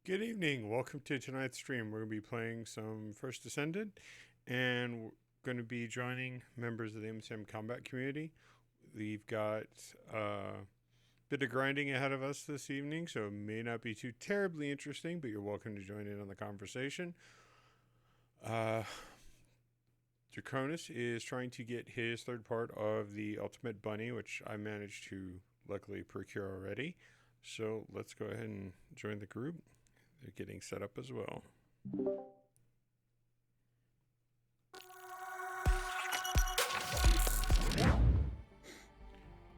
Good evening. Welcome to tonight's stream. We're going to be playing some First Descendant, and we're going to be joining members of the MCM combat community. We've got a bit of grinding ahead of us this evening, so it may not be too terribly interesting, but you're welcome to join in on the conversation. Draconis is trying to get his third part of the Ultimate Bunny, which I managed to luckily procure already. So let's go ahead and join the group. They're getting set up as well.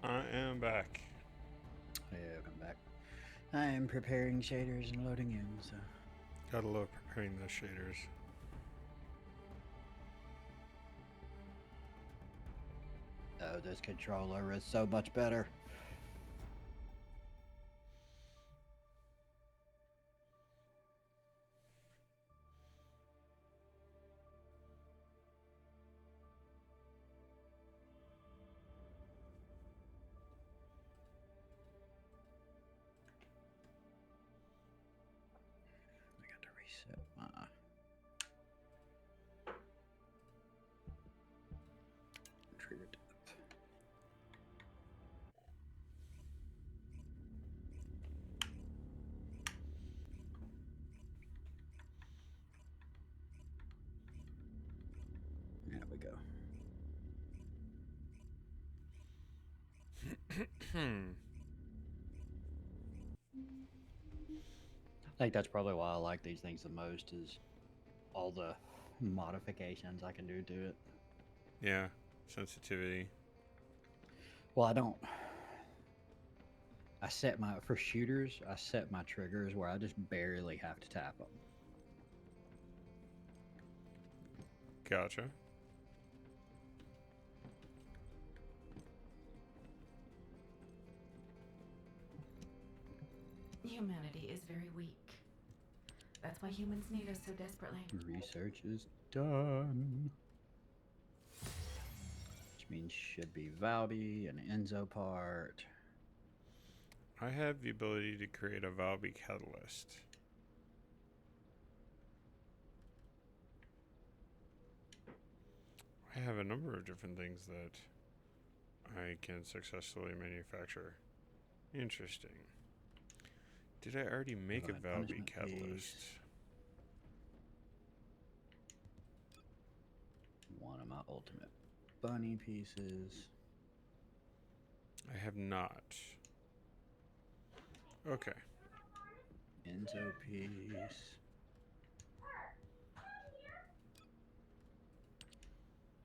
I am back. Yeah, come back. I am preparing shaders and loading in, so. Gotta love preparing those shaders. Oh, this controller is so much better. I got to reset my... trigger depth. There we go. I think that's probably why I like these things the most, is all the modifications I can do to it. Yeah, sensitivity. Well, I don't... I set my... For shooters, I set my triggers where I just barely have to tap them. Gotcha. Humanity is very weak. That's why humans need us so desperately. Research is done. Which means should be Valby and Enzo part. I have the ability to create a Valby catalyst. I have a number of different things that I can successfully manufacture. Interesting. Did I already make a Valby catalyst? One of my ultimate bunny pieces. I have not. Okay. Enzo piece.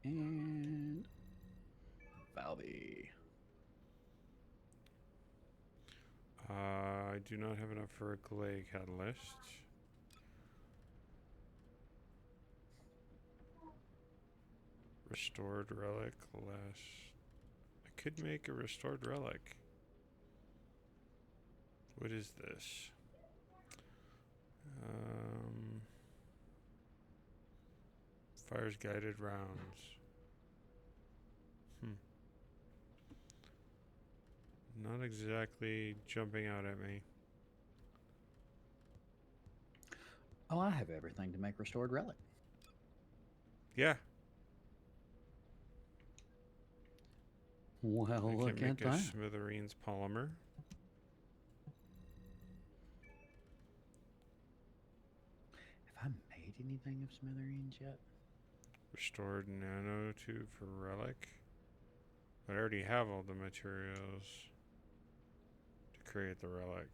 And Valby. I do not have enough for a clay catalyst. Restored relic less. I could make a restored relic. What is this? Fires guided rounds. Not exactly jumping out at me. Oh, I have everything to make restored relic. Yeah. Well, I look can at make a that. smithereens polymer. Have I made anything of smithereens yet? Restored nanotube for relic. But I already have all the materials to create the relic.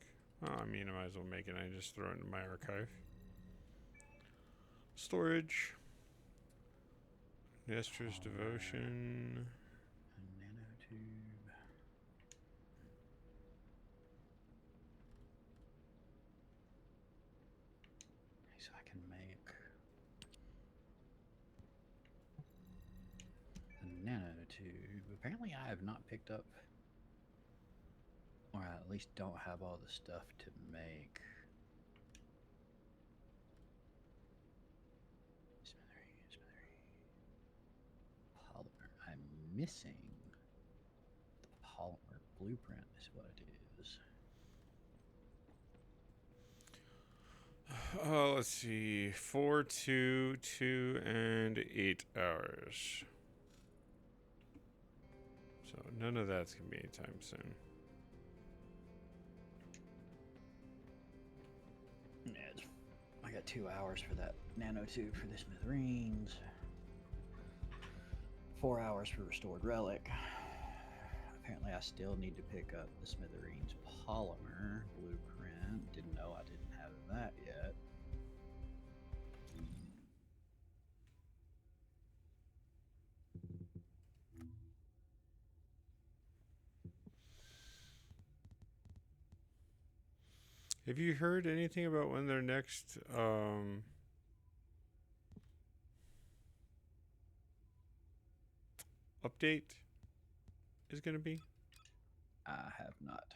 Oh, I mean, I might as well make it. I just throw it into my archive. Storage. Nestra's Devotion. A nanotube. So I can make a nanotube. Apparently I have not picked up, or I at least don't have all the stuff to make. Polymer. I'm missing the polymer. 'Polymer. Blueprint is what it is. Let's see. 4, 2, 2, and 8 hours. So none of that's going to be anytime soon. Yeah, I got 2 hours for that nanotube for the smithereens. 4 hours for restored relic. Apparently I still need to pick up the smithereens polymer blueprint. Didn't know I didn't have that yet. Have you heard anything about when their next update is going to be? I have not.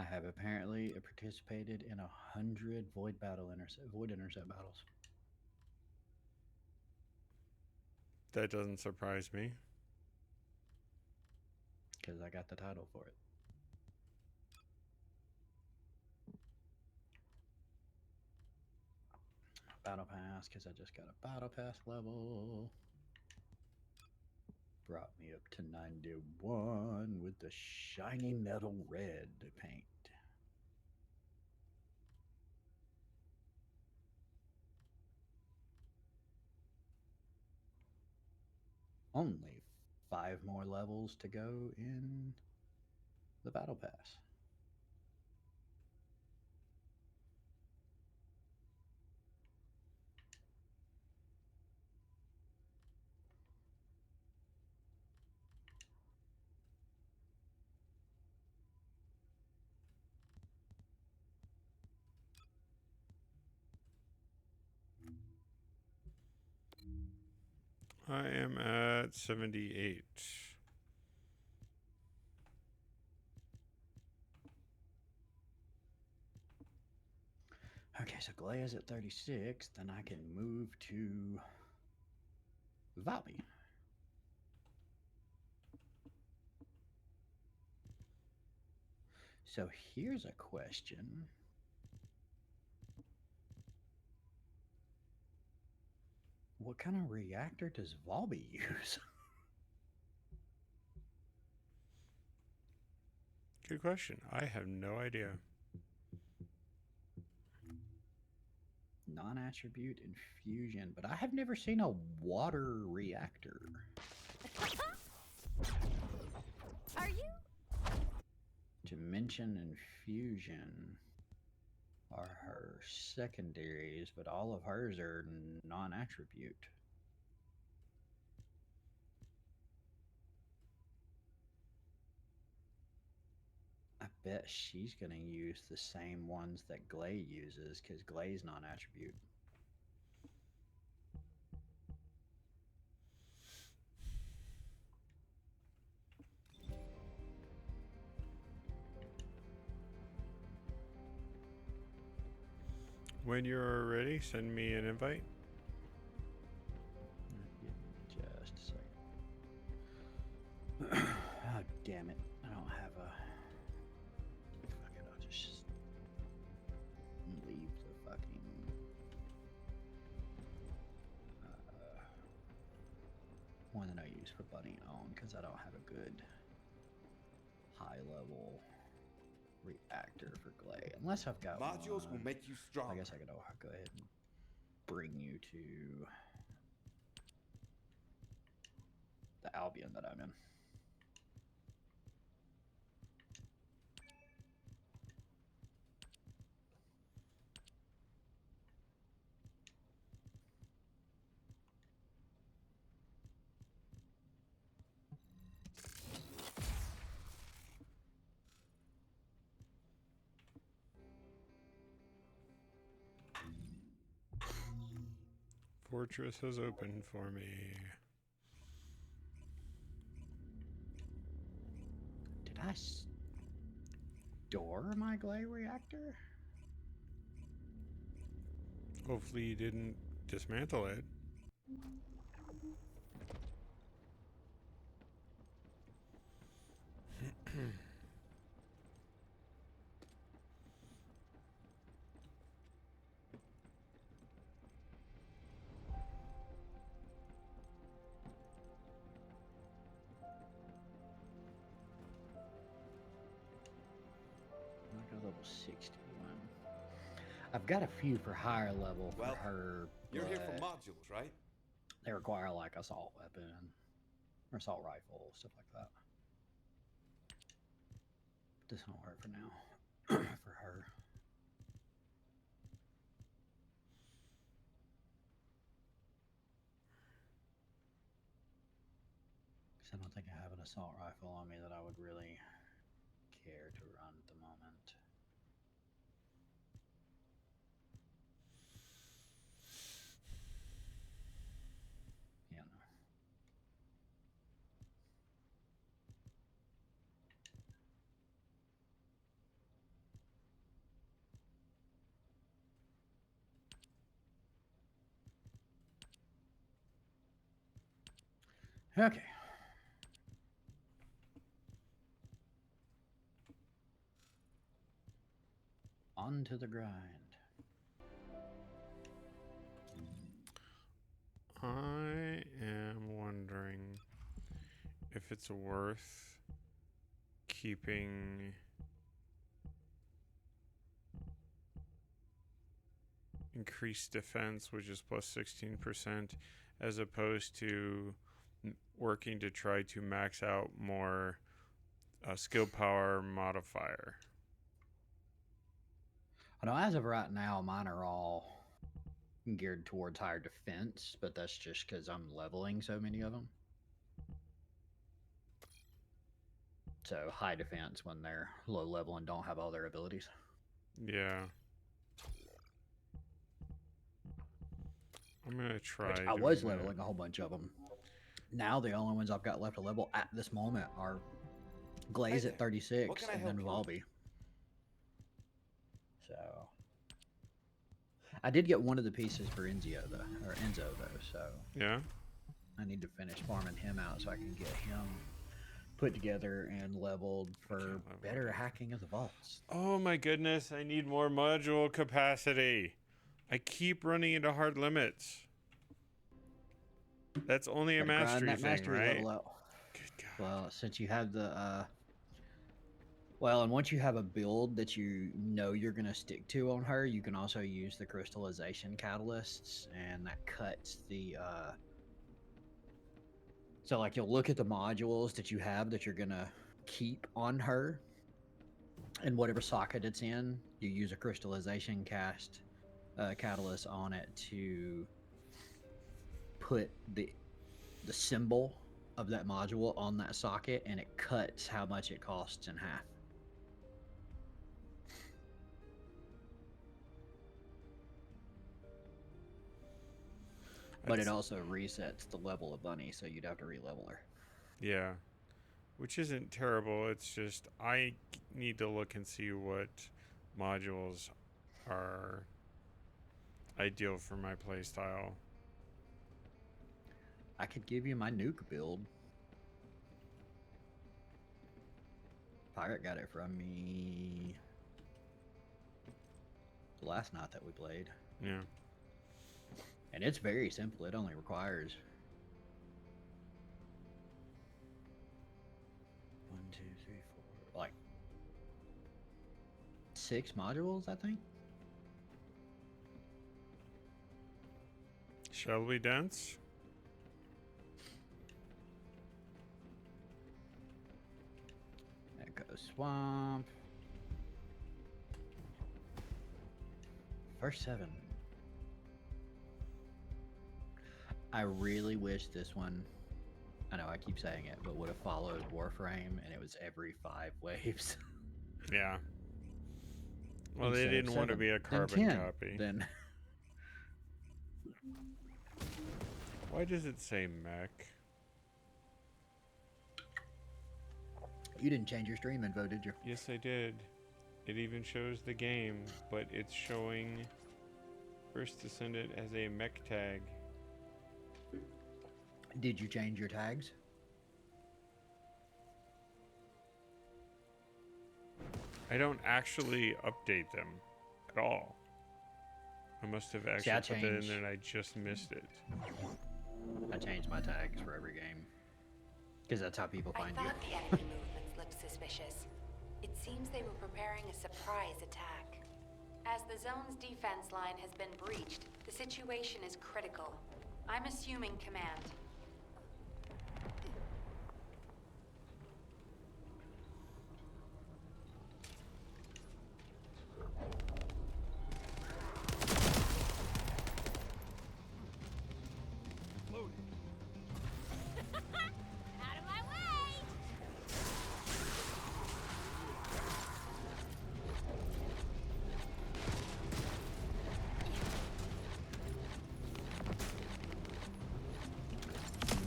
I have apparently participated in 100 void intercept battles. That doesn't surprise me. Because I got the title for it. Battle pass, because I just got a battle pass level. Brought me up to 91 with the shiny metal red paint. Only 5 more levels to go in the battle pass. I am at 78. Okay, so Glay is at 36. Then I can move to Valby. So here's a question. What kind of reactor does Valby use? Good question. I have no idea. Non-attribute infusion, but I have never seen a water reactor. Are you? Dimension infusion are her secondaries, but all of hers are non-attribute. I bet she's going to use the same ones that Glay uses, because Glay's non-attribute. When you're ready, send me an invite. Give me just a second. Oh, damn it. I don't have a... Fuck it, I'll just leave the fucking... one that I use for Bunny on, because I don't have a good high-level reactor for Glay. Unless I've got Modules one. will make you strong. I guess I could go ahead and bring you to the Albion that I'm in. Fortress has opened for me. Did I store my glay reactor? Hopefully you didn't dismantle it. I got level 61. I've got a few for higher level for Well, her. You're here for but modules, right? They require like assault weapon or assault rifle, stuff like that. This won't work for now. For her. Because I don't think I have an assault rifle on me that I would really care to run at the moment. Yeah, no. Okay. On to the grind. I am wondering if it's worth keeping increased defense, which is plus 16%, as opposed to working to try to max out more skill power modifier. I know as of right now, mine are all geared towards higher defense, but that's just because I'm leveling so many of them. So high defense when they're low level and don't have all their abilities. Yeah. I'm going to try. Which I was doing leveling that. a whole bunch of them. Now the only ones I've got left to level at this moment are Glaze Hey at there. 36 What can I and help then you with? Volby. So I did get one of the pieces for Enzo though, so Yeah. I need to finish farming him out so I can get him put together and leveled for level better him. hacking of the vaults. Oh my goodness, I need more module capacity. I keep running into hard limits. That's only a Gotta grind mastery that thing, mastery right? level out. Good God. Well, since you have the well, and once you have a build that you know you're gonna stick to on her, you can also use the crystallization catalysts, and that cuts the so like you'll look at the modules that you have that you're gonna keep on her, and whatever socket it's in, you use a crystallization catalyst on it to put the symbol of that module on that socket, and it cuts how much it costs in half. But it also resets the level of Bunny, so you'd have to re-level her. Yeah. Which isn't terrible. It's just I need to look and see what modules are ideal for my playstyle. I could give you my nuke build. Pirate got it from me the last night that we played. Yeah. And it's very simple. It only requires 1, 2, 3, 4, like 6 modules, I think. Shall we dance? Echo Swamp. First 7. I really wish this one, I know I keep saying it, but would have followed Warframe and it was every 5 waves. Yeah. Well, they Instead of didn't want to 7, be a then carbon 10, copy. Then Why does it say mech? You didn't change your stream info, did you? Yes, I did. It even shows the game, but it's showing First Descendant as a mech tag. Did you change your tags? I don't actually update them at all. I must have actually I put that in changed- there and I just missed it. I changed my tags for every game. Because that's how people I find you. thought the enemy movements looked suspicious. It seems they were preparing a surprise attack. As the zone's defense line has been breached, the situation is critical. I'm assuming command. Out of my way!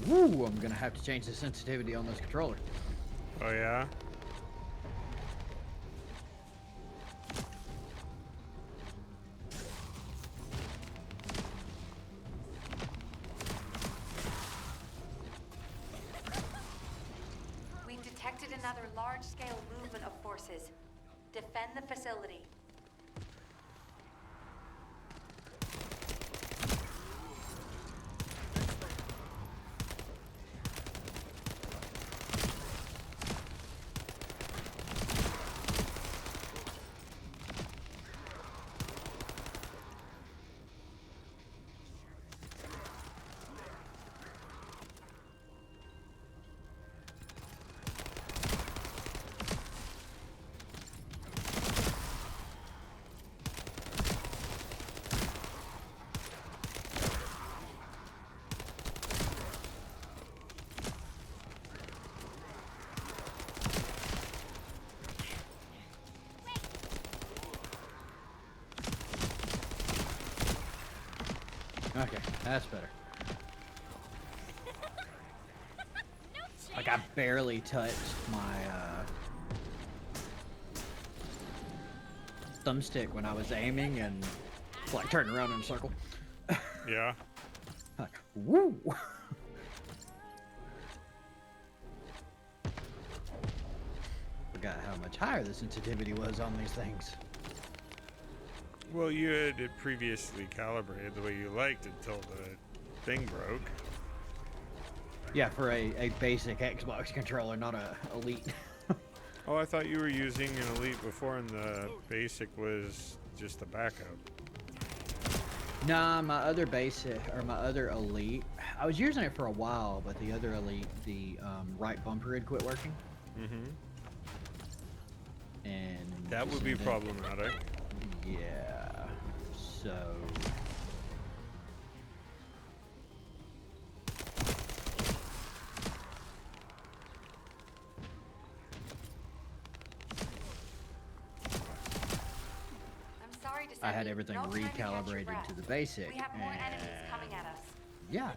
Woo! I'm gonna have to change the sensitivity on this controller. Oh yeah? We've detected another large-scale movement of forces. Defend the facility. Okay, that's better. No chance! Like I barely touched my thumbstick when I was aiming and like turning around in a circle. Yeah. Like, woo! Forgot how much higher the sensitivity was on these things. Well, you had it previously calibrated the way you liked until the thing broke. Yeah, for a basic Xbox controller, not a Elite. Oh, I thought you were using an Elite before and the basic was just a backup. Nah, my other basic, or my other Elite, I was using it for a while, but the other Elite, the right bumper had quit working. Mm-hmm. And That would be Descendant- problematic. Yeah, so... I'm sorry to say I had everything no time to catch your recalibrated breath. to the basic. We have more enemies and- coming at us. Yeah,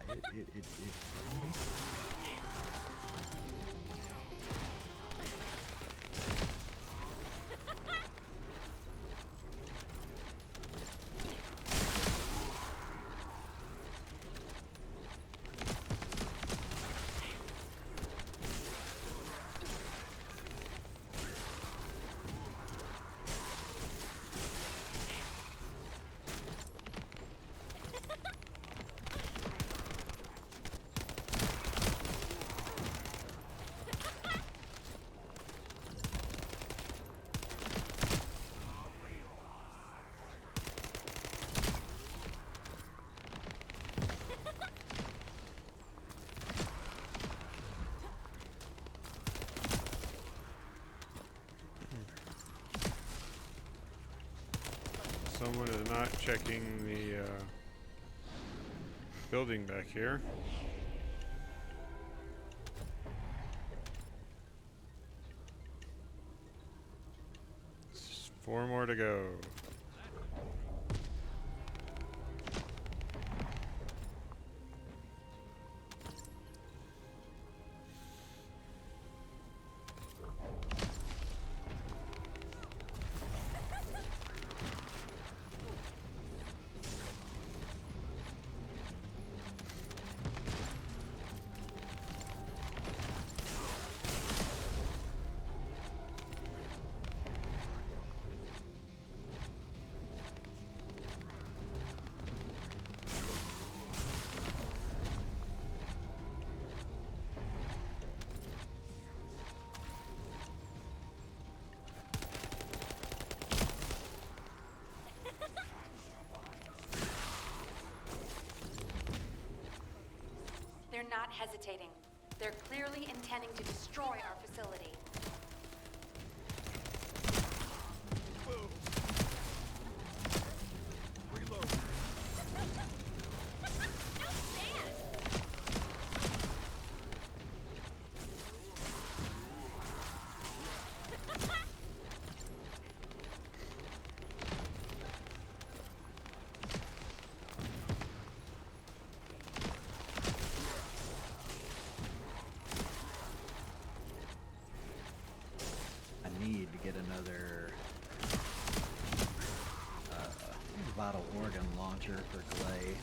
Someone is not checking the building back here. Four more to go. hesitating. They're clearly intending to destroy our facility. Need to get another vital organ launcher for Clay.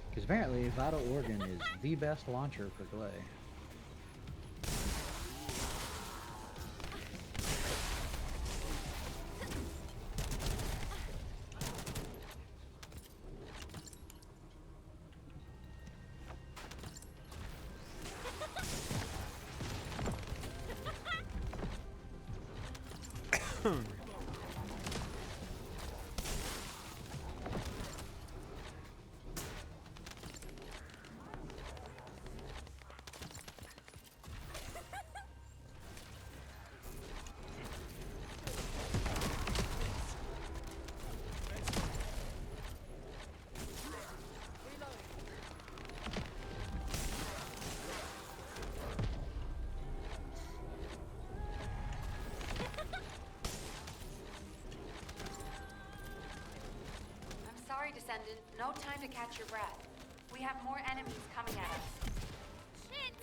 Because apparently, Vital Organ is the best launcher for Clay. Sorry, Descendant. No time to catch your breath. We have more enemies coming at us. Shit!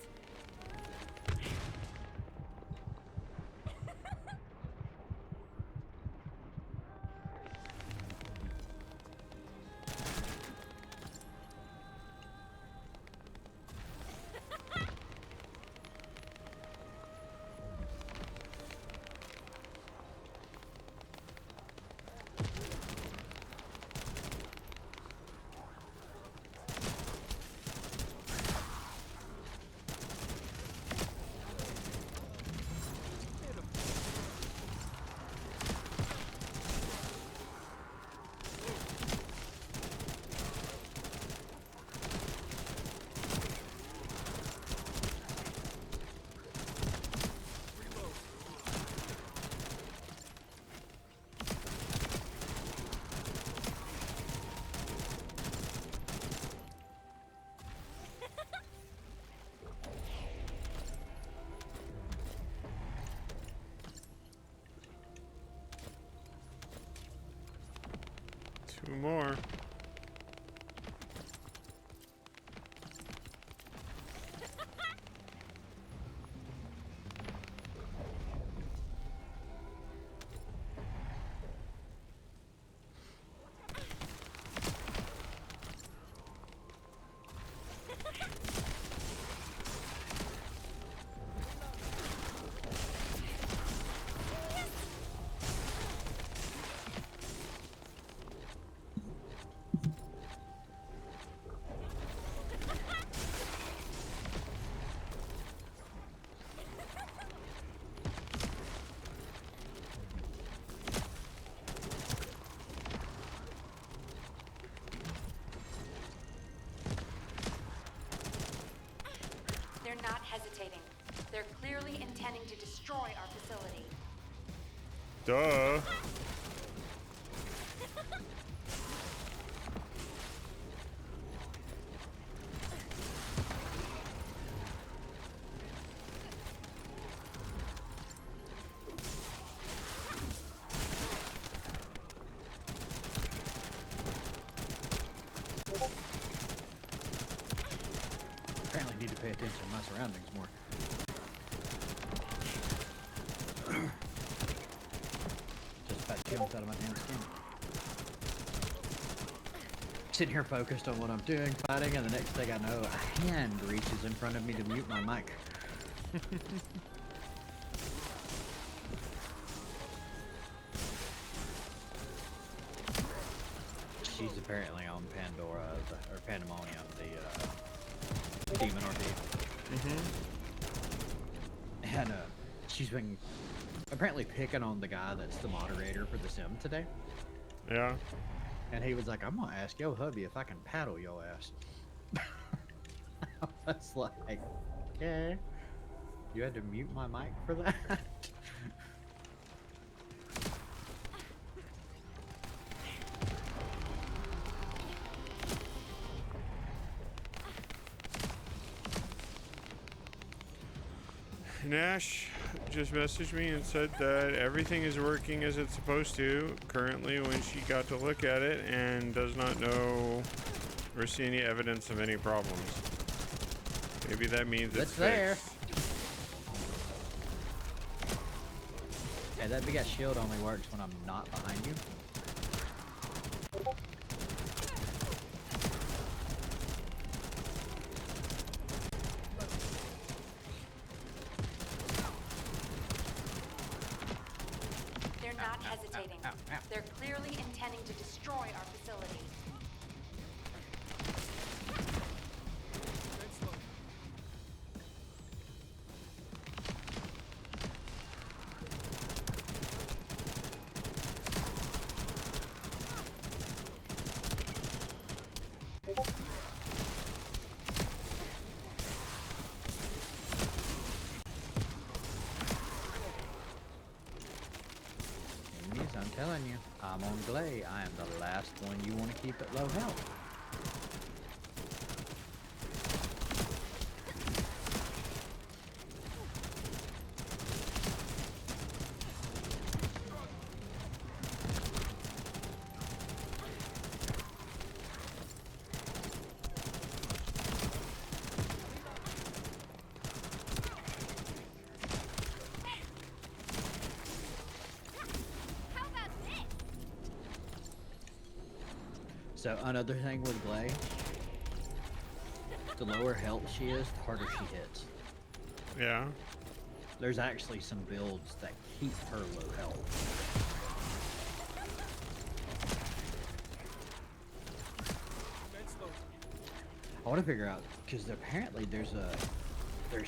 Two more. They're not hesitating. They're clearly intending to destroy our facility. Duh. Apparently need to pay attention to my surroundings more. Just about jumped out of my damn skin. Sitting here focused on what I'm doing, fighting, and the next thing I know, a hand reaches in front of me to mute my mic. she's apparently on Pandora, or Pandemonium, the demon ordeal. And she's been apparently picking on the guy that's the moderator for the sim today. Yeah. And he was like, I'm gonna ask yo hubby if I can paddle your ass. I was like, okay. You had to mute my mic for that? Nash just messaged me and said that everything is working as it's supposed to currently when she got to look at it and does not know or see any evidence of any problems. Maybe that means it's there. fixed. Yeah, that big ass shield only works when I'm not behind you. They're not hesitating. Ow, ow. They're clearly intending to destroy our facility. Enemies, I'm telling you, I'm on Glay. I am the last one you want to keep at low health. How about this? So another thing with Glay, the lower health she is, the harder she hits. Yeah. There's actually some builds that keep her low health. I want to figure out, because apparently there's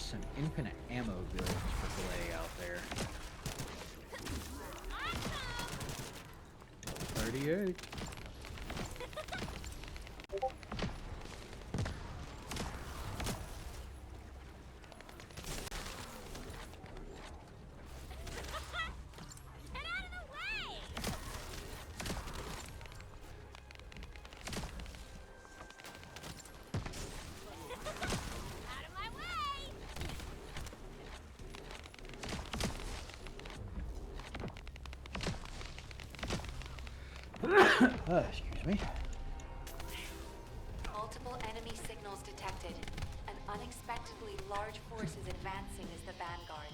some infinite ammo builds for Glay out there. 38. Get out of the way! Out of my way! Excuse me. Multiple enemy signals detected. An unexpectedly large force is advancing as the vanguard.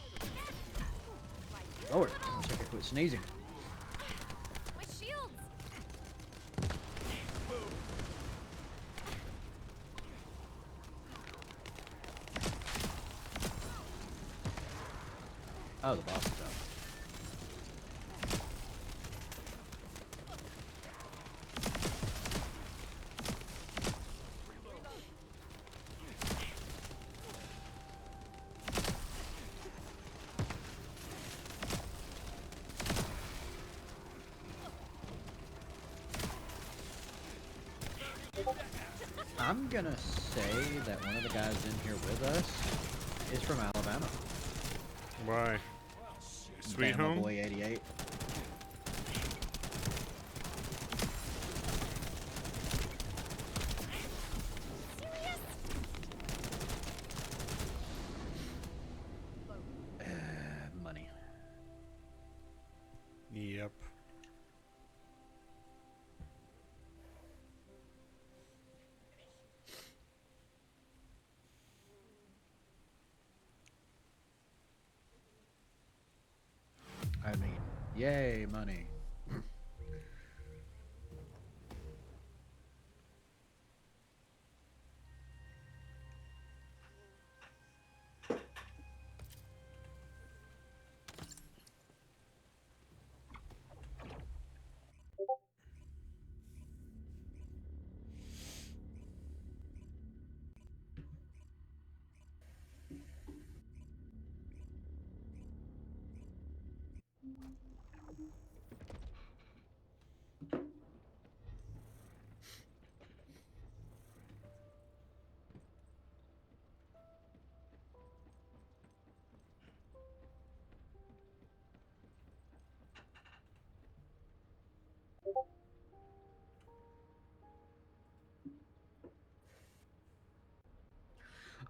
Lord, looks like I quit sneezing. My shields! Oh, the boss is up. I'm gonna say that one of the guys in here with us is from Alabama. Why? Sweet Bama home? Boy 88. Money. Yep. I mean, yay, money.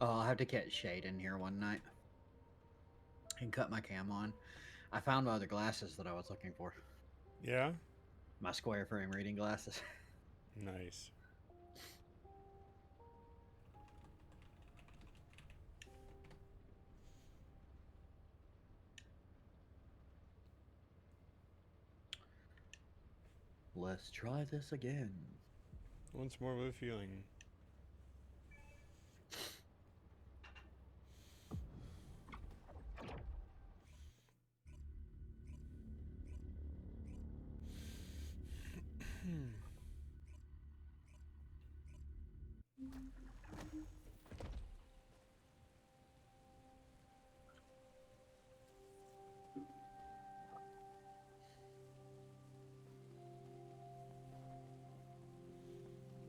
Oh, I'll have to catch shade in here one night and cut my cam on. I found my other glasses that I was looking for. Yeah? My square frame reading glasses. Nice. Let's try this again. Once more with a feeling.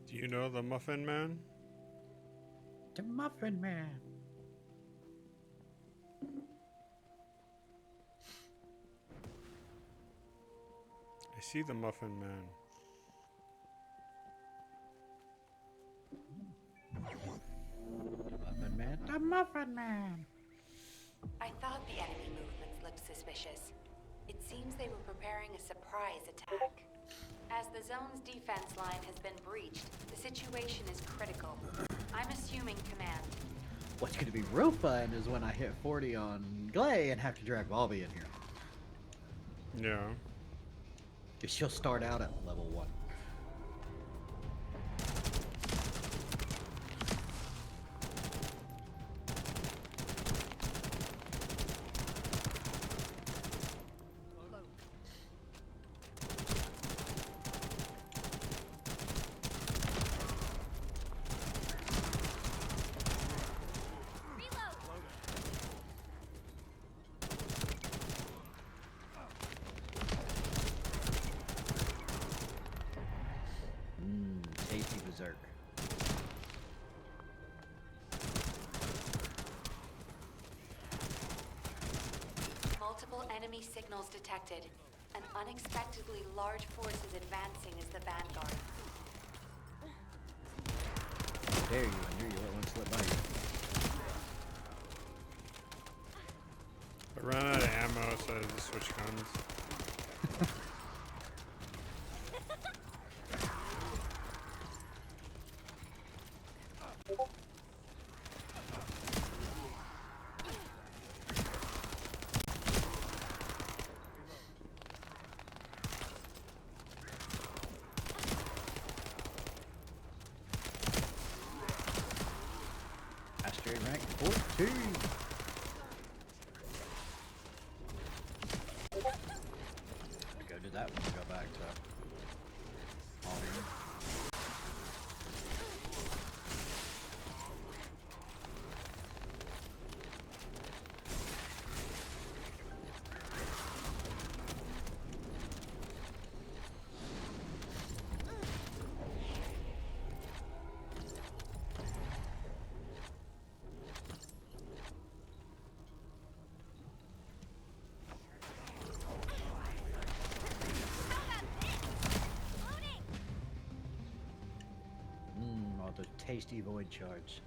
Do you know the Muffin Man? The Muffin Man. I see the Muffin Man. Muffin Man. The Muffin Man. I thought the enemy movements looked suspicious. It seems they were preparing a surprise attack. As the zone's defense line has been breached, the situation is critical. I'm assuming command. What's going to be real fun is when I hit 40 on Glay and have to drag Bobby in here. Yeah. Because she'll start out at level 1. Tasty berserk. Multiple enemy signals detected. An unexpectedly large force is advancing as the vanguard. How dare you? I knew you let one slip by you. I ran out of ammo, so I had to switch guns. Asteroid rank 14. Go to that one. Go back to Albion. All those tasty void shards.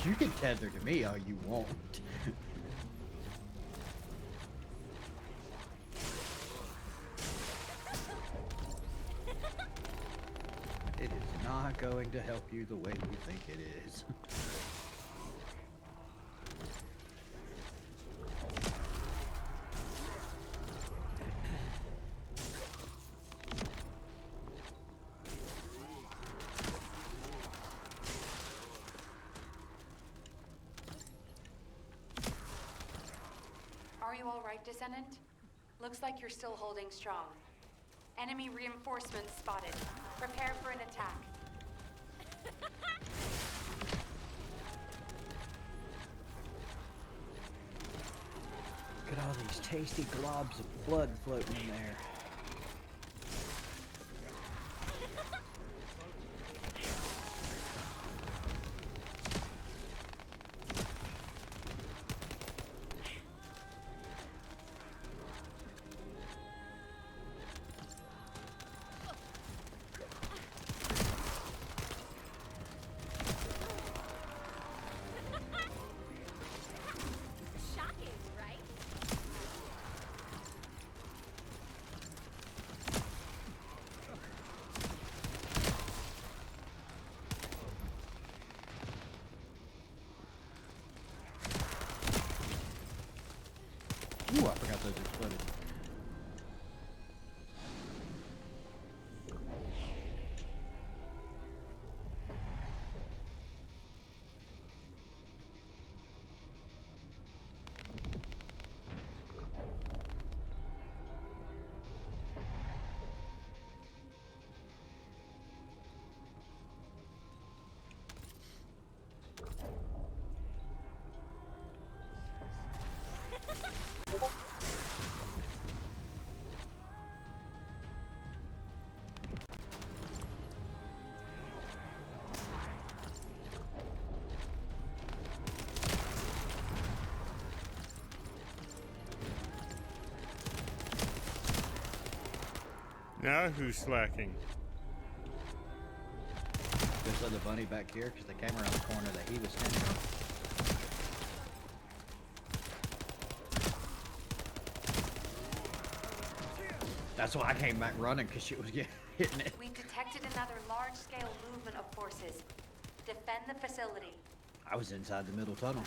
You can tether to me all you want. It is not going to help you the way you think it is. Are you all right, Descendant? Looks like you're still holding strong. Enemy reinforcements spotted. Prepare for an attack. Look at all these tasty globs of blood floating in there. Ooh, I forgot those exploded. Now who's slacking? This other bunny back here, because they came around the corner that he was standing on. That's why I came back running, because she was hitting it. We've detected another large-scale movement of forces. Defend the facility. I was inside the middle tunnel.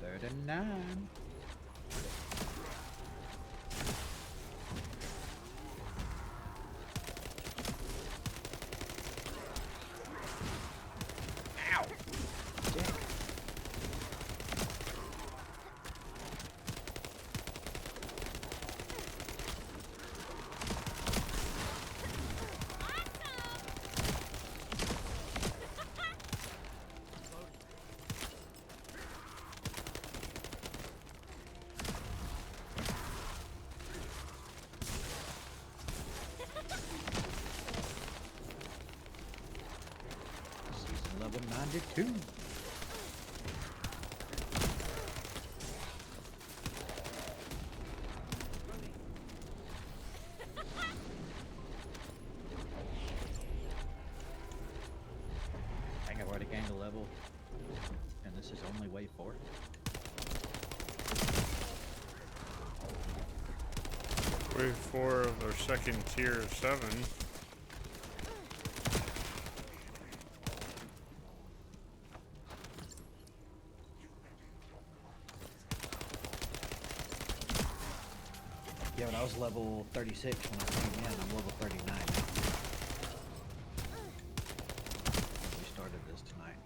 Third and 9. Ow! Dick. Season level 92. Dang, I've already gained a level, and this is only wave 4. Wave 4 of their second tier of 7. Yeah, but I was level 36 when I came in. I'm level 39 now. We started this tonight.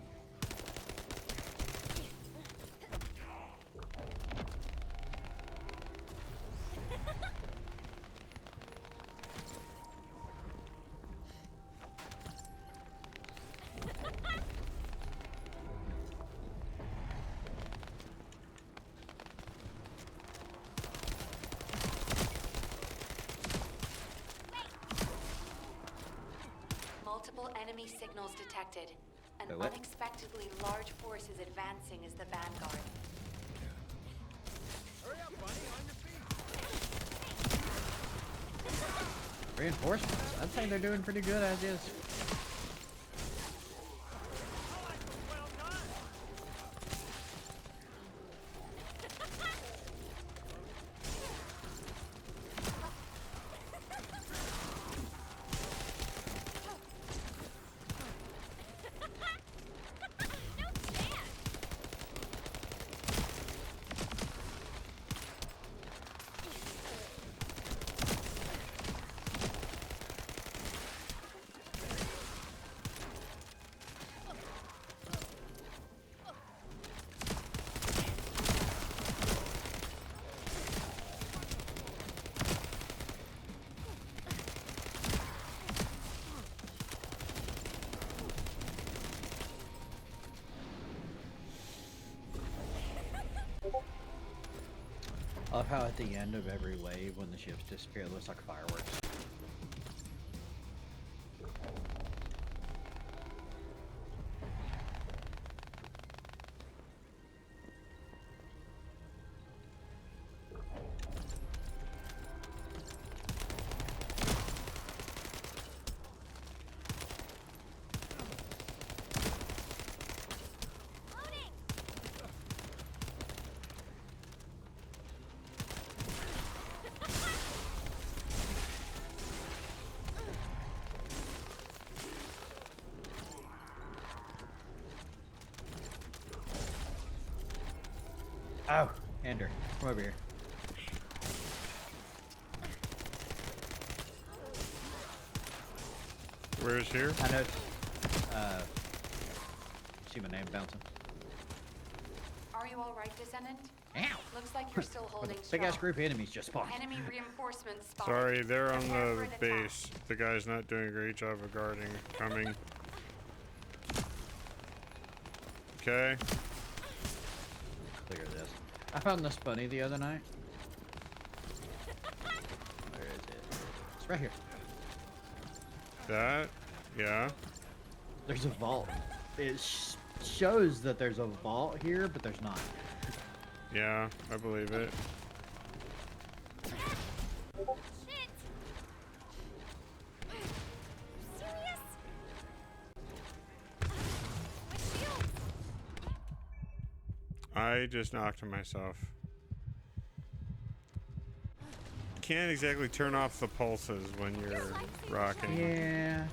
Multiple enemy signals detected. An Wait, what? unexpectedly large force is advancing as the vanguard. Reinforcements. I'd say they're doing pretty good as is. I love how at the end of every wave, when the ships disappear, it looks like fireworks. Oh, Ender, come over here. Where's here? I know. See my name bouncing. Are you all right, Descendant? Ow! Looks like you're still holding Big ass strong. group of enemies just spawned. Enemy reinforcements spotted. Sorry, they're on Prepare for the an attack. base. The guy's not doing a great job of guarding. Coming. Okay. Clear this. I found this bunny the other night. Where is it? It's right here. That? Yeah. There's a vault. It shows that there's a vault here, but there's not. Yeah, I believe it. Shit! Serious? My shield! I just knocked him myself. Can't exactly turn off the pulses when you're rocking. Yeah.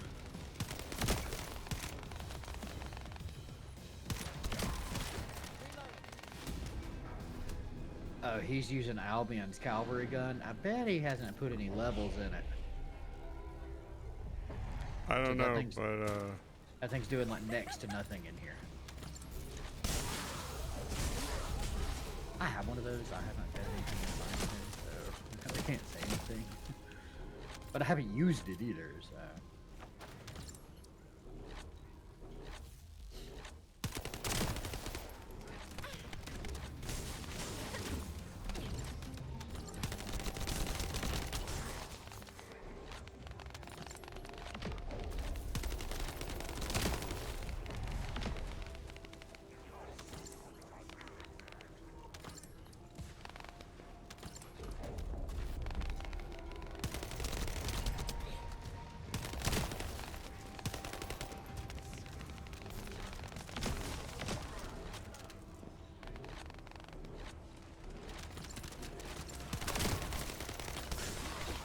Oh, he's using Albion's cavalry gun. I bet he hasn't put any levels in it. I don't So that know, thing's- but That thing's doing like next to nothing in here. I have one of those. I haven't done anything in mine, so I can't say anything. But I haven't used it either, so.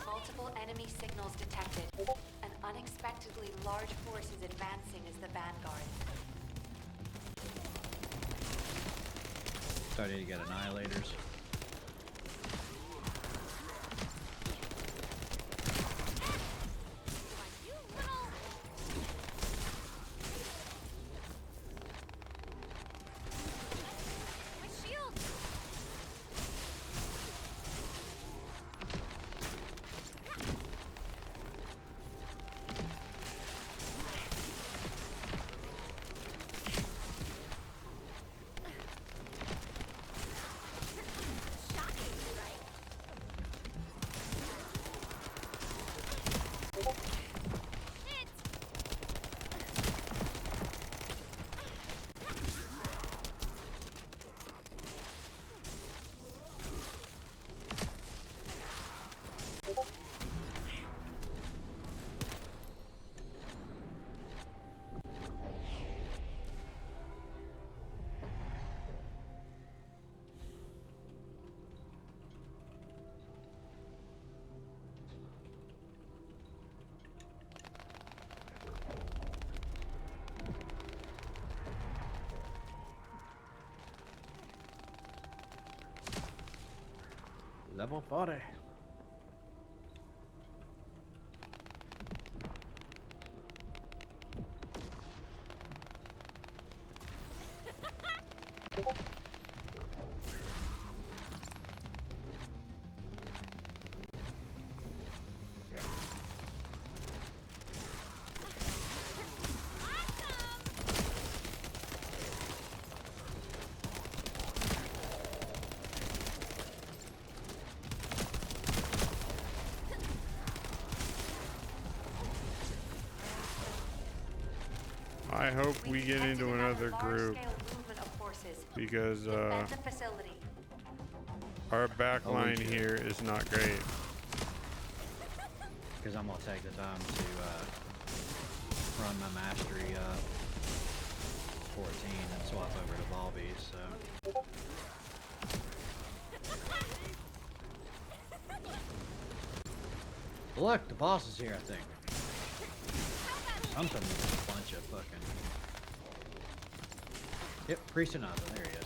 Multiple enemy signals detected. An unexpectedly large force is advancing as the vanguard. Starting to get annihilators. You little... My shield! Shocking, right? Shit! Level 40. I hope we get detected into another group large-scale movement of forces. because Defend the facility. our back Oh, we line should. here is not great. Because I'm going to take the time to run my mastery up 14 and swap over to Volbeat, so. Look, the boss is here, I think. Something with a bunch of fucking. Yep, Priest and Ozzy, there he is.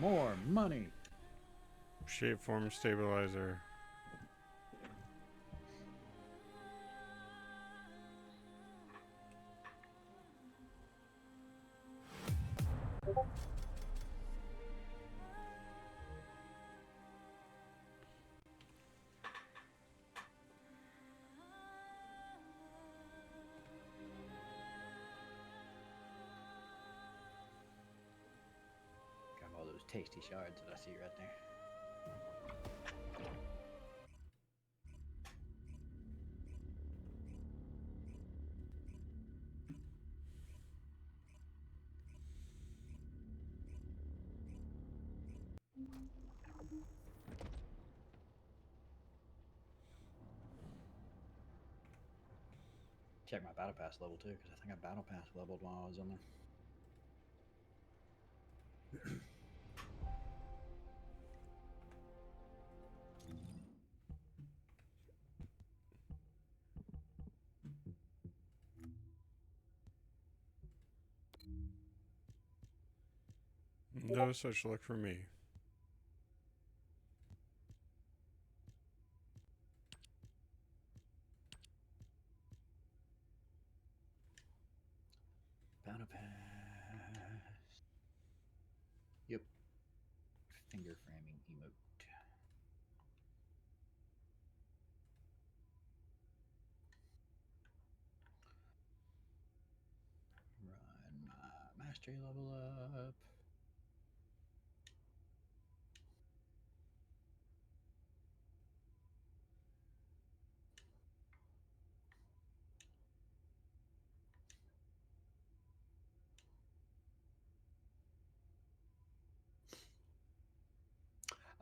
More money. Shapeform stabilizer. Got all those tasty shards that I see right there. Check my battle pass level too, because I think I battle pass leveled while I was on there. No such luck for me. Battle pass. Yep. Finger framing emote. Run my mastery level up.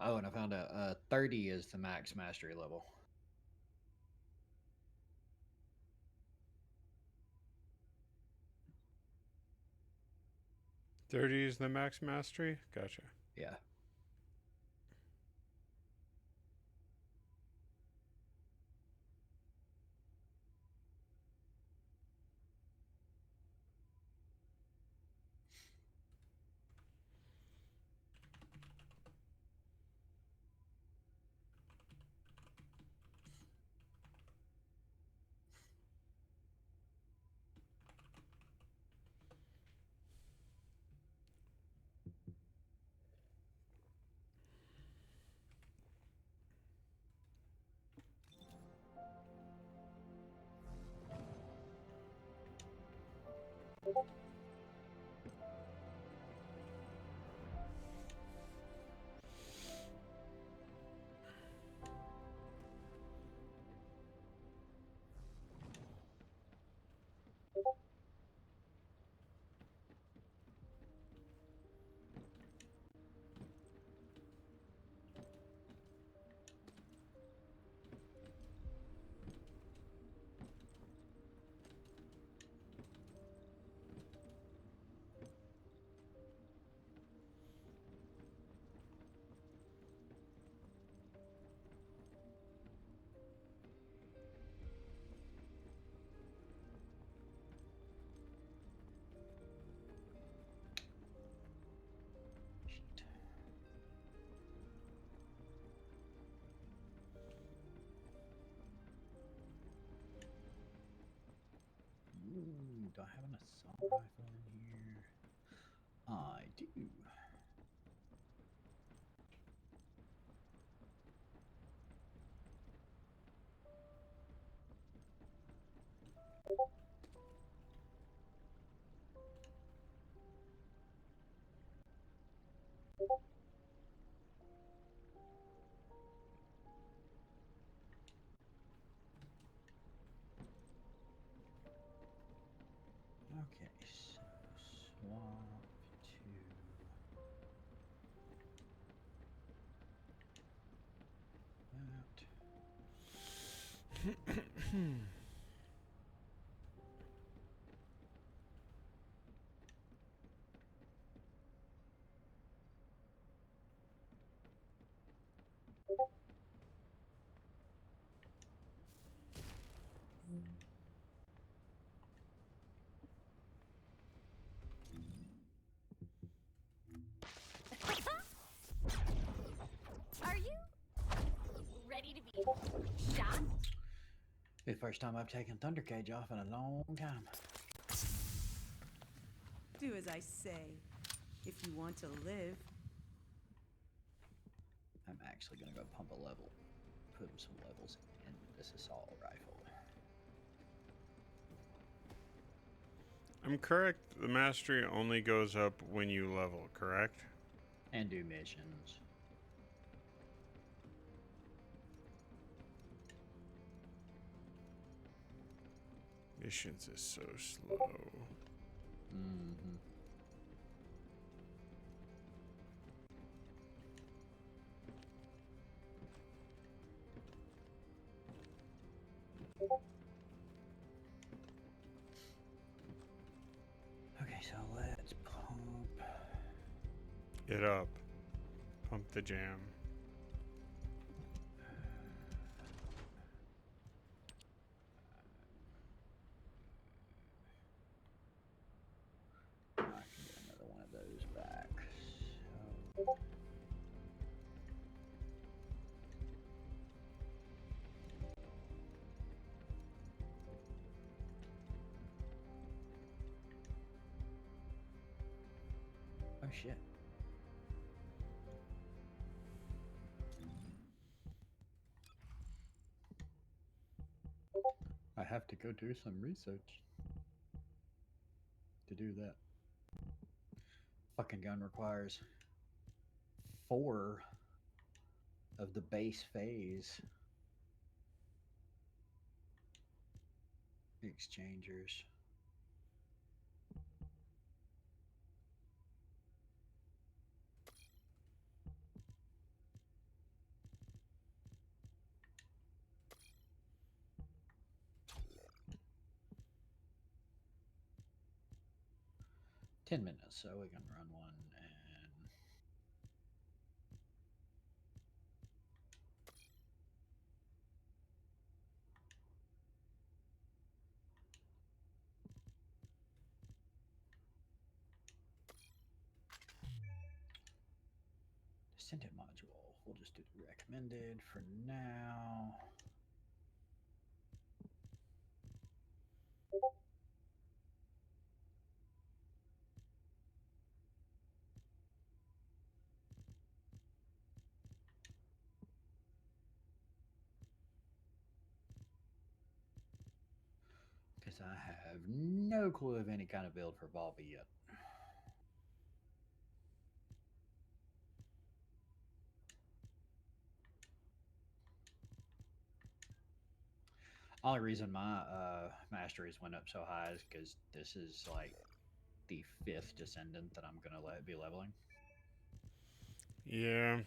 Oh, and I found out 30 is the max mastery level. 30 is the max mastery? Gotcha. Yeah. Shit. Ooh, do I have an assault rifle in here? I do. Okay, so swap to that. Shot. The first time I've taken Thunder Cage off in a long time. Do as I say, if you want to live. I'm actually gonna go pump a level, put some levels in this assault rifle. I'm correct. The mastery only goes up when you level, correct? And do missions. Missions is so slow. Mm-hmm. Okay, so let's pump. It up. Pump the jam. I can get another one of those back. So. Oh shit. I have to go do some research to do that. Fucking gun requires 4 of the base phase exchangers. $10, so we can run one and Descendant module. We'll just do the recommended for now. Because I have no clue of any kind of build for Volby yet. Only reason my masteries went up so high is because this is like the 5th Descendant that I'm gonna be leveling. Yeah.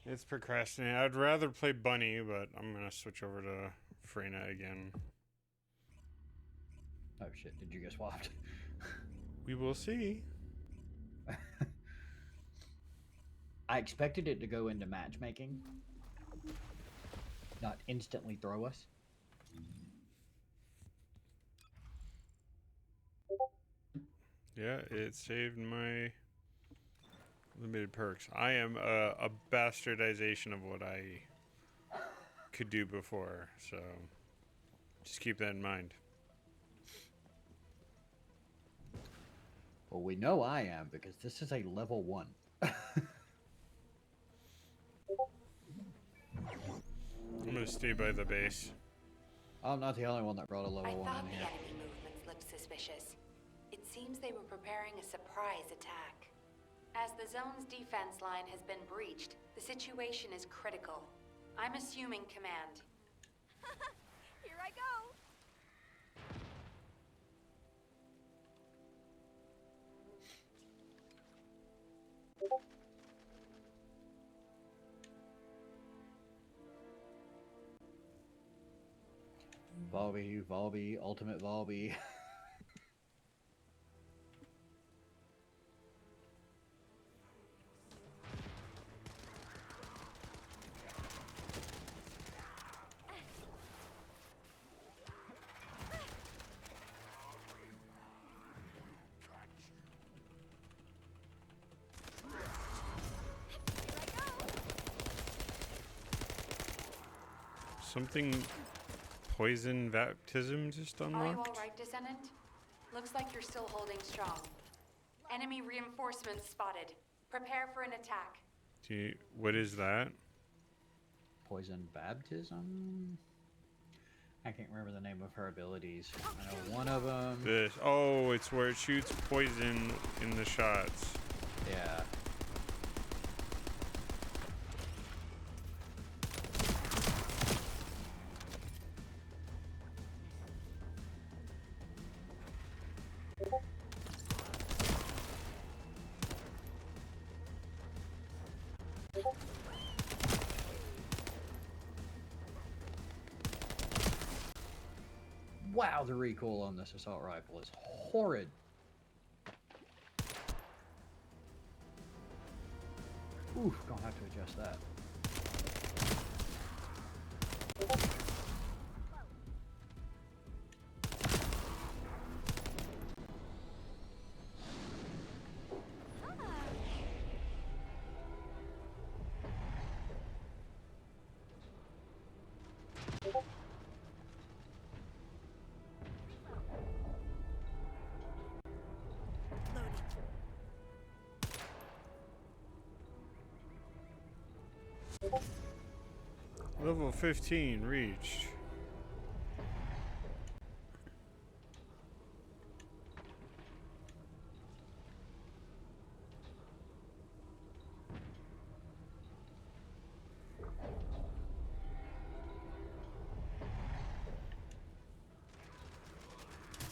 It's procrastinating. I'd rather play Bunny, but I'm gonna switch over to Freyna again. Oh shit, did you get swapped? We will see. I expected it to go into matchmaking, not instantly throw us. Yeah, it saved my limited perks. I am a bastardization of what I could do before, so just keep that in mind. Well, we know I am because this is a level 1. I'm gonna stay by the base. I'm not the only one that brought a I level 1 thought in the here. enemy movements looked suspicious. It seems they were preparing a surprise attack. As the zone's defense line has been breached, the situation is critical. I'm assuming command. Here I go. Volby, ultimate Volby. Here I go. something poison baptism just Are you unlocked? alright, Descendant? Looks like you're still holding strong. Enemy reinforcements spotted. Prepare for an attack. What is that? Poison baptism? I can't remember the name of her abilities. I know one of them. This. Oh, it's where it shoots poison in the shots. Yeah. Wow, the recoil on this assault rifle is horrid. Oof, gonna have to adjust that. Level 15 reached.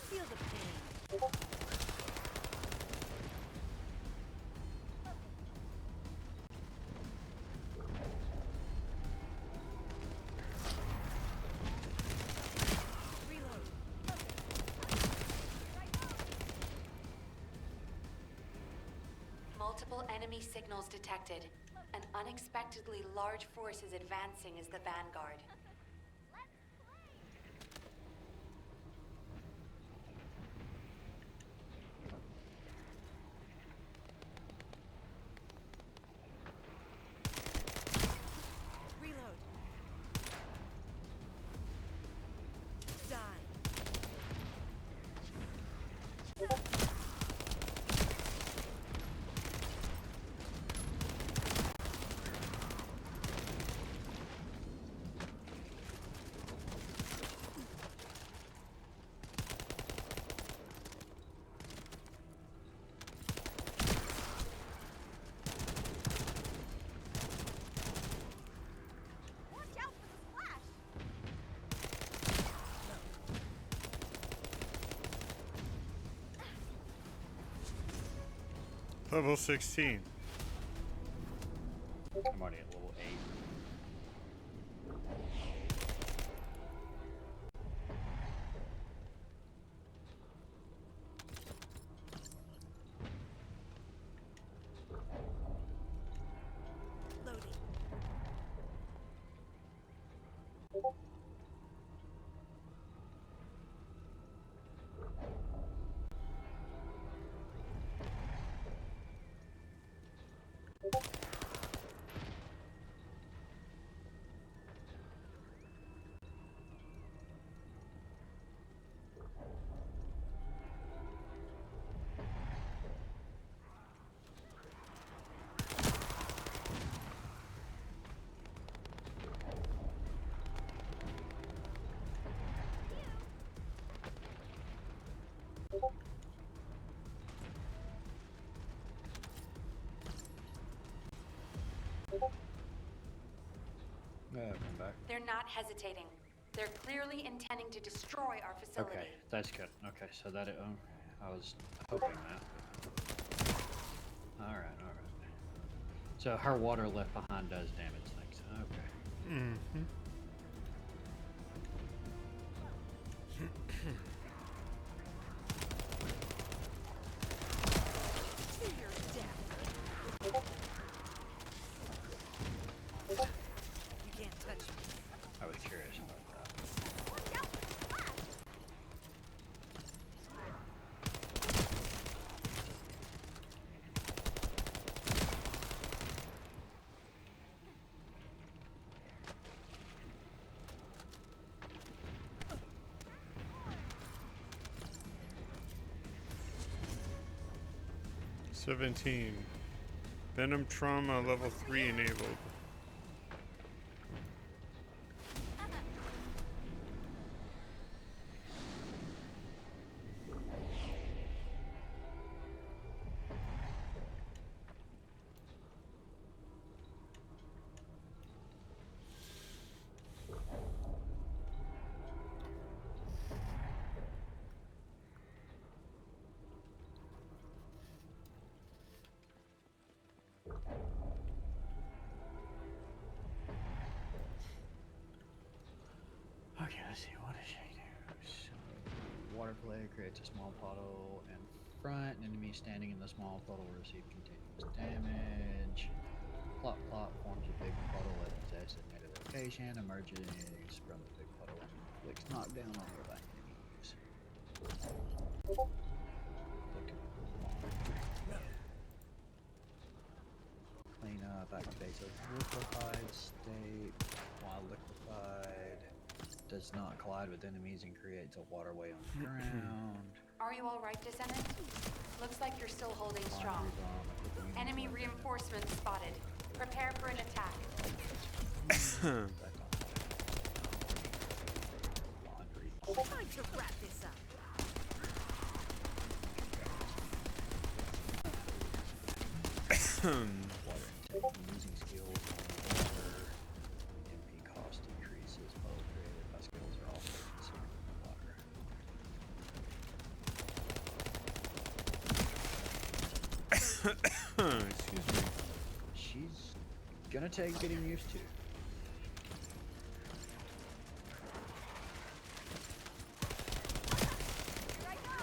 Feel the pain. Reload. Multiple enemy signals detected. An unexpectedly large force is advancing as the vanguard. Reload. Die. Watch out for the splash! Level 16. I'm already at level 8. Loading. Come back. They're not hesitating. They're clearly intending to destroy our facility. Okay, that's good. Okay, so that I was hoping that. All right. So her water left behind does damage things. Okay. Mm-hmm. To your death. You can't touch me. I was curious about that. Watch out for the splash! 17. Venom trauma level 3 enabled. Okay, let's see. What does she do? So, water play creates a small puddle in front. An enemy standing in the small puddle will receive continuous damage. Plop plop forms a big puddle at a designated location. Emerges from the big puddle and inflicts knockdown on nearby enemies. Look at clean up. Activates a liquefied state. While liquefied, does not collide with enemies and creates a waterway on the ground. Are you all right, Descendant? Looks like you're still holding strong. Enemy reinforcements spotted. Prepare for an attack. Time to wrap this up. Using skills on water. MP cost decreases. Both created by skills are also consumed in water. Excuse me. She's gonna take getting used to. Here I go.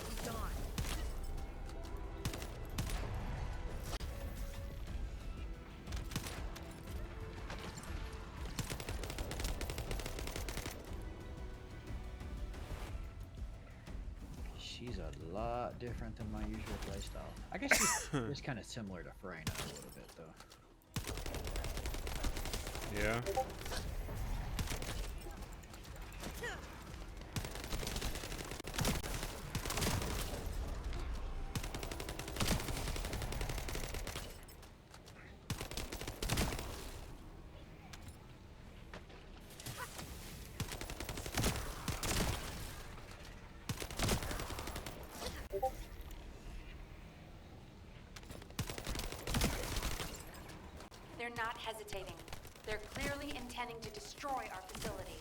Be gone. She's a lot different than my usual playstyle. I guess she's just kind of similar to Freyna a little bit, though. Yeah. They're not hesitating. They're clearly intending to destroy our facility.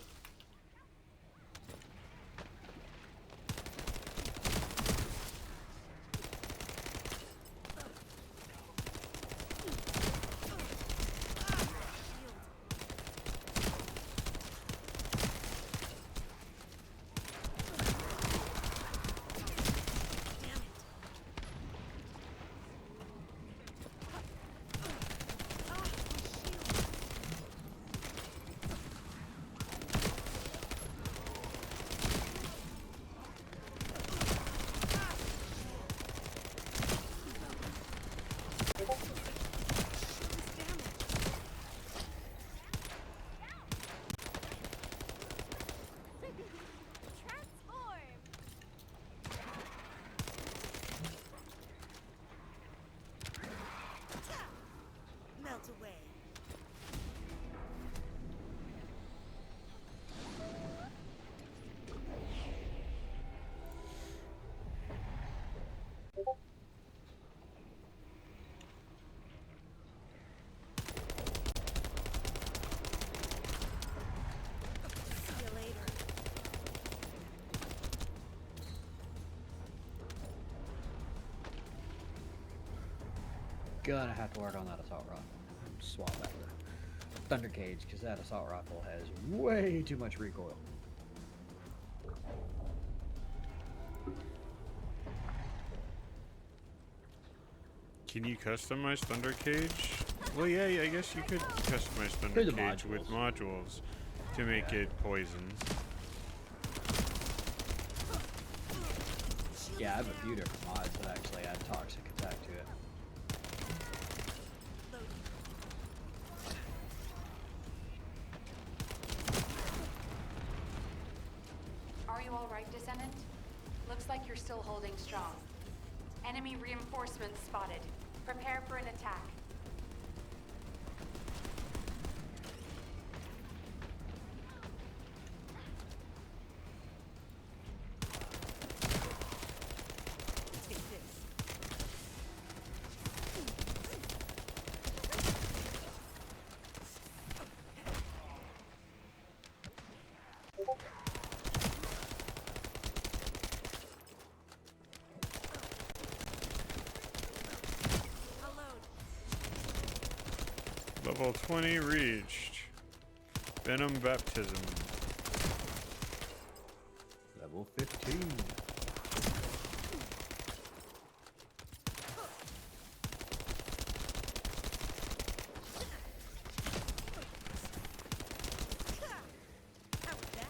Transform. Melt away. See you later. Gonna have to work on that assault rifle. Swap out the thunder cage because that assault rifle has way too much recoil. Can you customize Thunder Cage? Well, yeah, I guess you could customize Thunder Through the Cage with modules to make it poison. Yeah, I have a few different mods that actually add toxic attack to it. Are you all right, Descendant? Looks like you're still holding strong. Enemy reinforcements spotted. Prepare for an attack. Take this. Level 20 reached. Venom Baptism. Level 15. How was that?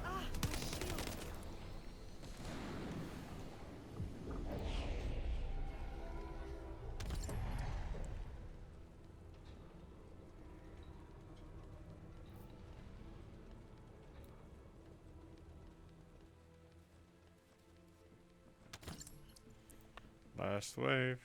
Ah, my shield. Last wave.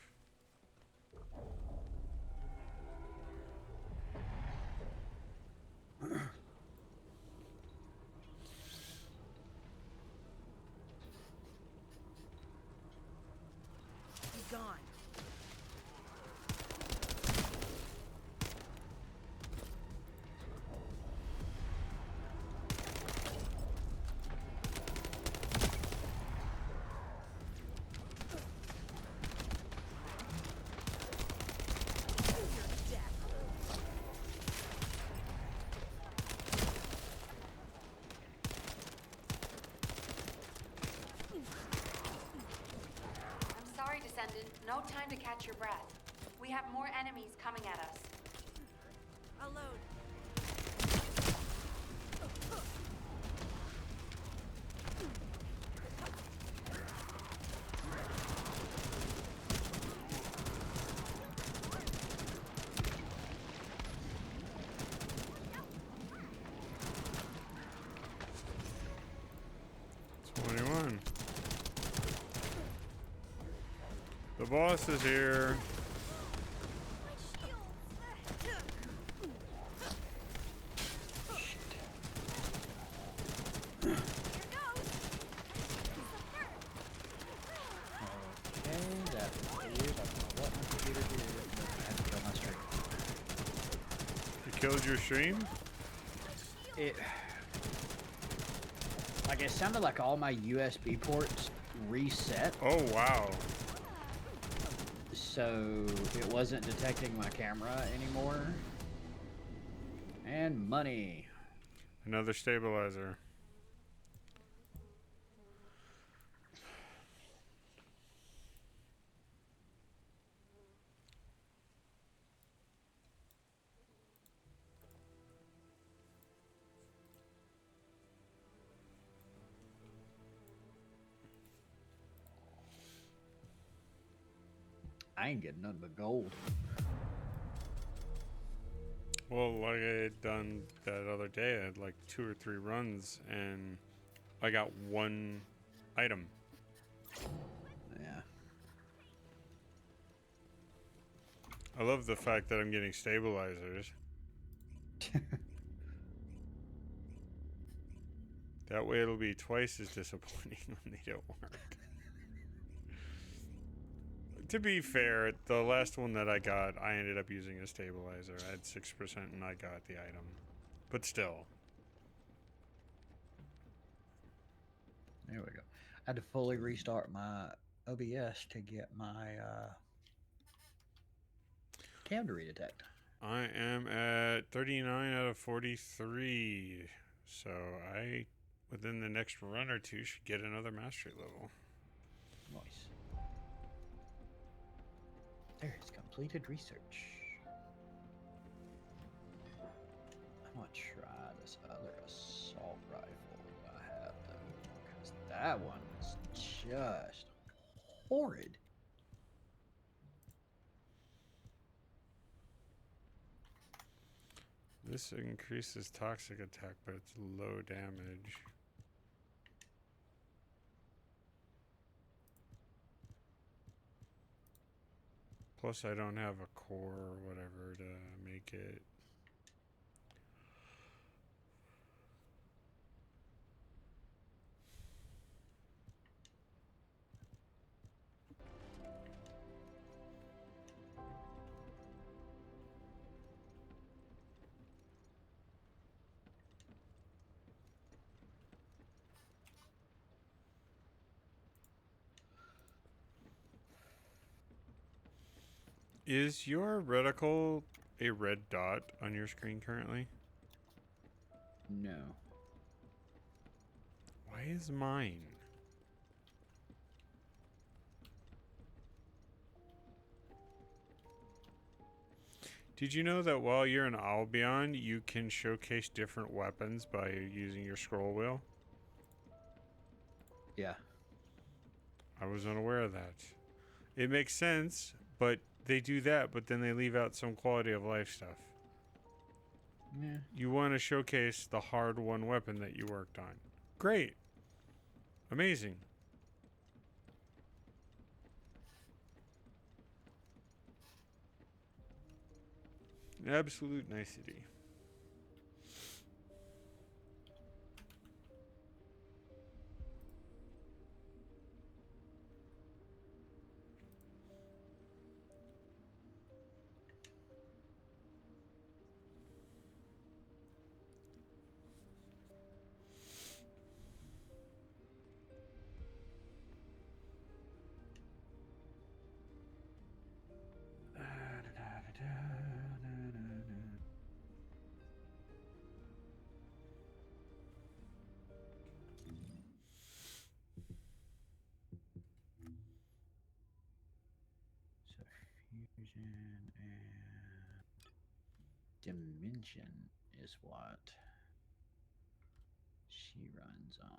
Be gone. Your death. I'm sorry, Descendant. No time to catch your breath. We have more enemies coming at us. I'll load. The boss is here. Okay, that was weird. I don't know what my computer did, but I had to kill my stream. You killed your stream? It, like, it sounded like all my USB ports reset, Oh, wow. so it wasn't detecting my camera anymore. And money. Another stabilizer. I ain't getting nothing but gold. Well, like I had done that other day, I had like 2 or 3 runs, and I got 1 item. Yeah. I love the fact that I'm getting stabilizers. That way it'll be twice as disappointing when they don't work. To be fair, the last one that I got, I ended up using a stabilizer. I had 6% and I got the item. But still. There we go. I had to fully restart my OBS to get my cam to redetect. I am at 39 out of 43. So I, within the next run or two, should get another mastery level. Nice. There's completed research. I'm gonna try this other assault rifle I have though, because that one was just horrid. This increases toxic attack, but it's low damage. Plus, I don't have a core or whatever to make it. Is your reticle a red dot on your screen currently? No. Why is mine? Did you know that while you're in Albion, you can showcase different weapons by using your scroll wheel? Yeah. I was unaware of that. It makes sense, but they do that, but then they leave out some quality of life stuff. Yeah. You want to showcase the hard-won weapon that you worked on. Great. Amazing. Absolute nicety. So fusion and dimension is what she runs on.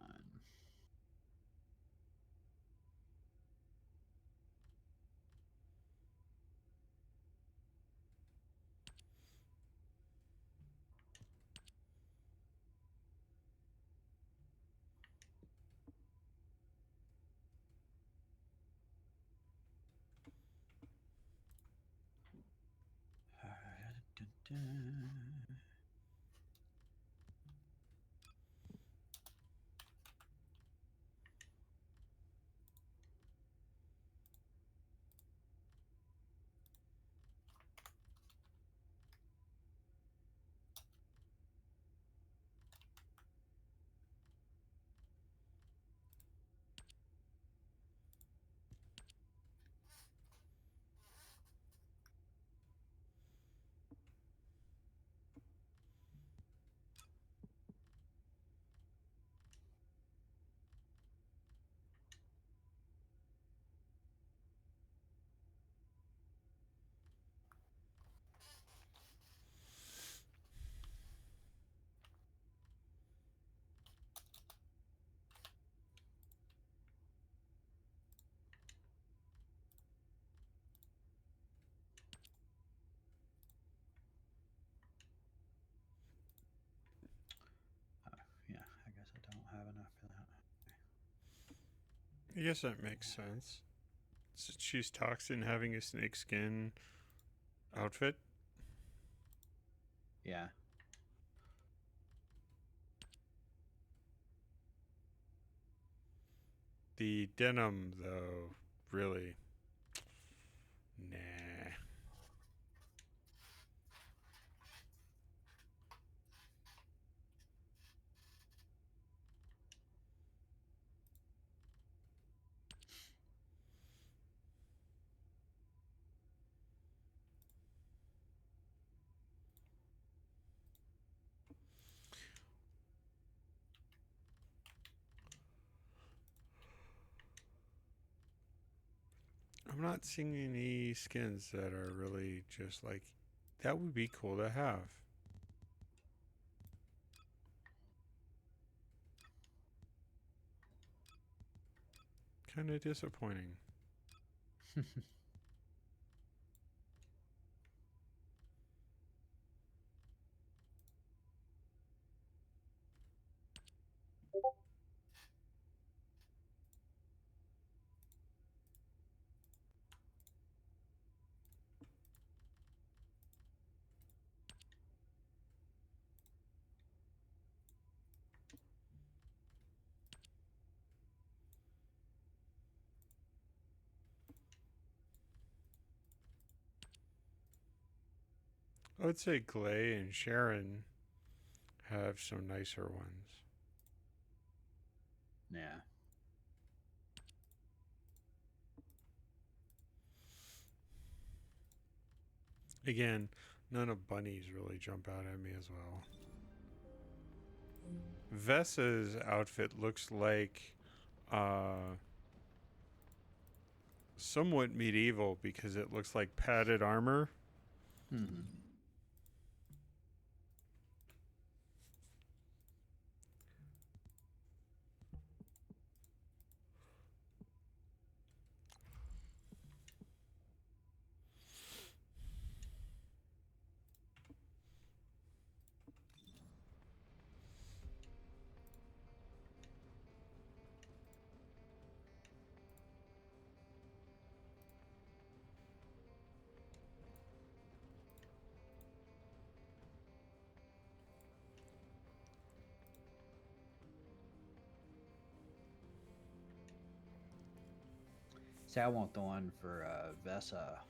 Yeah, I guess I don't have enough for that. I guess that makes sense. She's toxin having a snakeskin outfit. Yeah. The denim, though, really. Nah. I'm not seeing any skins that are really just like, that would be cool to have. Kind of disappointing. I would say Glay and Sharon have some nicer ones. Yeah. Again, none of Bunny's really jump out at me as well. Vessa's outfit looks like somewhat medieval because it looks like padded armor. Mm-hmm. See, I want the one for Vesa.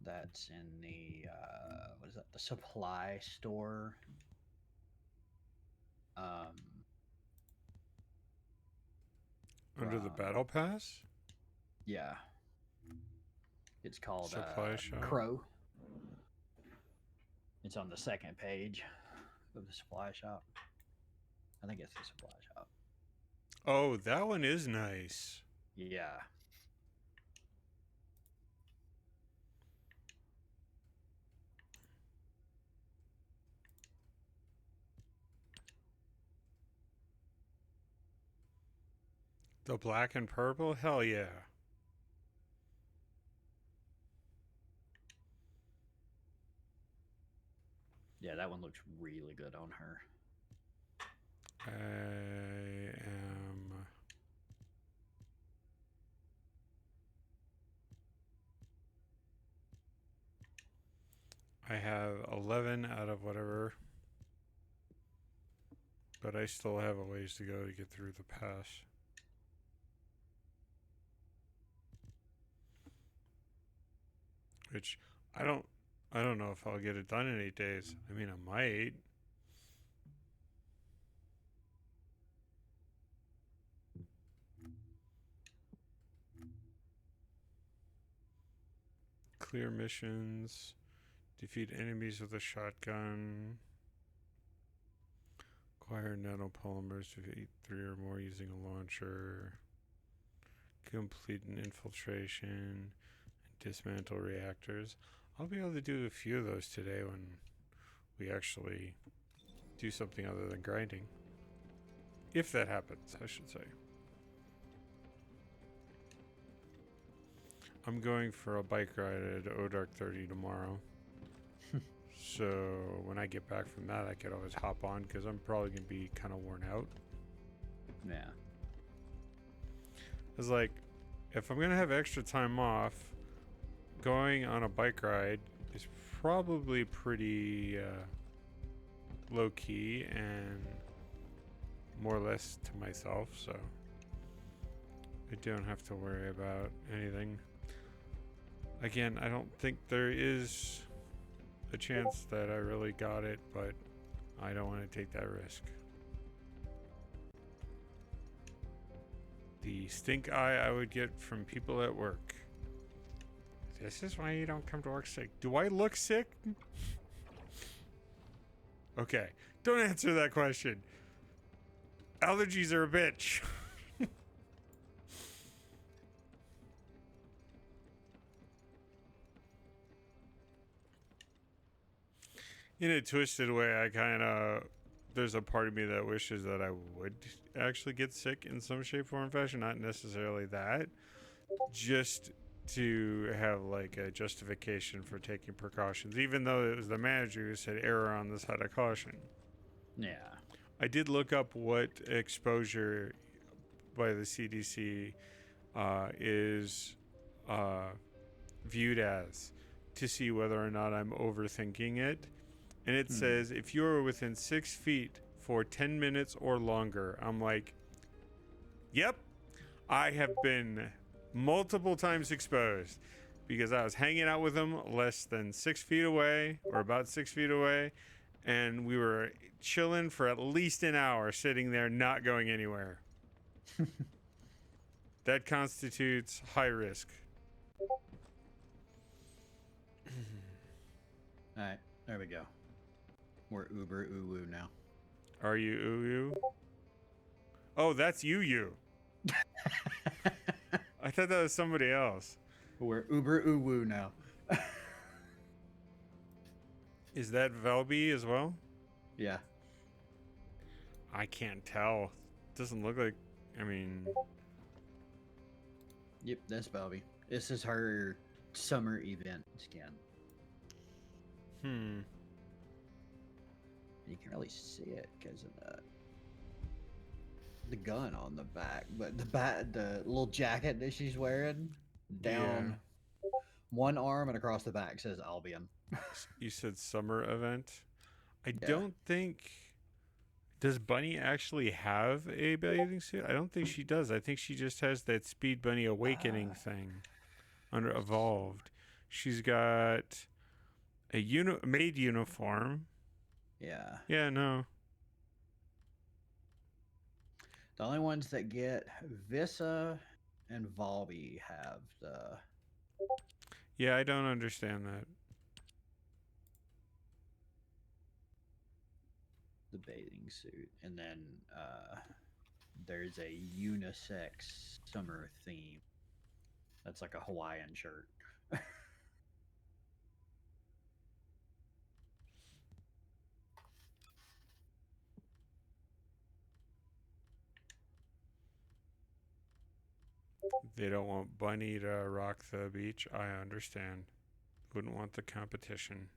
That's in the what is that? The supply store. Under the From- battle pass? Yeah. It's called Supply shop. Crow. It's on the second page of the supply shop. I think it's the supply shop. Oh, that one is nice. Yeah. The black and purple? Hell yeah. Yeah, that one looks really good on her. I have 11 out of whatever. But I still have a ways to go to get through the pass. Which I don't know if I'll get it done in 8 days. I mean, I might. Clear missions. Defeat enemies with a shotgun. Acquire nanopolymers to defeat 3 or more using a launcher. Complete an infiltration. Dismantle reactors. I'll be able to do a few of those today when we actually do something other than grinding. If that happens, I should say. I'm going for a bike ride at Odark 30 tomorrow. So when I get back from that, I could always hop on because I'm probably going to be kind of worn out. Yeah. It's like, if I'm going to have extra time off, going on a bike ride is probably pretty low key and more or less to myself, so I don't have to worry about anything. Again, I don't think there is a chance that I really got it, but I don't want to take that risk. The stink eye I would get from people at work. This is why you don't come to work sick. Do I look sick? Okay, don't answer that question. Allergies are a bitch. In a twisted way, I kind of, there's a part of me that wishes that I would actually get sick in some shape, form, or fashion. Not necessarily that, just to have like a justification for taking precautions, even though it was the manager who said error on the side of caution. Yeah. I did look up what exposure by the CDC is viewed as to see whether or not I'm overthinking it. And it says if you are within 6 feet for 10 minutes or longer, I'm like, yep, I have been multiple times exposed because I was hanging out with them less than 6 feet away or about 6 feet away. And we were chilling for at least an hour, sitting there, not going anywhere. That constitutes high risk. All right, there we go. We're uber uwu now. Are you Uyu? Oh, that's you. I thought that was somebody else. We're uber uwu now. Is that Velby as well? Yeah. I can't tell. Doesn't look like. I mean, Yep, that's Bobby. This is her summer event skin. You can really see it because of the gun on the back, but the little jacket that she's wearing down one arm and across the back says Albion. You said summer event. I Yeah. don't think. Does Bunny actually have a bathing suit? I don't think she does. I think she just has that Speed Bunny Awakening thing under Evolved. She's got a maid uniform. Yeah. Yeah, no. The only ones that get Vissa and Volby have the Yeah, I don't understand that. bathing suit, and then there's a unisex summer theme. That's like a Hawaiian shirt. They don't want Bunny to rock the beach. I understand. Wouldn't want the competition.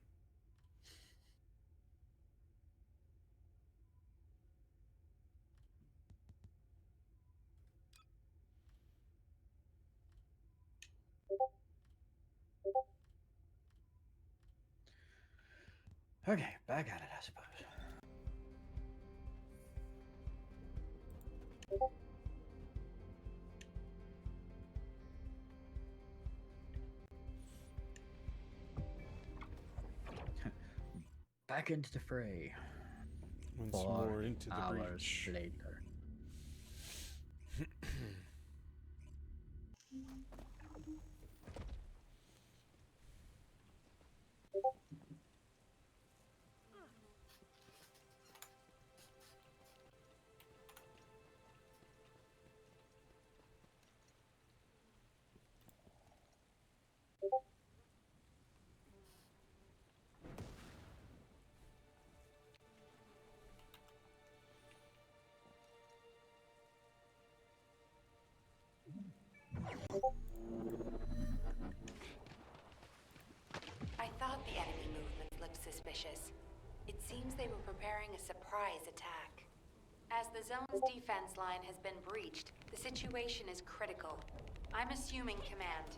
Okay, back at it, I suppose. Back into the fray. Once 4 more into the hours breach. later. I thought the enemy movements looked suspicious. It seems they were preparing a surprise attack. As the zone's defense line has been breached, the situation is critical. I'm assuming command.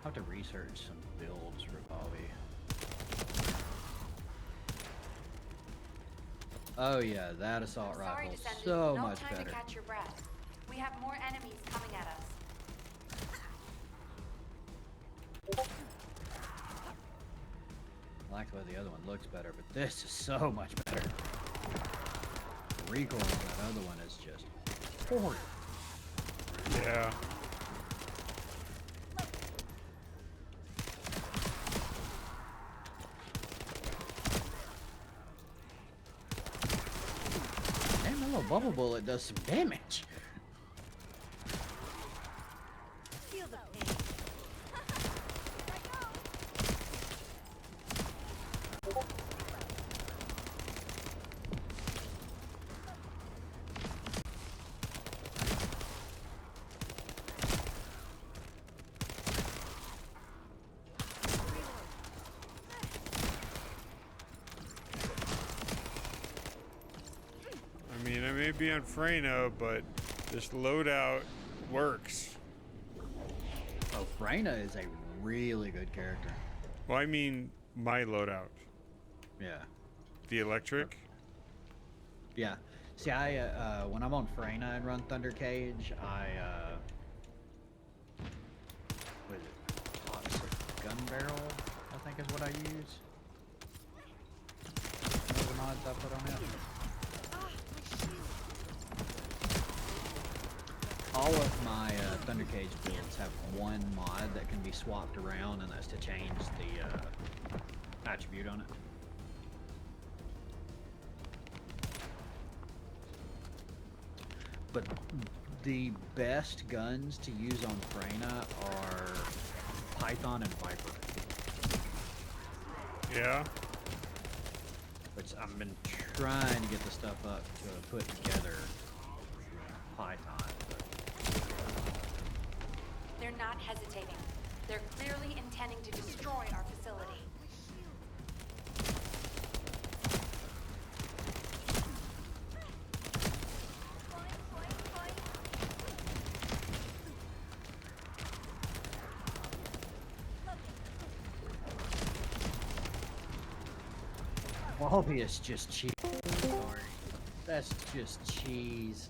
I'll have to research some builds for Bobby. Oh yeah, that assault Sorry, rifle Descendant. so No much time better. to catch your breath. We have more enemies coming at us. I like the way the other one looks better, but this is so much better. The recoil of that other one is just horrid. Yeah. Damn, that little bubble bullet does some damage. Feel the pain. I mean, I may be on Freyna, but this loadout works. Oh, Freyna is a really good character. Well, I mean, my loadout. Yeah. The electric. Yeah. See, I when I'm on Freyna and run Thunder Cage, what is it? Toxic gun barrel, I think is what I use. Those are mods I put on it. All of my Thunder Cage builds have one mod that can be swapped around, and that's to change the attribute on it. But the best guns to use on Freyna are Python and Viper. Yeah. Which I've been trying to get the stuff up to put together Python. They're not hesitating. They're clearly intending to destroy our facility. Obvious just cheese. Sorry. That's just cheese.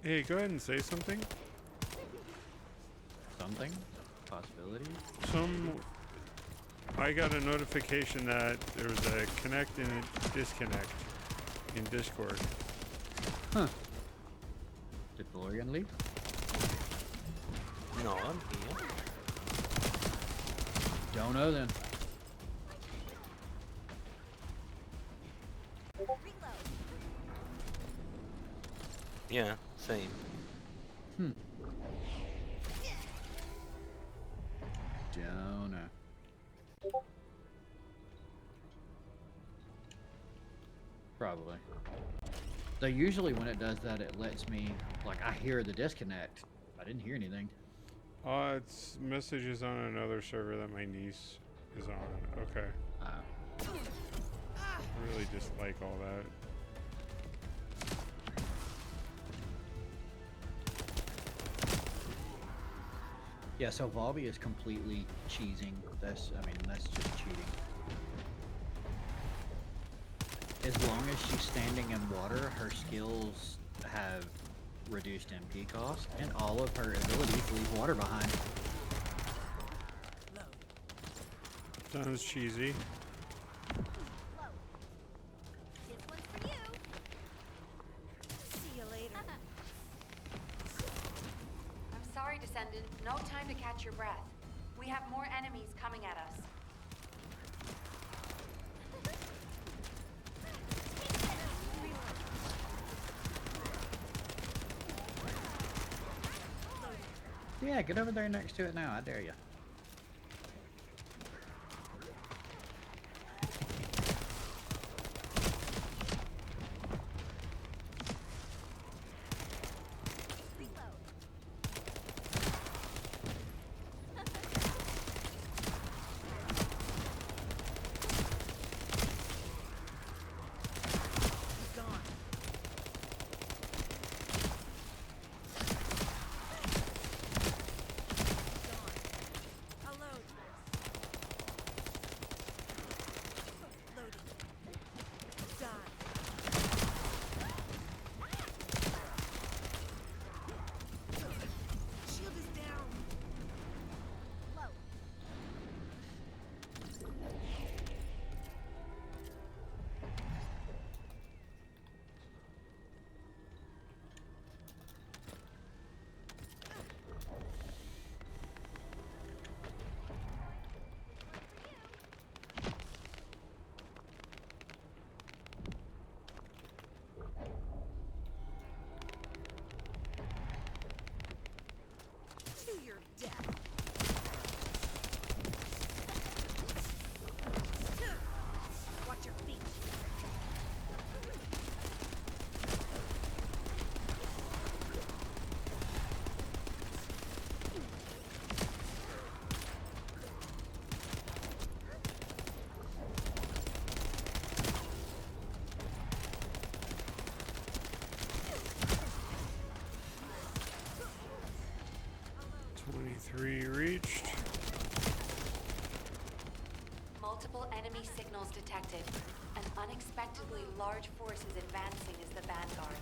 Hey, go ahead and say something. Something? Possibility? I got a notification that there was a connect and a disconnect in Discord. Huh. Did Florian leave? No, I'm here. Don't know then. Yeah, same. Hmm. Don't know. Probably. So usually when it does that, it lets me, like, I hear the disconnect. I didn't hear anything. It's messages on another server that my niece is on. Okay. I really dislike all that. Yeah, so Volby is completely cheesing. That's just cheating. As long as she's standing in water, her skills have reduced MP cost, and all of her abilities leave water behind. Sounds cheesy. This one's for you. See you later. I'm sorry, Descendant. No time to catch your breath. We have more enemies coming at us. Yeah, get over there next to it now. I dare you. 23 reached. Multiple enemy signals detected. An unexpectedly large force is advancing as the vanguard.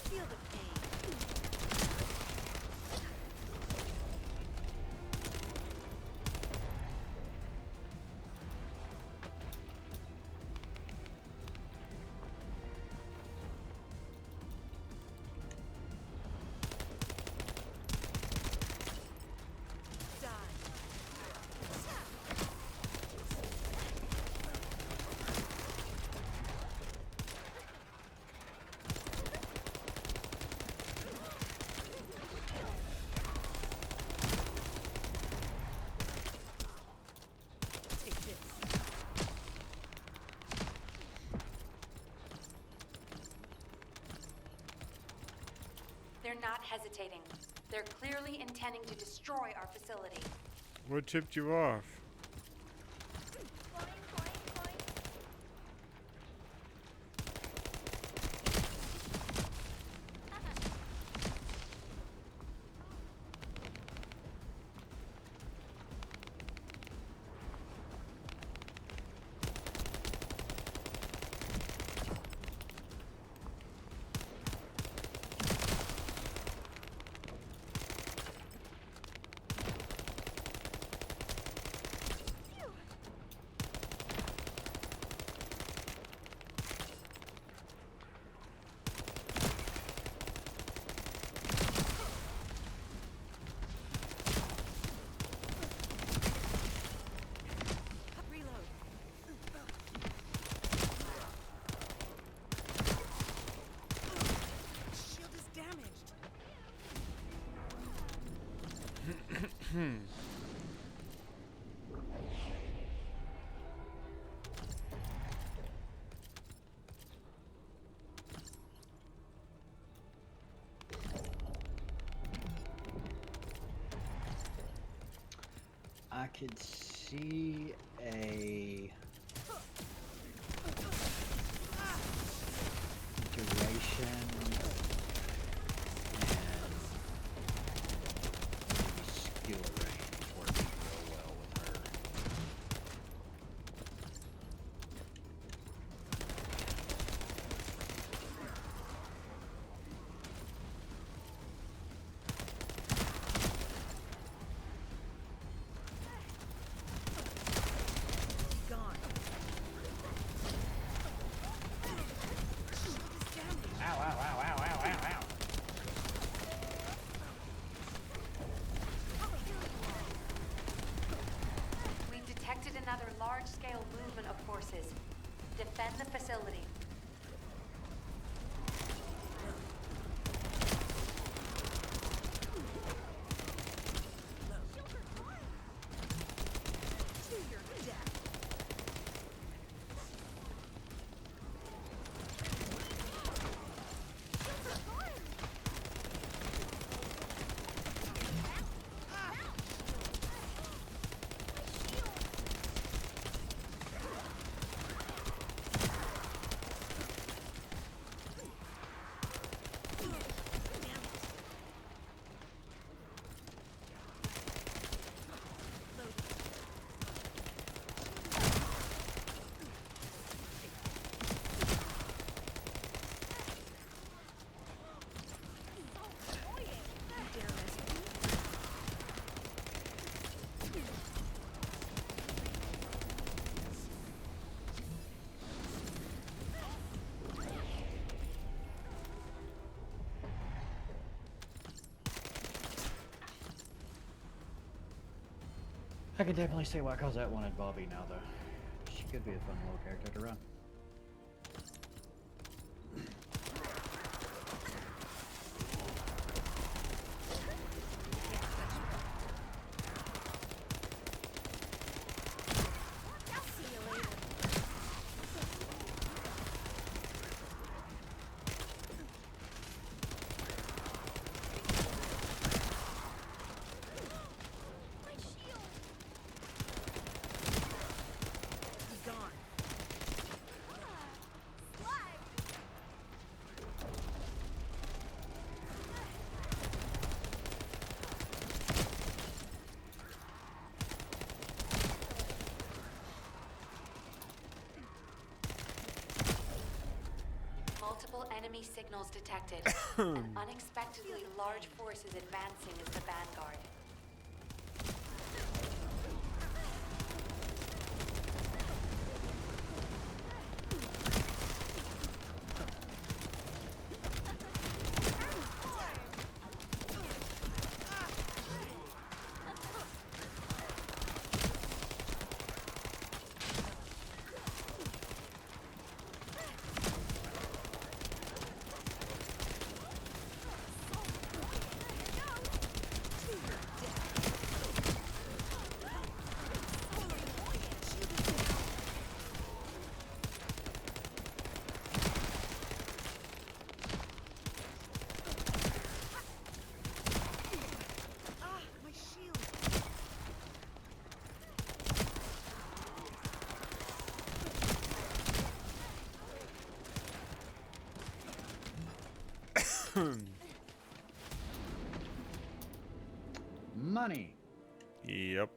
Feel the pain. Take this. They're not hesitating. They're clearly intending to destroy our facility. What tipped you off? Boing, boing, boing. Reload. Shield is damaged. I could see a duration and maybe skill range working real well with her. Gone. Shield is damaged. Ow, ow, ow, ow, ow, ow, ow. We've detected another large-scale movement of forces. Defend the facility. To your death. I can definitely see why Cosette wanted Bobby now, though. She could be a fun little character to run. Multiple enemy signals detected. An unexpectedly large force is advancing as the vanguard. Money. Yep.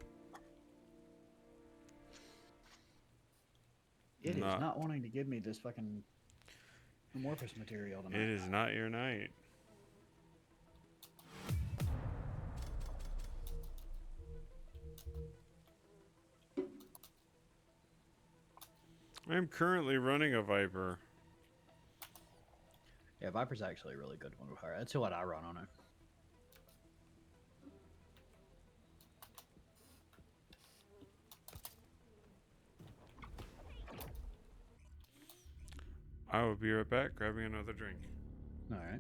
It is not wanting to give me this fucking amorphous material tonight. It is not your night. I'm currently running a Viper. Yeah, Viper's actually a really good one with her. That's what I run on her. I will be right back, grabbing another drink. All right.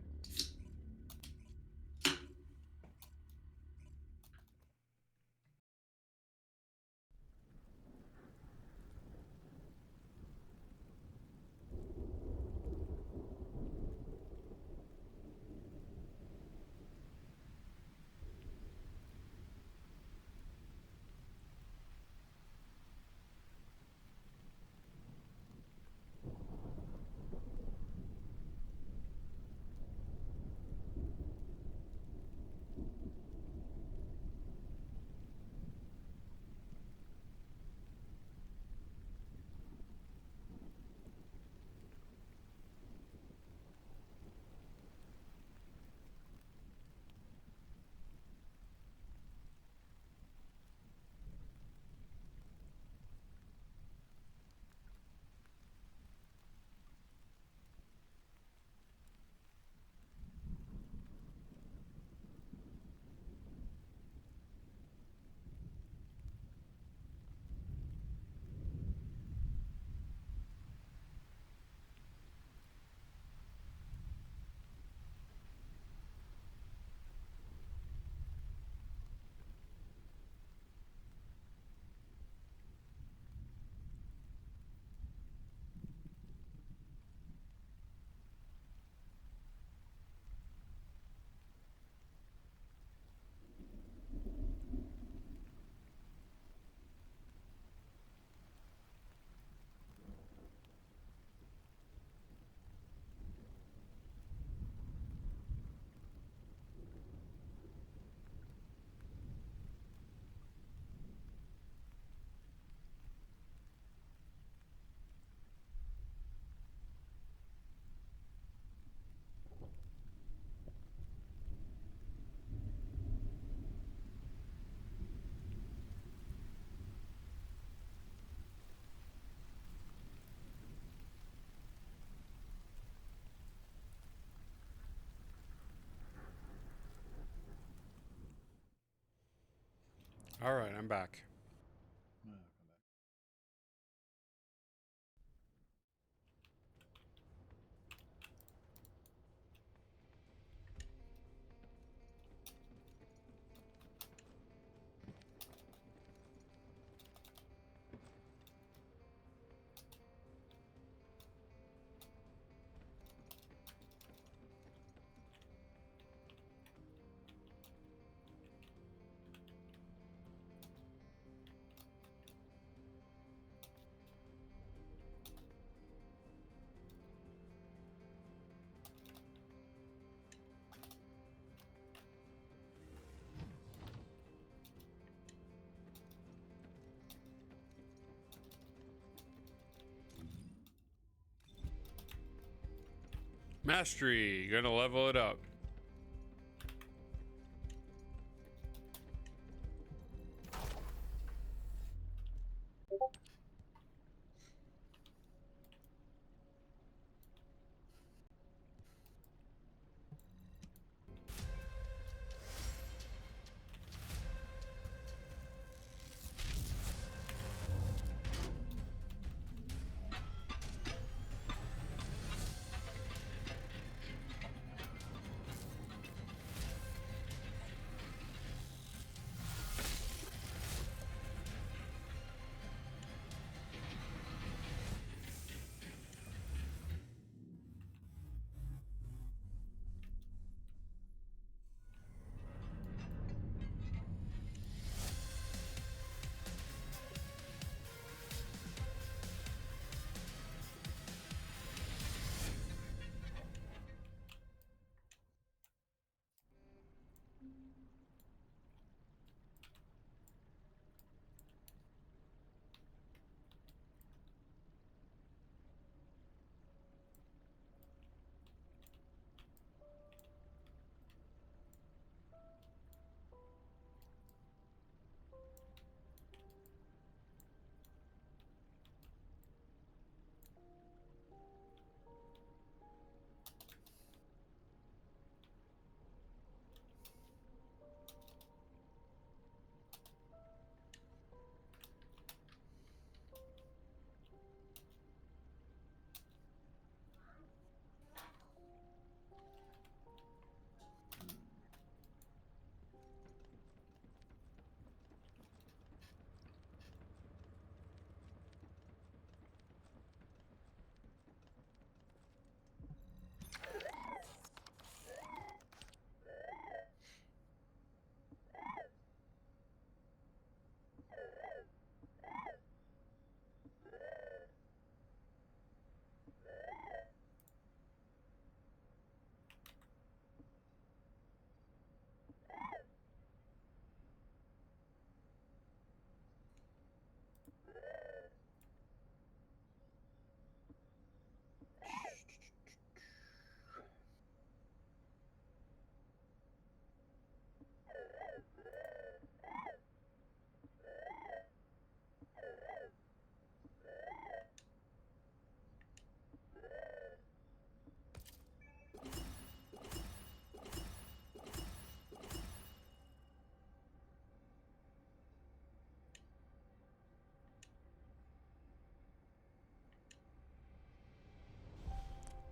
All right, I'm back. Mastery. Gonna level it up.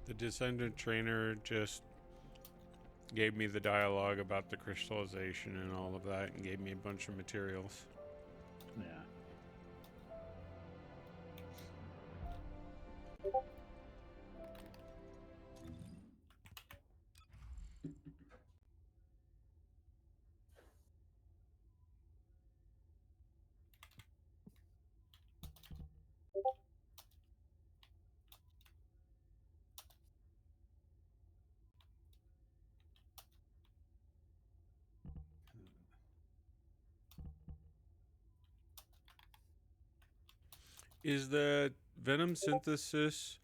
The Descendant trainer just gave me the dialogue about the crystallization and all of that and gave me a bunch of materials. Yeah. Is the venom synthesis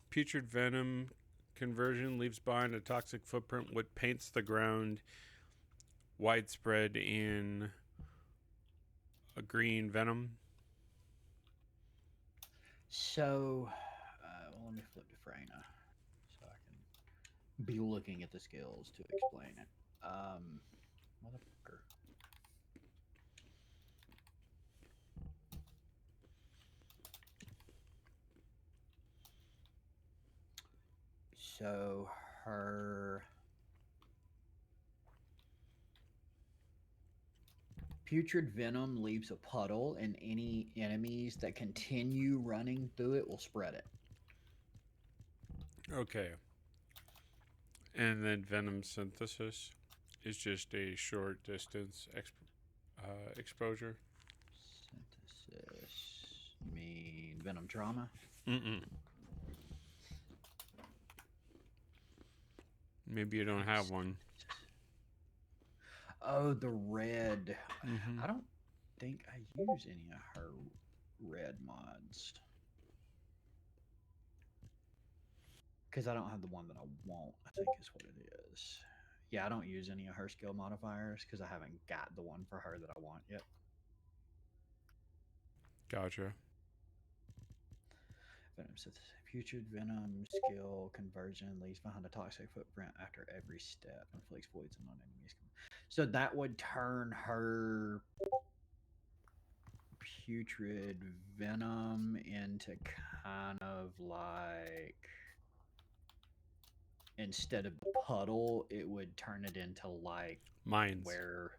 putrid venom conversion leaves behind a toxic footprint what paints the ground widespread in a green venom? So, well, let me flip to Freyna so I can be looking at the skills to explain it. Motherfucker. So her putrid venom leaves a puddle, and any enemies that continue running through it will spread it. Okay. And then venom synthesis is just a short distance exposure. Synthesis. You mean venom trauma? Mm-mm. Maybe you don't have one. Oh, the red. Mm-hmm. I don't think I use any of her red mods. because I don't have the one that I want, I think is what it is. Yeah, I don't use any of her skill modifiers because I haven't got the one for her that I want yet. Gotcha. Venom synthesis. Putrid venom skill conversion leaves behind a toxic footprint after every step. Inflicts poison on enemies. So that would turn her putrid venom into kind of like, instead of the puddle, it would turn it into like Mines. where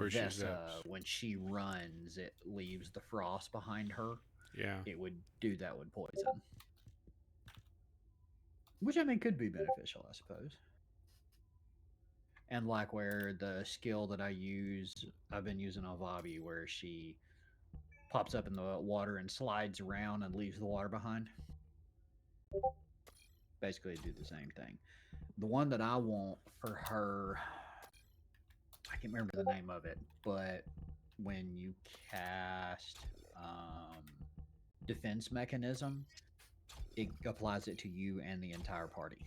She Vesa, zaps. when she runs, it leaves the frost behind her. Yeah. It would do that with poison. Which, I mean, could be beneficial, I suppose. And like where the skill that I've been using on Vavi, where she pops up in the water and slides around and leaves the water behind. Basically do the same thing. The one that I want for her, I can't remember the name of it, but when you cast defense mechanism, it applies it to you and the entire party.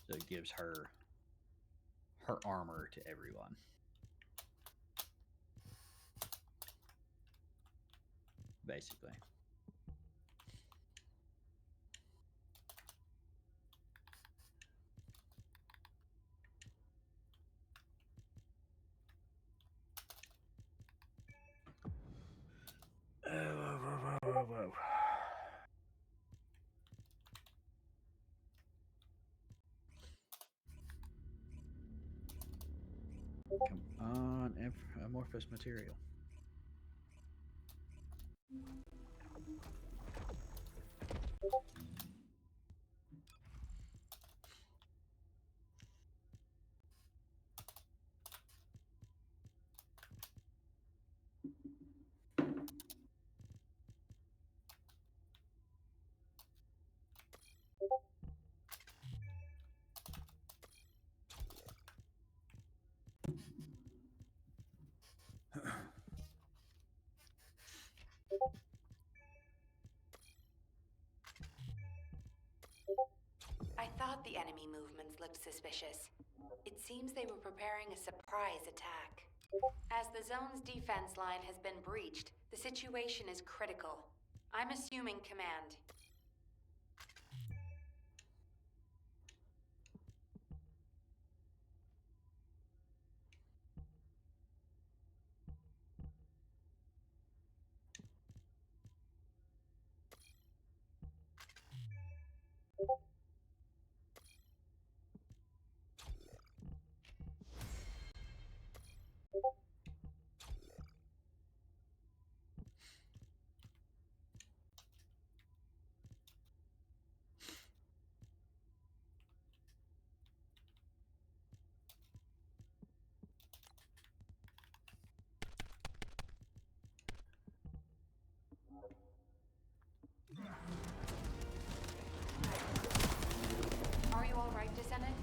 So it gives her armor to everyone. Basically. Come on, amorphous material. I thought the enemy movements looked suspicious. It seems they were preparing a surprise attack. As the zone's defense line has been breached, the situation is critical. I'm assuming command. Are you alright, Descendant?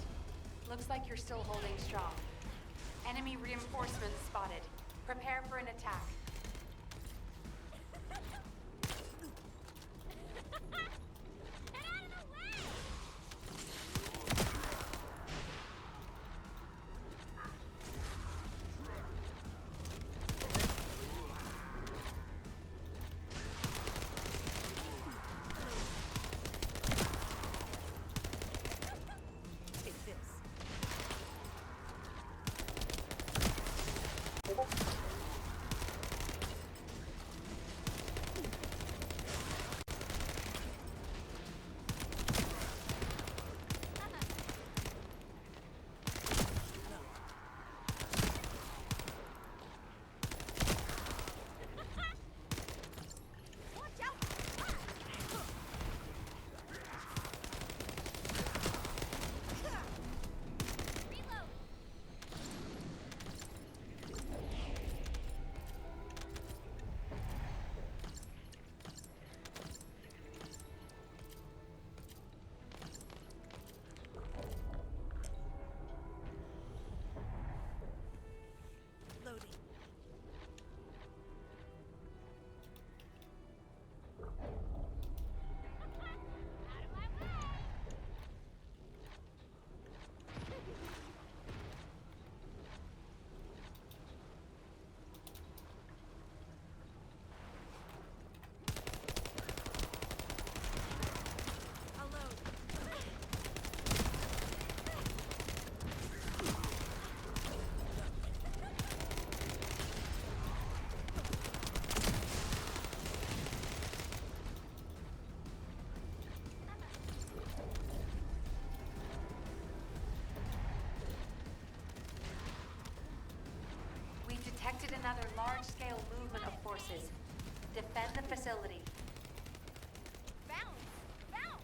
Looks like you're still holding strong. Enemy reinforcements spotted. Prepare for an attack. Take this. another large-scale movement of forces. Defend the facility. Bounce! Bounce!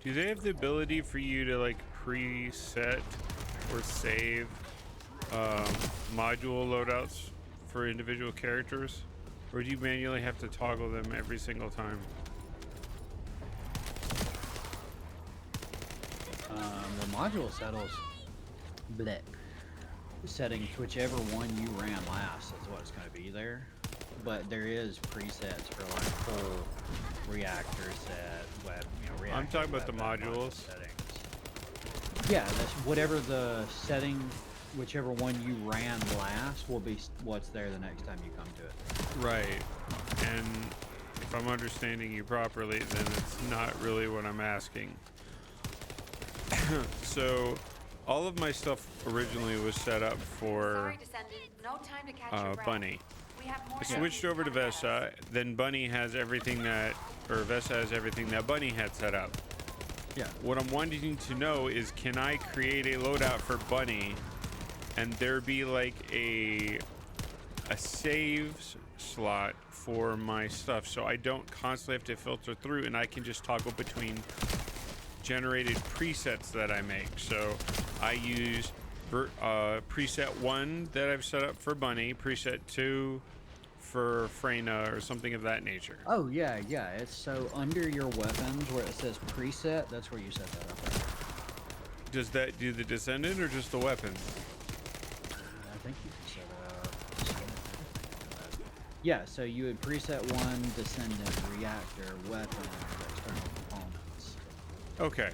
Do they have the ability for you to like preset or save module loadouts for individual characters? Or do you manually have to toggle them every single time? The module settings, whichever one you ran last is what's going to be there. But there is presets for like full reactor set, web, reactor. I'm talking about the web modules. Settings. Yeah, that's whatever the setting, whichever one you ran last will be what's there the next time you come to it. Right. And if I'm understanding you properly, then it's not really what I'm asking. So, all of my stuff originally was set up for Sorry, Descendant. No time to catch your breath. Bunny. We have more I switched over to Vesa, then Bunny has everything that, or Vesa has everything that Bunny had set up. Yeah. What I'm wanting to know is, can I create a loadout for Bunny, and there be like a saves slot for my stuff, so I don't constantly have to filter through, and I can just toggle between generated presets that I make. So I use preset 1 that I've set up for Bunny, preset 2 for Freyna, or something of that nature. Oh yeah, yeah. It's so under your weapons where it says preset, that's where you set that up. Right? Does that do the Descendant or just the weapons? I think you can set up. Yeah, so you would preset 1 Descendant, reactor, weapon, external components. Okay.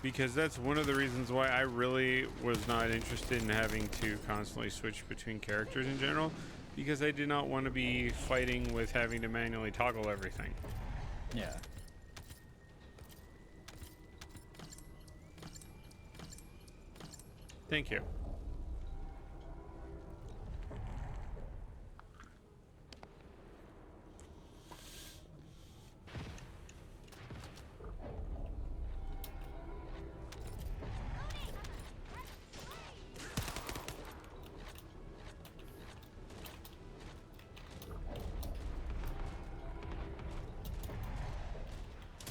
Because that's one of the reasons why I really was not interested in having to constantly switch between characters in general, because I did not want to be fighting with having to manually toggle everything. Yeah. Thank you.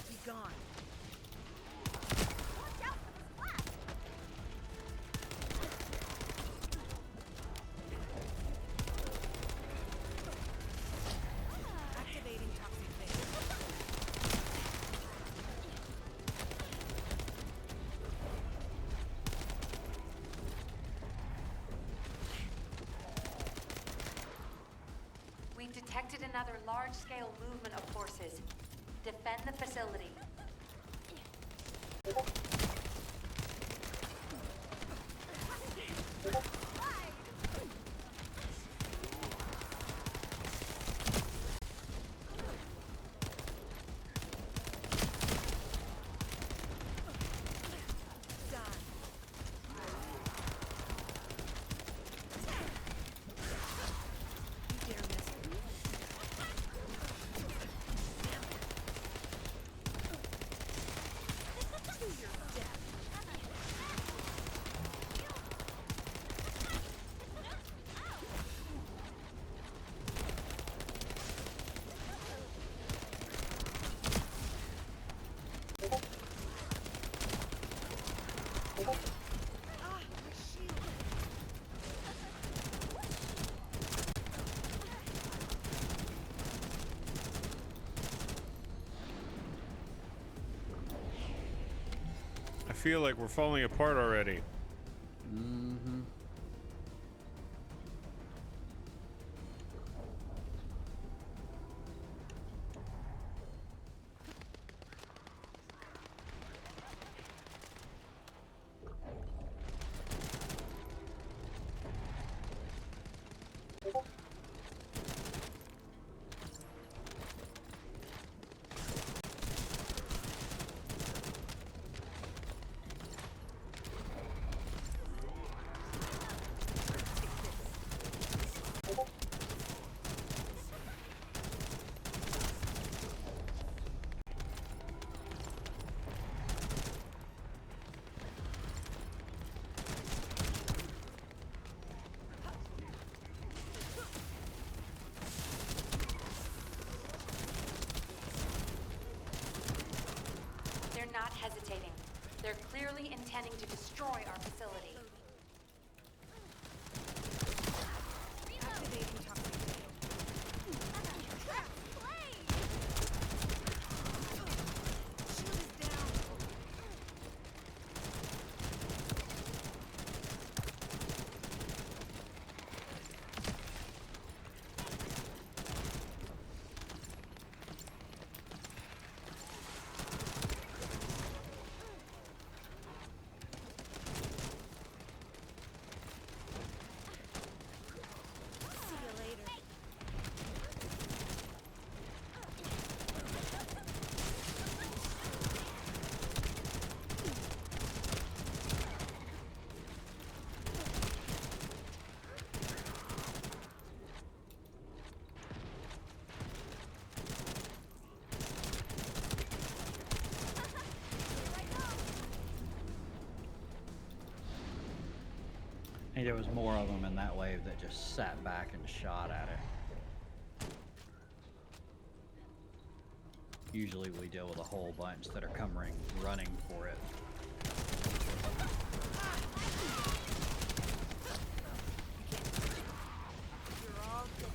Be gone. Watch out for the splash! Activating toxic phase. We've detected another large-scale movement of forces. Defend the facility. You dare miss me. To your death. feel like we're falling apart already. Mm-hmm. They're not hesitating. They're clearly intending to destroy our facility. Activating toxic shield is down. See you later. I think there was more of them in that wave that just sat back and shot at it. Usually we deal with a whole bunch that are coming running for it. You're all good.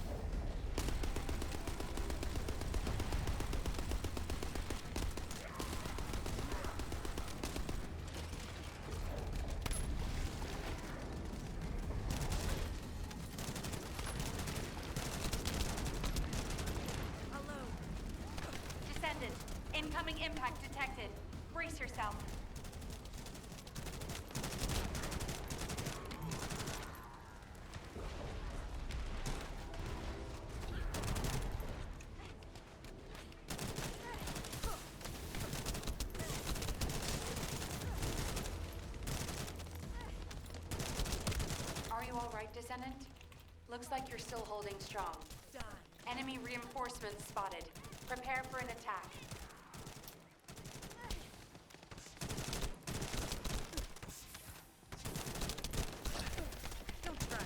Alone. Descendant, incoming impact detected. Brace yourself. Are you all right, Descendant? Looks like you're still holding strong. Done. Enemy reinforcements spotted. Prepare for an attack. Don't try.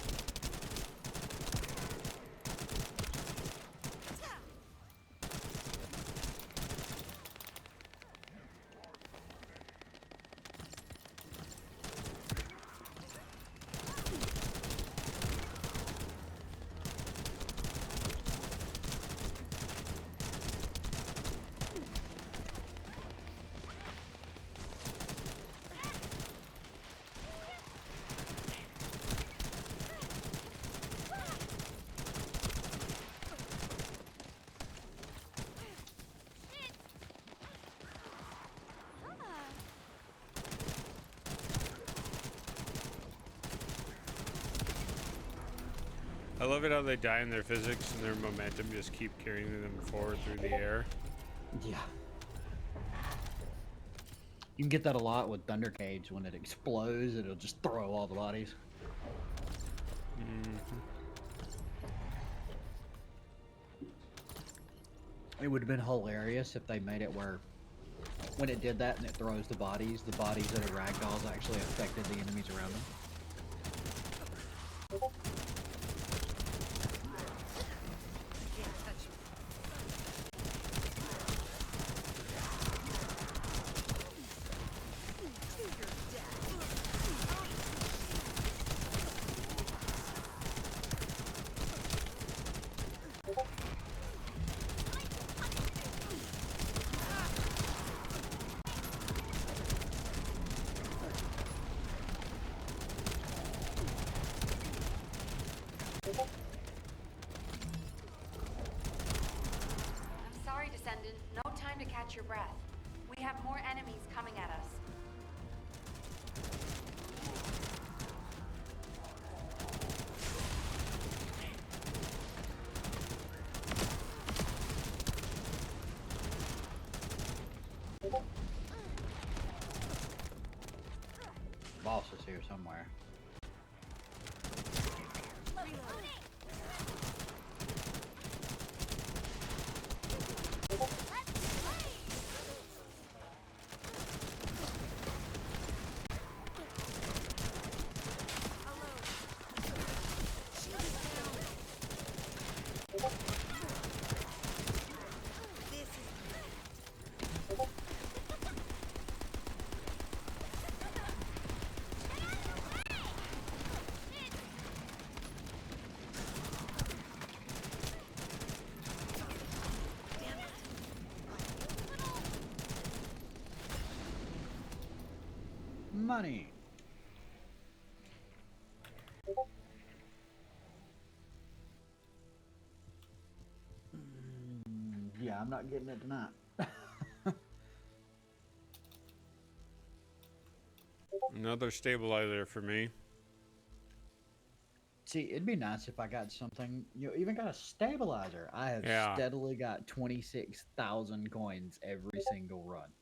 I love it how they die in their physics and their momentum just keep carrying them forward through the air. Yeah. You can get that a lot with Thunder Cage. When it explodes, it'll just throw all the bodies. It would have been hilarious if they made it where when it did that and it throws the bodies that are ragdolls actually affected the enemies around them. Can't touch me. To your death. Descendant. No time to catch your breath. We have more enemies coming at us. Boss is here somewhere. Money. Yeah, I'm not getting it tonight. Another stabilizer for me. See, it'd be nice if I got something, even got a stabilizer. I have Yeah. steadily got 26,000 coins every single run.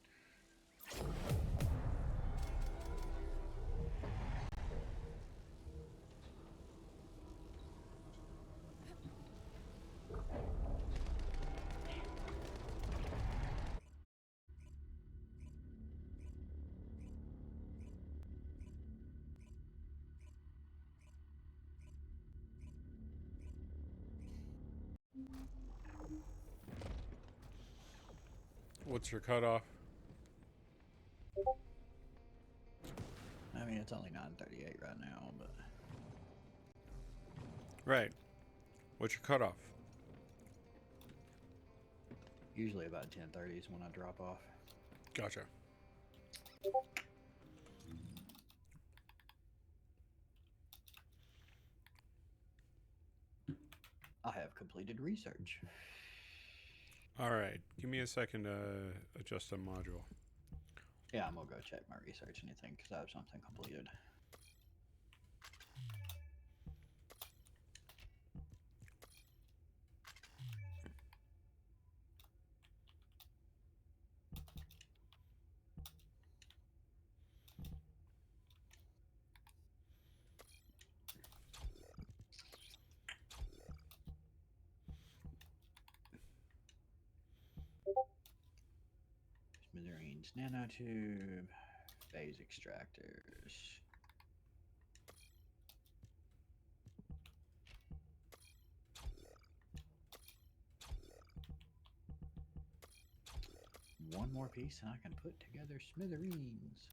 What's your cutoff? I mean, it's only 9:38 right now, but Right. What's your cutoff? usually about 10:30 is when I drop off. Gotcha. I have completed research. All right. Give me a second to adjust a module. Yeah, I'm gonna go check my research anything because I have something completed. Smithereens, nanotube, phase extractors. One more piece and I can put together smithereens.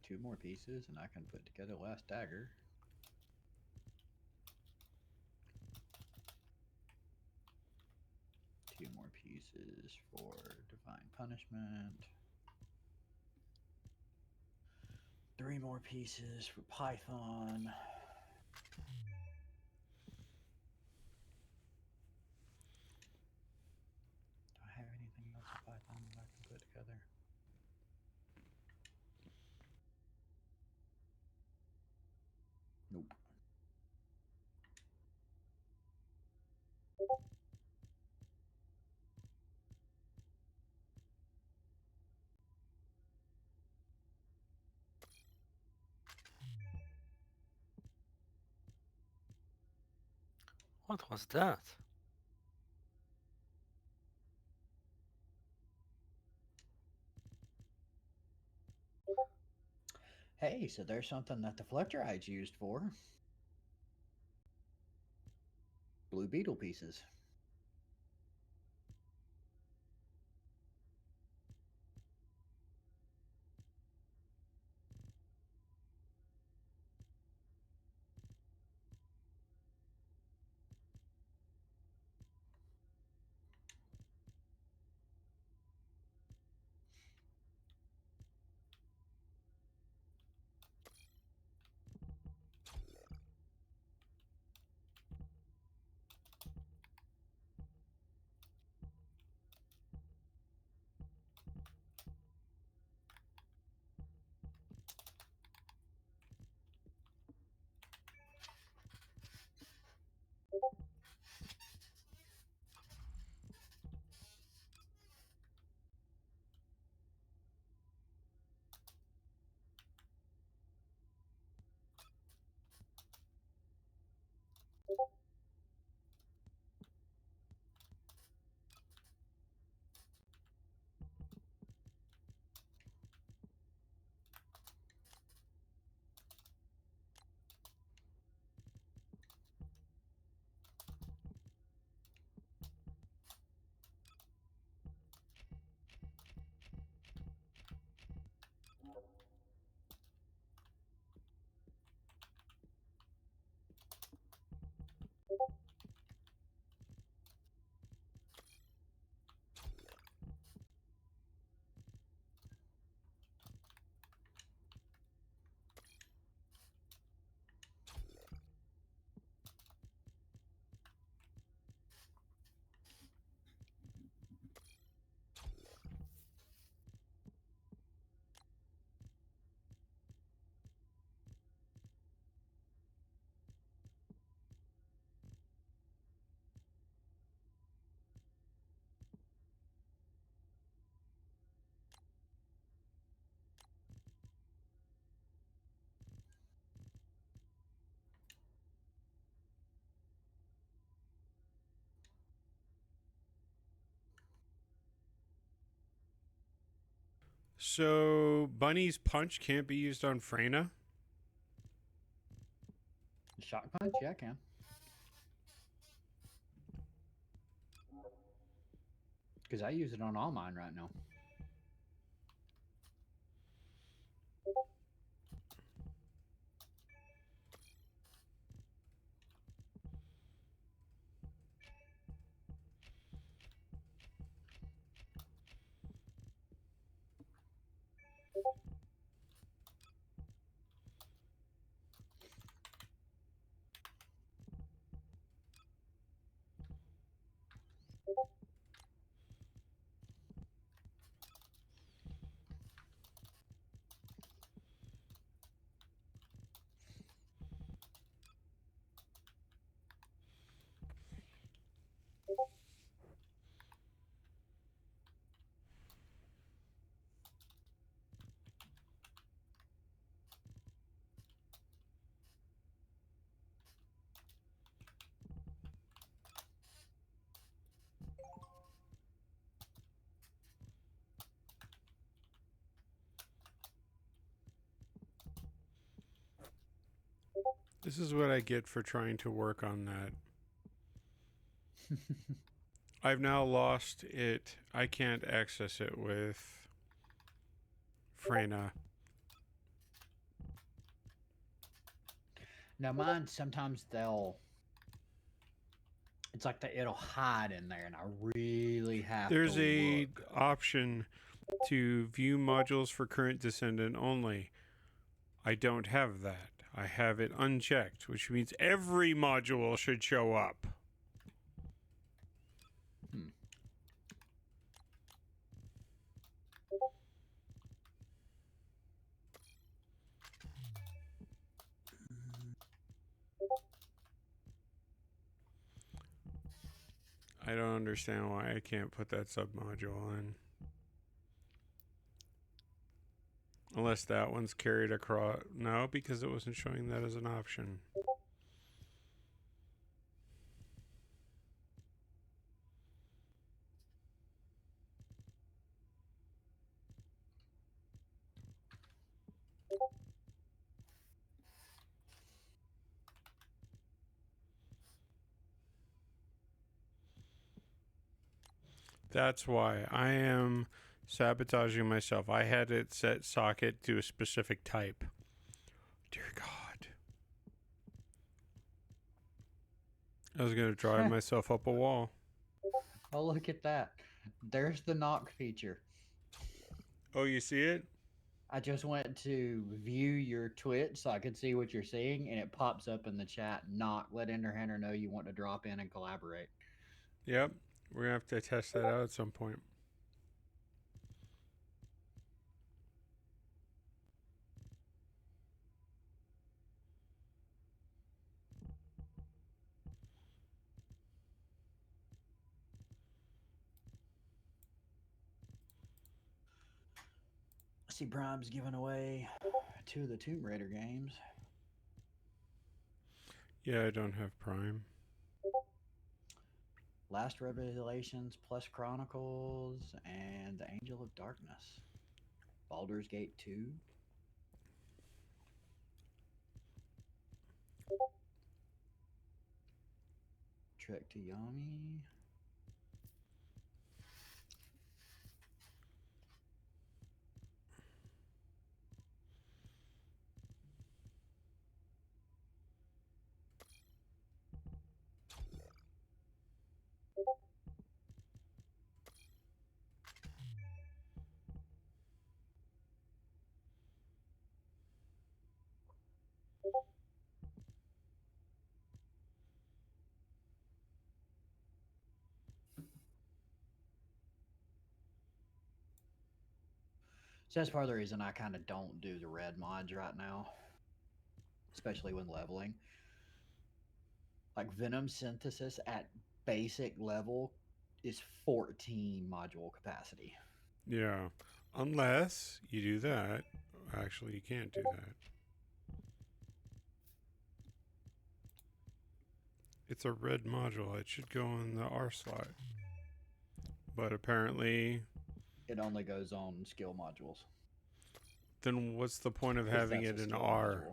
Two more pieces and I can put together last dagger. Two more pieces for divine punishment. Three more pieces for python. Do I have anything else for python that I can put together? Nope. What was that? Hey, so there's something that the Fletcherites used for. Blue beetle pieces. So Bunny's punch can't be used on Freyna? Shock punch? Yeah, I can. Because I use it on all mine right now. This is what I get for trying to work on that. I've now lost it. I can't access it with Freyna. Now mine, sometimes they'll... It's like it'll hide in there, and I really have There's to a look. option to view modules for current Descendant only. I don't have that. I have it unchecked, which means every module should show up. I don't understand why I can't put that submodule in. Unless that one's carried across. No, because it wasn't showing that as an option. That's why I am sabotaging myself. I had it set socket to a specific type. Dear God. I was going to drive myself up a wall. Oh, look at that. There's the knock feature. Oh, you see it? I just went to view your Twitch so I could see what you're seeing, and it pops up in the chat. Knock. Let Enderhander know you want to drop in and collaborate. Yep. We're going to have to test that out at some point. See, Prime's giving away 2 of the Tomb Raider games. Yeah, I don't have Prime. Last Revelations plus Chronicles and The Angel of Darkness. Baldur's Gate 2. Trek to Yami. So that's part of the reason I kind of don't do the red mods right now, especially when leveling. Like Venom Synthesis at basic level is 14 module capacity. Yeah. Unless you do that. Actually, you can't do that. It's a red module. It should go in the R slot. But apparently... It only goes on skill modules. Then what's the point of having it in R?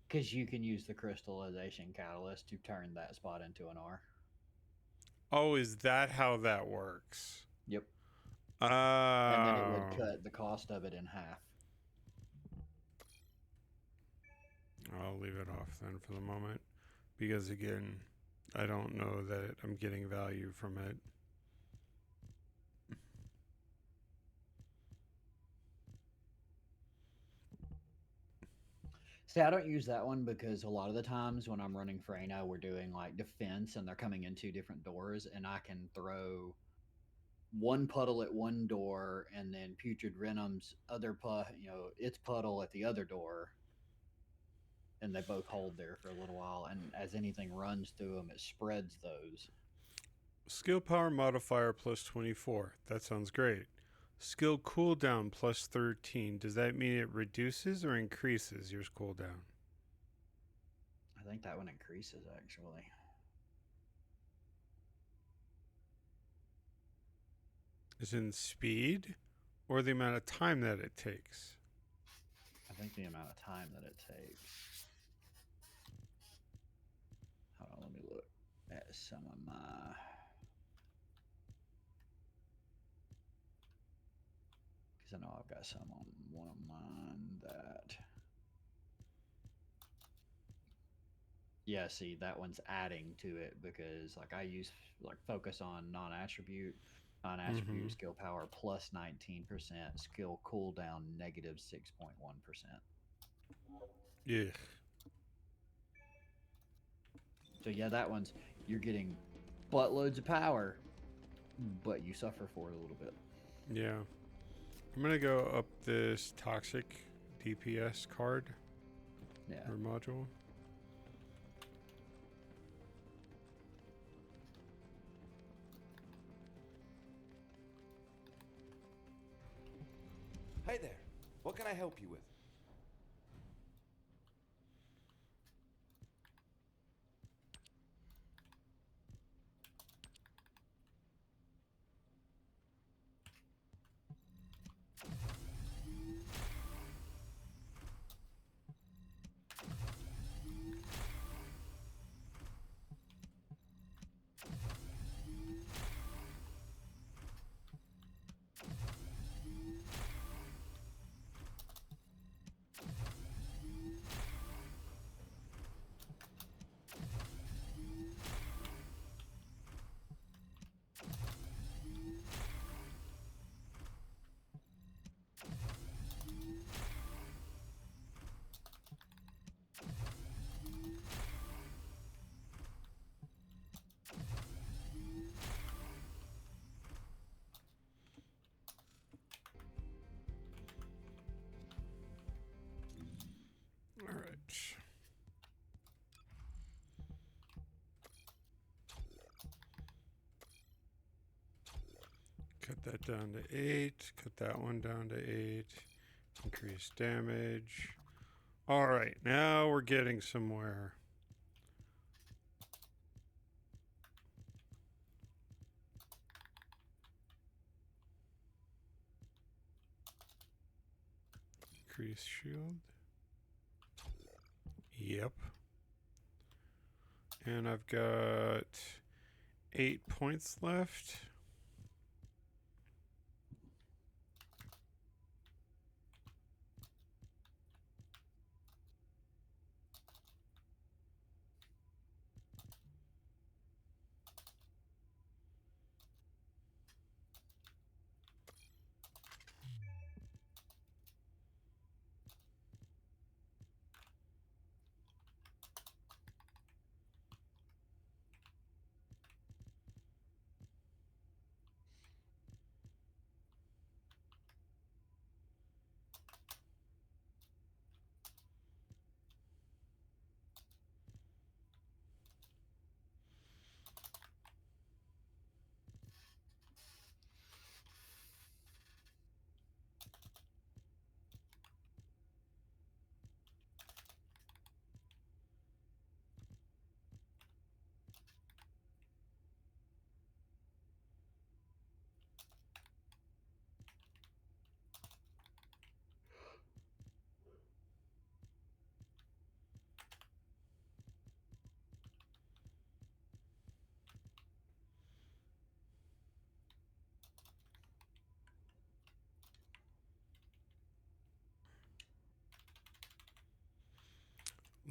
Because you can use the crystallization catalyst to turn that spot into an R. Oh, is that how that works? Yep. Oh. And then it would cut the cost of it in half. I'll leave it off then for the moment. Because again, I don't know that I'm getting value from it. See, I don't use that one because a lot of the times when I'm running Freyna, we're doing like defense and they're coming in two different doors, and I can throw one puddle at one door and then Putrid Venom's its puddle at the other door, and they both hold there for a little while. And as anything runs through them, it spreads those. Skill power modifier plus 24. That sounds great. Skill cooldown plus 13. Does that mean it reduces or increases your cooldown? I think that one increases, actually. Is it in speed or the amount of time that it takes? I think the amount of time that it takes. Hold on, let me look at some of my... Because I know I've got some on one of mine that... Yeah, see, that one's adding to it because like I use like focus on non-attribute skill power plus 19%, skill cooldown negative 6.1%. Yeah. So yeah, that one's, you're getting buttloads of power, but you suffer for it a little bit. Yeah. I'm going to go up this toxic DPS card. Yeah. Or module. Hey there. What can I help you with? All right. Cut that down to 8. Cut that one down to 8. Increase damage. All right, now we're getting somewhere. Increase shield. Yep. And I've got 8 points left.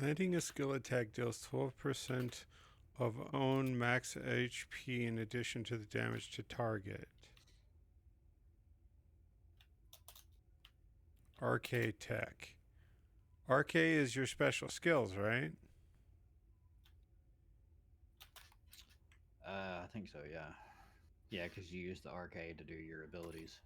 Landing a skill attack deals 12% of own max HP in addition to the damage to target. RK Tech. RK is your special skills, right? I think so, yeah. Yeah, because you use the arcade to do your abilities.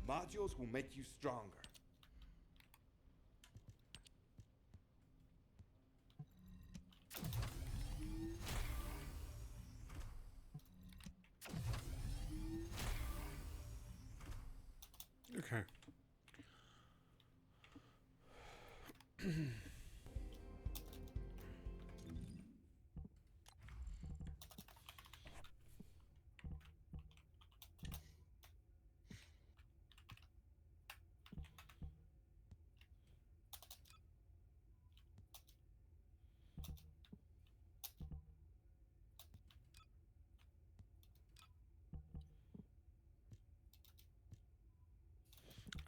Modules will make you stronger. Okay.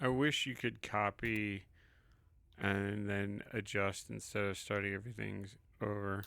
I wish you could copy and then adjust instead of starting everything over.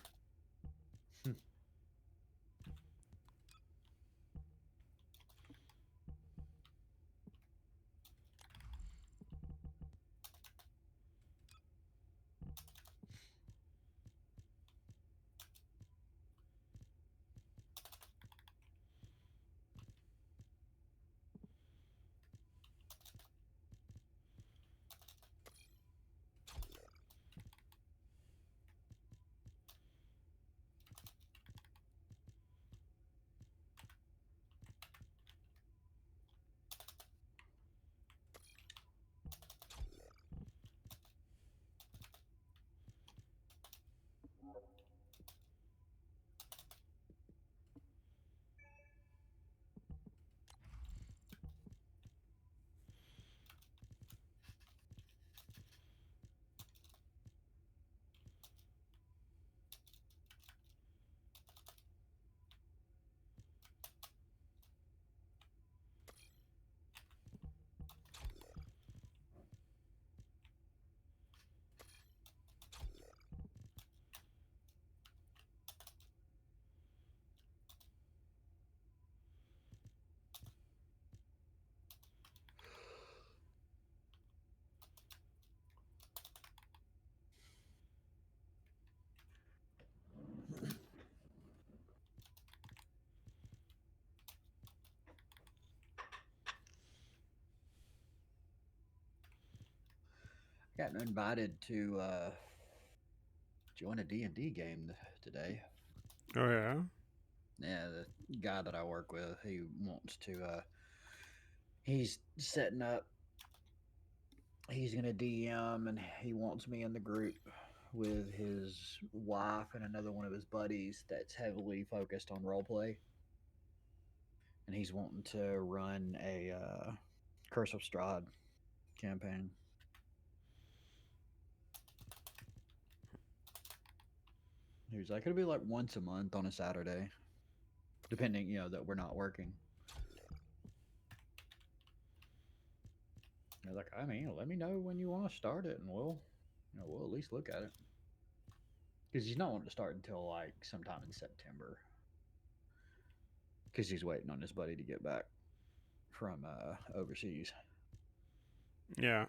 Got invited to join a D&D game today. Oh, yeah? Yeah, the guy that I work with, he wants to, he's setting up, he's going to DM, and he wants me in the group with his wife and another one of his buddies that's heavily focused on roleplay. And he's wanting to run a Curse of Strahd campaign. He was like, it'll be like once a month on a Saturday, depending, that we're not working. I was like, I mean, let me know when you want to start it, and we'll at least look at it. Because he's not wanting to start until like sometime in September. Because he's waiting on his buddy to get back from overseas. Yeah.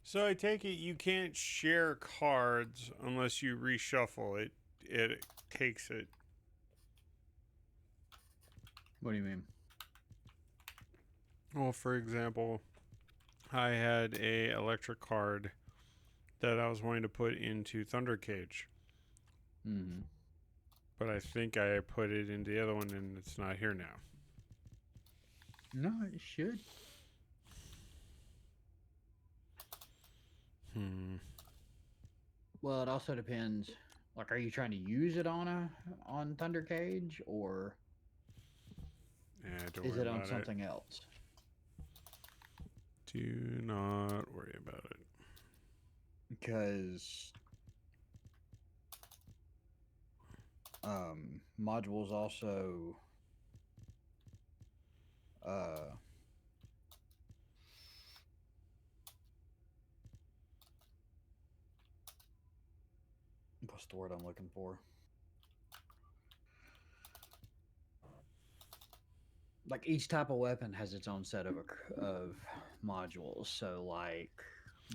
So I take it you can't share cards unless you reshuffle it. It takes it. What do you mean? Well, for example, I had a electric card that I was wanting to put into Thunder Cage, Mm-hmm. but I think I put it into the other one and it's not here now. No, it should. Well, it also depends. Like, are you trying to use it on Thunder Cage, or Don't is worry it on about it. something else? Do not worry about it. Because modules also what's the word I'm looking for? Like, each type of weapon has its own set of modules. So like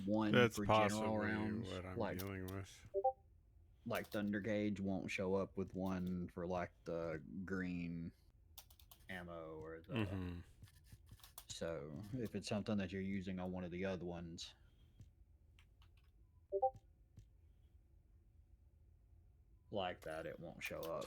one That's for possibly general rounds, what I'm like dealing with. Thunder Gauge won't show up with one for like the green ammo or the. Mm-hmm. So if it's something that you're using on one of the other ones, like that, it won't show up.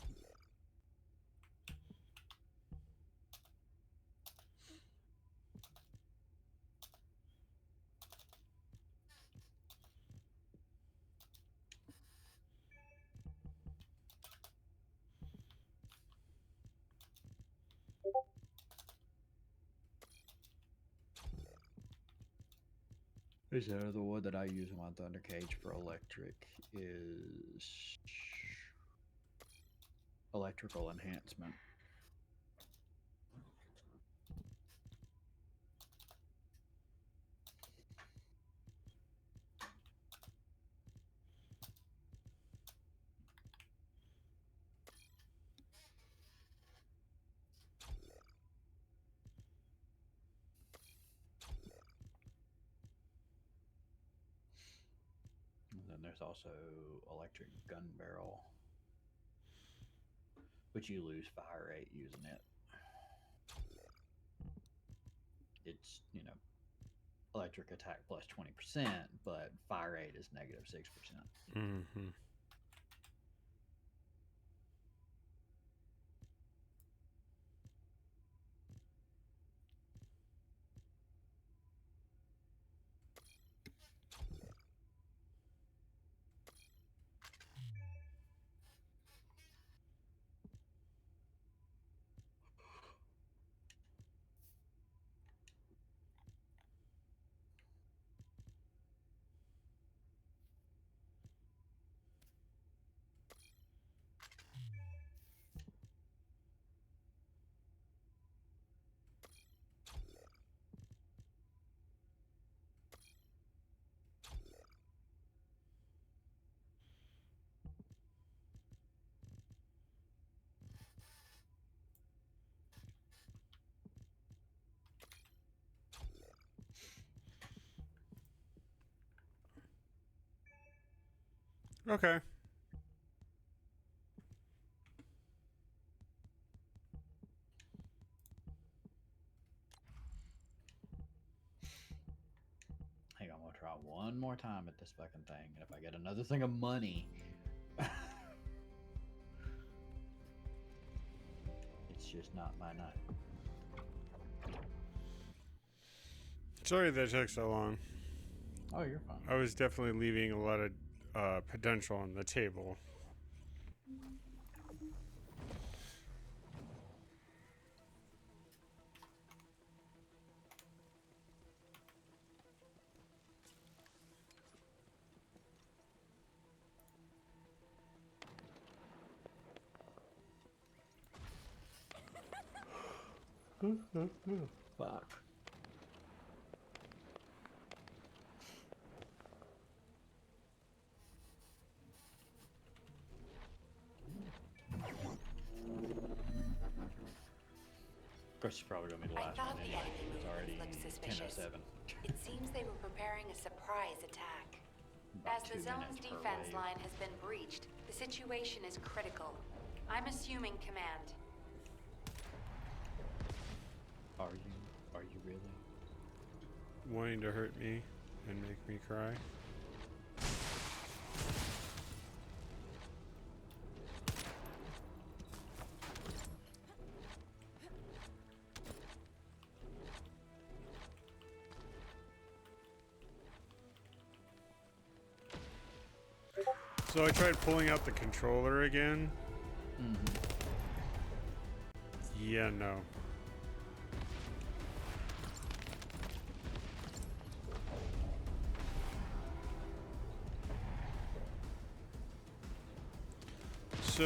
There's another one that I use on my Thunder Cage for electric is electrical enhancement. And then there's also electric gun barrel, but you lose fire rate using it. It's, electric attack plus 20%, but fire rate is negative 6%. Mm-hmm. Okay. Hang on, I'm gonna try one more time at this fucking thing, and if I get another thing of money, it's just not my night. Sorry that took so long. Oh, you're fine. I was definitely leaving a lot of potential on the table. Fuck. Of course, it's probably gonna be the I last thought one the anyway. enemy It's already movements looked suspicious. 10:07. It seems they were preparing a surprise attack. About As the 2 zone's minutes per defense wave. line has been breached, the situation is critical. I'm assuming command. Are you? Are you really? Wanting to hurt me and make me cry. So I tried pulling out the controller again. Yeah, no. So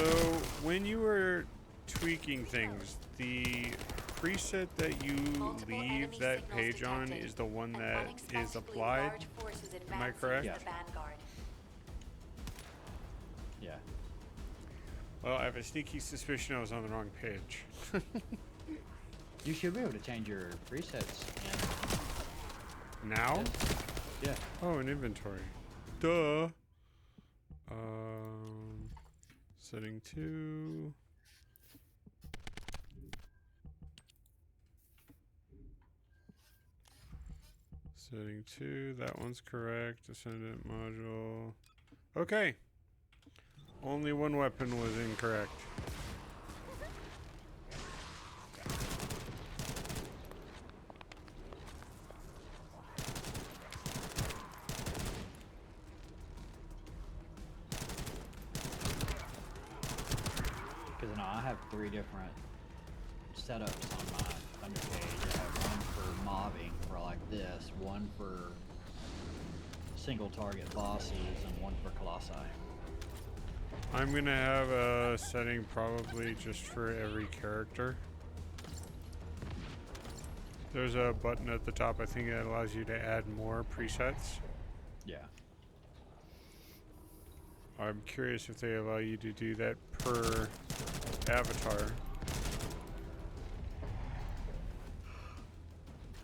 when you were tweaking things, the preset that you Multiple leave enemy that signals page on detected. is the one An that is unexpectedly applied. large forces Am I advancing correct? The vanguard. Yeah. Well, I have a sneaky suspicion I was on the wrong page. You should be able to change your presets. Now? Yeah. Oh, an inventory. Duh. Setting 2. Setting 2. That one's correct. Descendant module. Okay. Only one weapon was incorrect. Because I have 3 different setups on my thunder cage. I have one for mobbing for like this, one for single target bosses, and one for colossi. I'm gonna have a setting probably just for every character. There's a button at the top, I think, that allows you to add more presets. Yeah. I'm curious if they allow you to do that per avatar.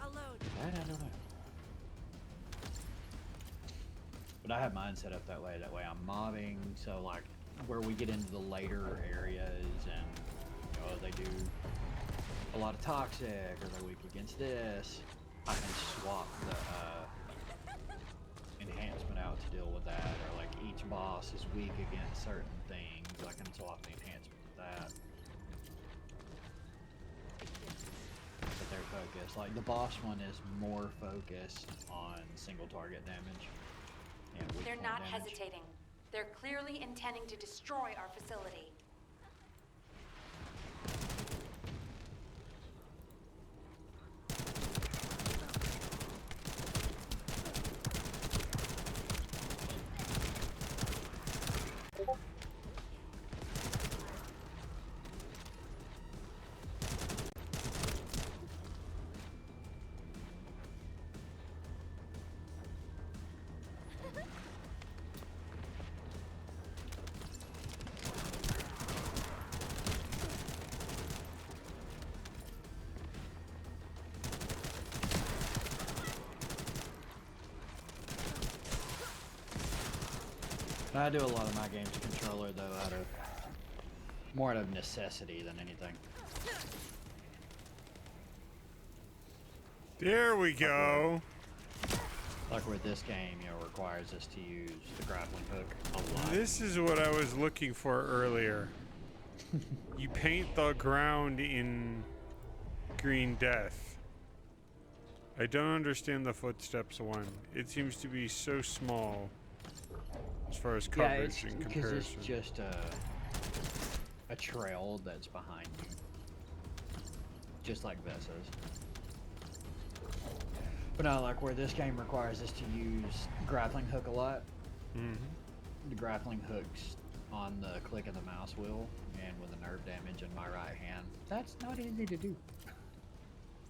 I'll load. That I don't know. But I have mine set up that way. That way I'm mobbing, so like where we get into the later areas and they do a lot of toxic or they're weak against this, I can swap the enhancement out to deal with that. Or like each boss is weak against certain things, I can swap the enhancement with that. But they're focused. Like the boss one is more focused on single target damage. And weak They're point not damage. hesitating. They're clearly intending to destroy our facility. I do a lot of my games controller though more out of necessity than anything. There we go. Like with this game, requires us to use the grappling hook a lot. This is what I was looking for earlier. You paint the ground in green death. I don't understand the footsteps one. It seems to be so small as far as coverage in because comparison. it's just a trail that's behind you, just like this is. But no, like where this game requires us to use grappling hook a lot. The grappling hook's on the click of the mouse wheel, and with the nerve damage in my right hand, that's not easy to do.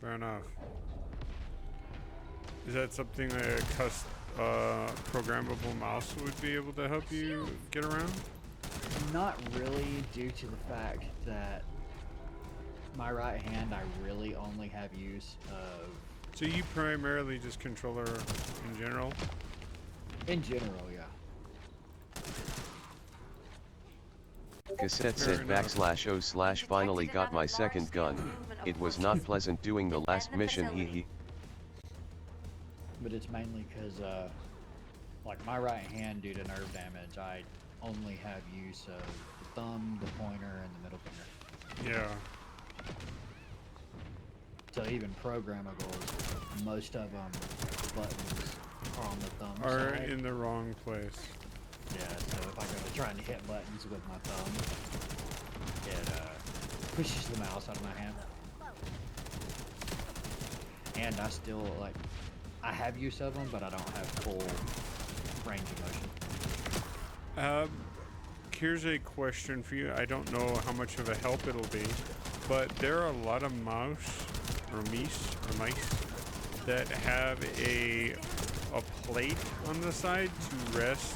Fair enough. Is that something a programmable mouse would be able to help you get around? Not really, due to the fact that my right hand, I really only have use of. So you primarily just controller in general? In general, yeah. Cassette Fair said enough. /o/finally got my second gun. It was not pleasant doing the last mission, hee. But it's mainly because, like my right hand, due to nerve damage, I only have use of the thumb, the pointer, and the middle finger. Yeah. So even programables, most of them buttons are on the thumb Are side. in the wrong place. Yeah, so if I go to trying to hit buttons with my thumb, it pushes the mouse out of my hand. And I still, like, I have use of them, but I don't have full range of motion. Here's a question for you. I don't know how much of a help it'll be, but there are a lot of mice that have a plate on the side to rest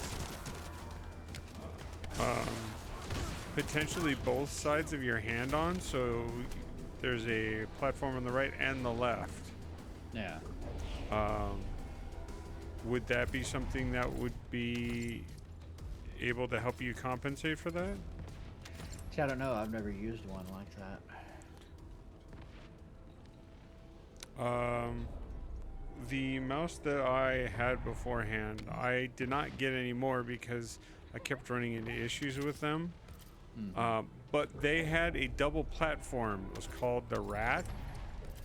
potentially both sides of your hand on. So there's a platform on the right and the left. Yeah. Would that be something that would be able to help you compensate for that? See, I don't know. I've never used one like that. The mouse that I had beforehand, I did not get any more because I kept running into issues with them. But they had a double platform. It was called the RAT,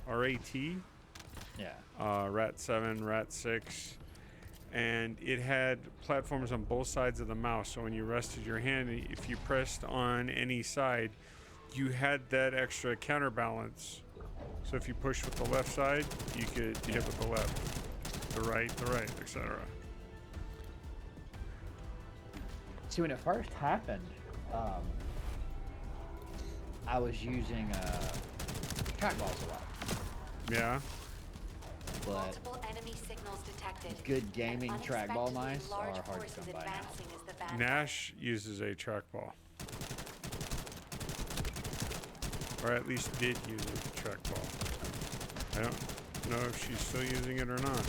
R-A-T. Yeah. RAT 7, RAT 6. And it had platforms on both sides of the mouse. So when you rested your hand, if you pressed on any side, you had that extra counterbalance. So if you pushed with the left side, you could hit with the left, the right, etc. See, when it first happened, I was using trackballs a lot. Yeah. But Multiple enemy signals detected. good gaming An trackball unexpectedly mice large are hard force to is come by now. advancing as the bad Nash uses a trackball. Or at least did use a trackball. I don't know if she's still using it or not.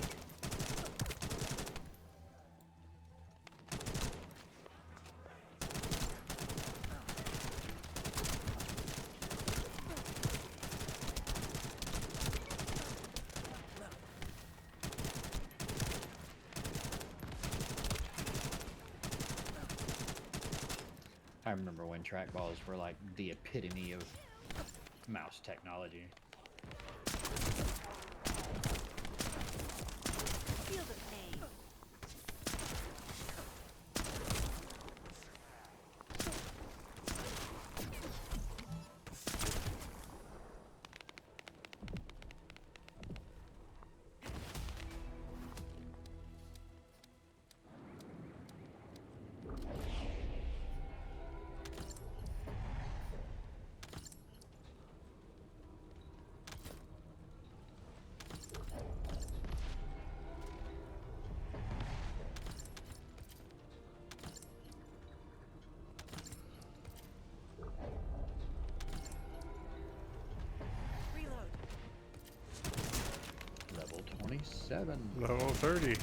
I remember when trackballs were like the epitome of mouse technology. Feel the pain. Reload. Level 27. Level 30.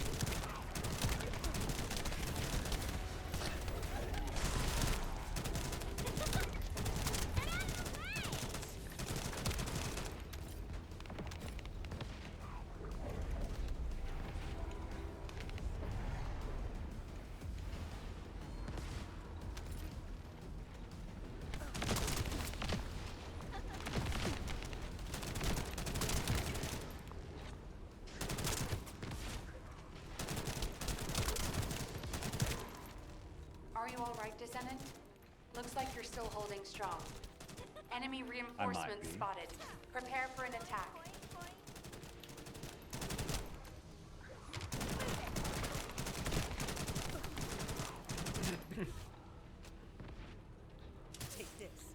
Are you all right, Descendant? Looks like you're still holding strong. Enemy reinforcements be. spotted. Prepare for an attack. Take this.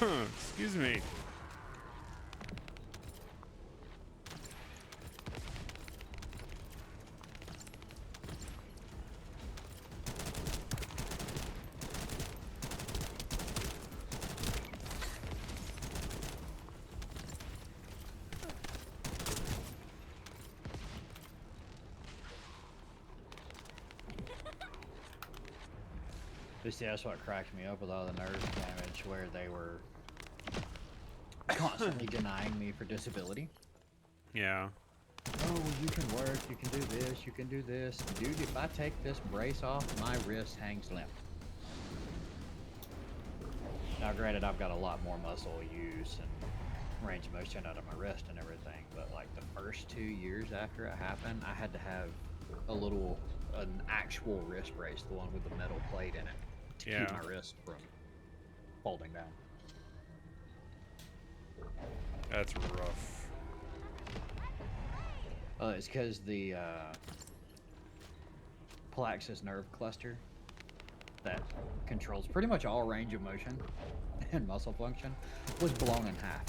Excuse me. You see, that's what cracked me up with all the nerve damage, where they were constantly denying me for disability. Yeah. Oh, you can work, you can do this, you can do this. Dude, if I take this brace off, my wrist hangs limp. Now, granted, I've got a lot more muscle use and range of motion out of my wrist and everything, but like the first 2 years after it happened, I had to have an actual wrist brace, the one with the metal plate in it, to keep my wrist from folding down. That's rough. It's because the plexus nerve cluster that controls pretty much all range of motion and muscle function was blown in half.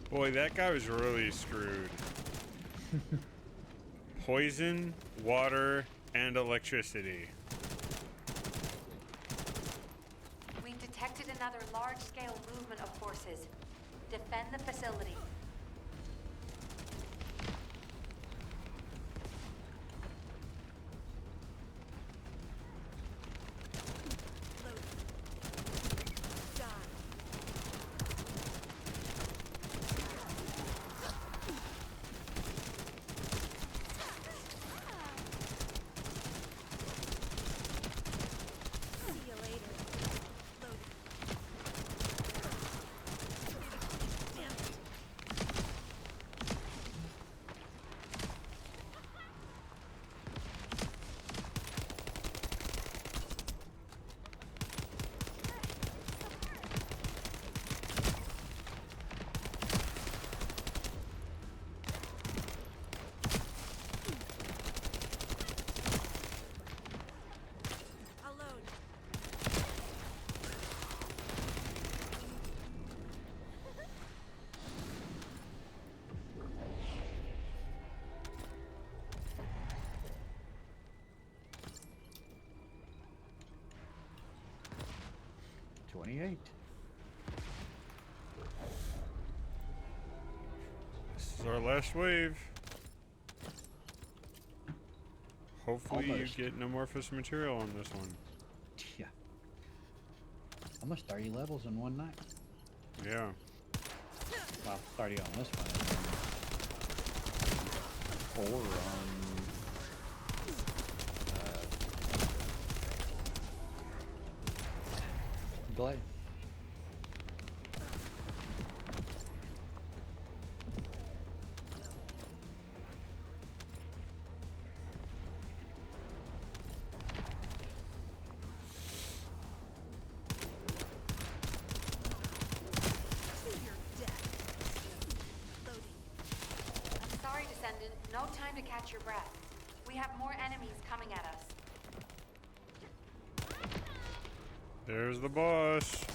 Boy, that guy was really screwed. Poison, water, and electricity. We've detected another large-scale movement of forces. Defend the facility. This is our last wave. Hopefully Almost. you get no amorphous material on this one. Yeah. Almost 30 levels in one night. Yeah. Well, 30 on this one. And 4 on Glade. I'm sorry, Descendant. No time to catch your breath. We have more enemies coming at us. There's the boss.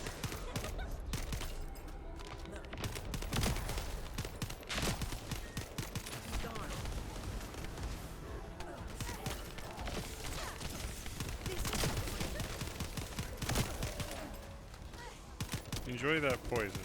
Enjoy that poison.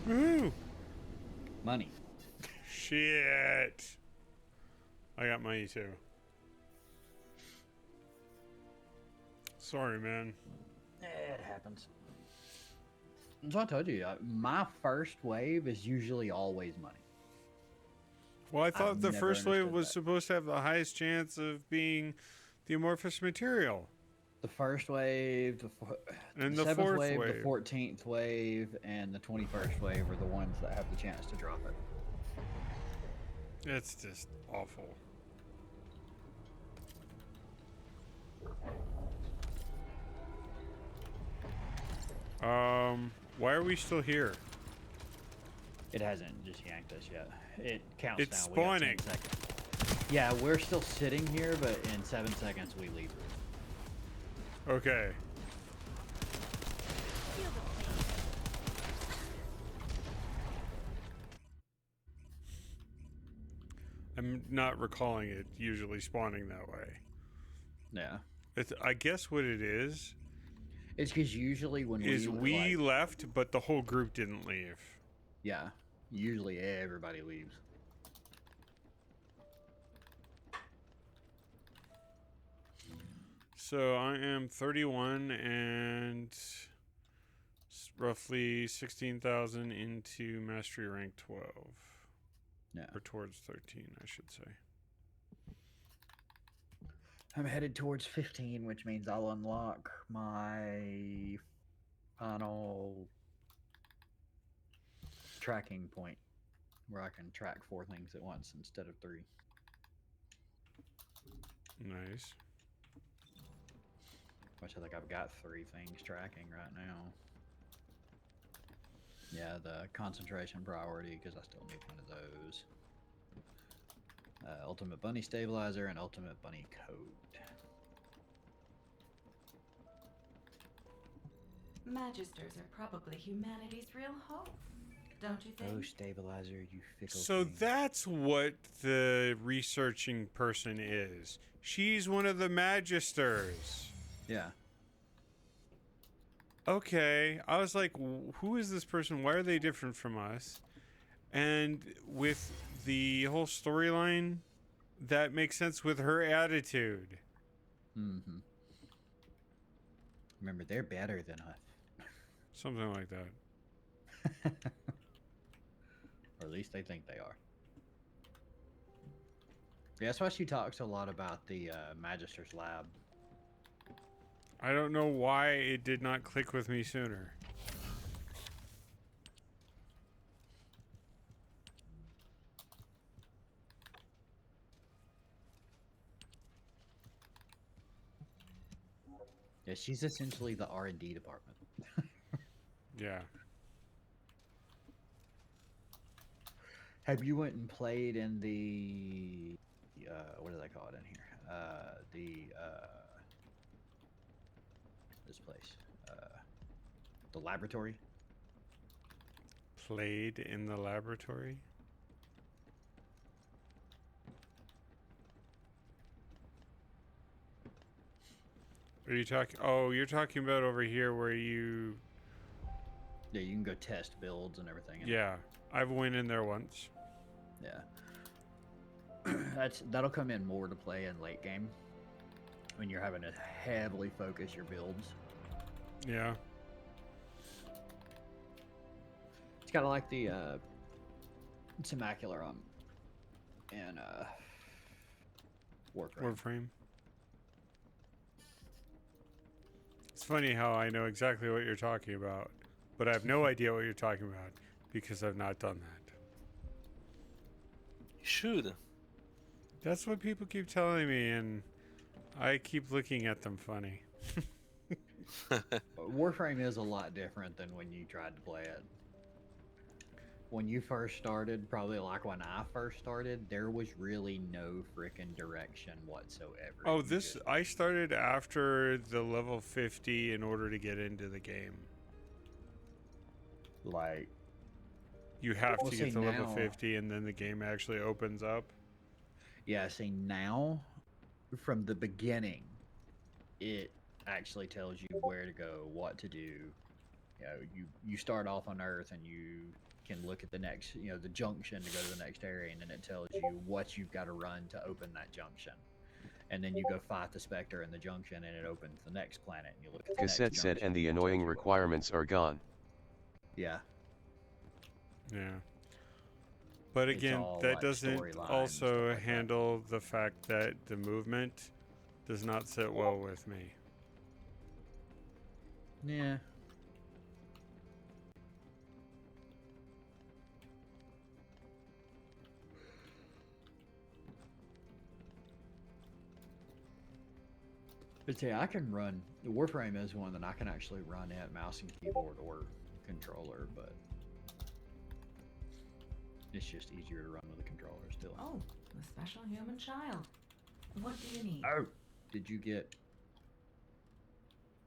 Woohoo! Money. Shit. I got money too. Sorry, man. It happens. So I told you, my first wave is usually always money. Well, I thought the never first wave understood was that. supposed to have the highest chance of being the amorphous material. The first wave, And the the 7th fourth wave, wave. the 14th wave, and the 21st wave are the ones that have the chance to drop it. It's just awful. Why are we still here? It hasn't just yanked us yet. It counts It's down. We got 10 spawning. seconds. Yeah, we're still sitting here, but in 7 seconds we leave. Okay. Feel the pain. I'm not recalling it usually spawning that way. Yeah. It's, I guess what it is It's because usually when we left, but the whole group didn't leave. yeah, usually everybody leaves. So I am 31 and roughly 16,000 into mastery rank 12. Yeah. Or towards 13, I should say. I'm headed towards 15, which means I'll unlock my final tracking point where I can track 4 things at once instead of 3. Nice. Which I think I've got 3 things tracking right now. Yeah, the concentration priority, because I still need one of those. Ultimate Bunny Stabilizer and Ultimate Bunny Coat. Magisters are probably humanity's real hope, don't you think? Oh, Stabilizer, you fickle So thing. that's what the researching person is. She's one of the magisters. Yeah. Okay. I was like, who is this person? Why are they different from us? And with the whole storyline, that makes sense with her attitude. Mm-hmm. Remember, they're better than us. Something like that. Or at least they think they are. Yeah, that's why she talks a lot about the Magister's Lab. I don't know why it did not click with me sooner. Yeah, she's essentially the R&D department. Yeah. Have you went and played in the what do they call it in here? This place, the laboratory. Played in the laboratory? Are you talking? Oh, you're talking about over here where you... Yeah, you can go test builds and everything. Yeah, I've went in there once. Yeah. That'll come in more to play in late game when you're having to heavily focus your builds. Yeah. It's kind of like the Temacular and Warframe. Warframe. It's funny how I know exactly what you're talking about, but I have no idea what you're talking about because I've not done that. You should. That's what people keep telling me, and I keep looking at them funny. Warframe is a lot different than when you tried to play it. When you first started, probably like when I first started, there was really no freaking direction whatsoever. Oh, You this... just- I started after the level 50 in order to get into the game. like You have Well, to get see, to level now- 50 and then the game actually opens up. Yeah, see now from the beginning it actually tells you where to go, what to do. You know, you start off on Earth and you can look at the next, the junction to go to the next area, and then it tells you what you've got to run to open that junction. And then you go fight the Spectre in the junction, and it opens the next planet, and you look at the Cassette next set junction, and the it tells annoying you what- requirements are gone. Yeah. Yeah. But It's again, all, that like, doesn't storylines and also stuff like that. handle the fact that the movement does not sit well with me. Yeah. But see, I can run. The Warframe is one that I can actually run at mouse and keyboard or controller, but it's just easier to run with a controller still. Oh, the special human child. What do you need? Oh, did you get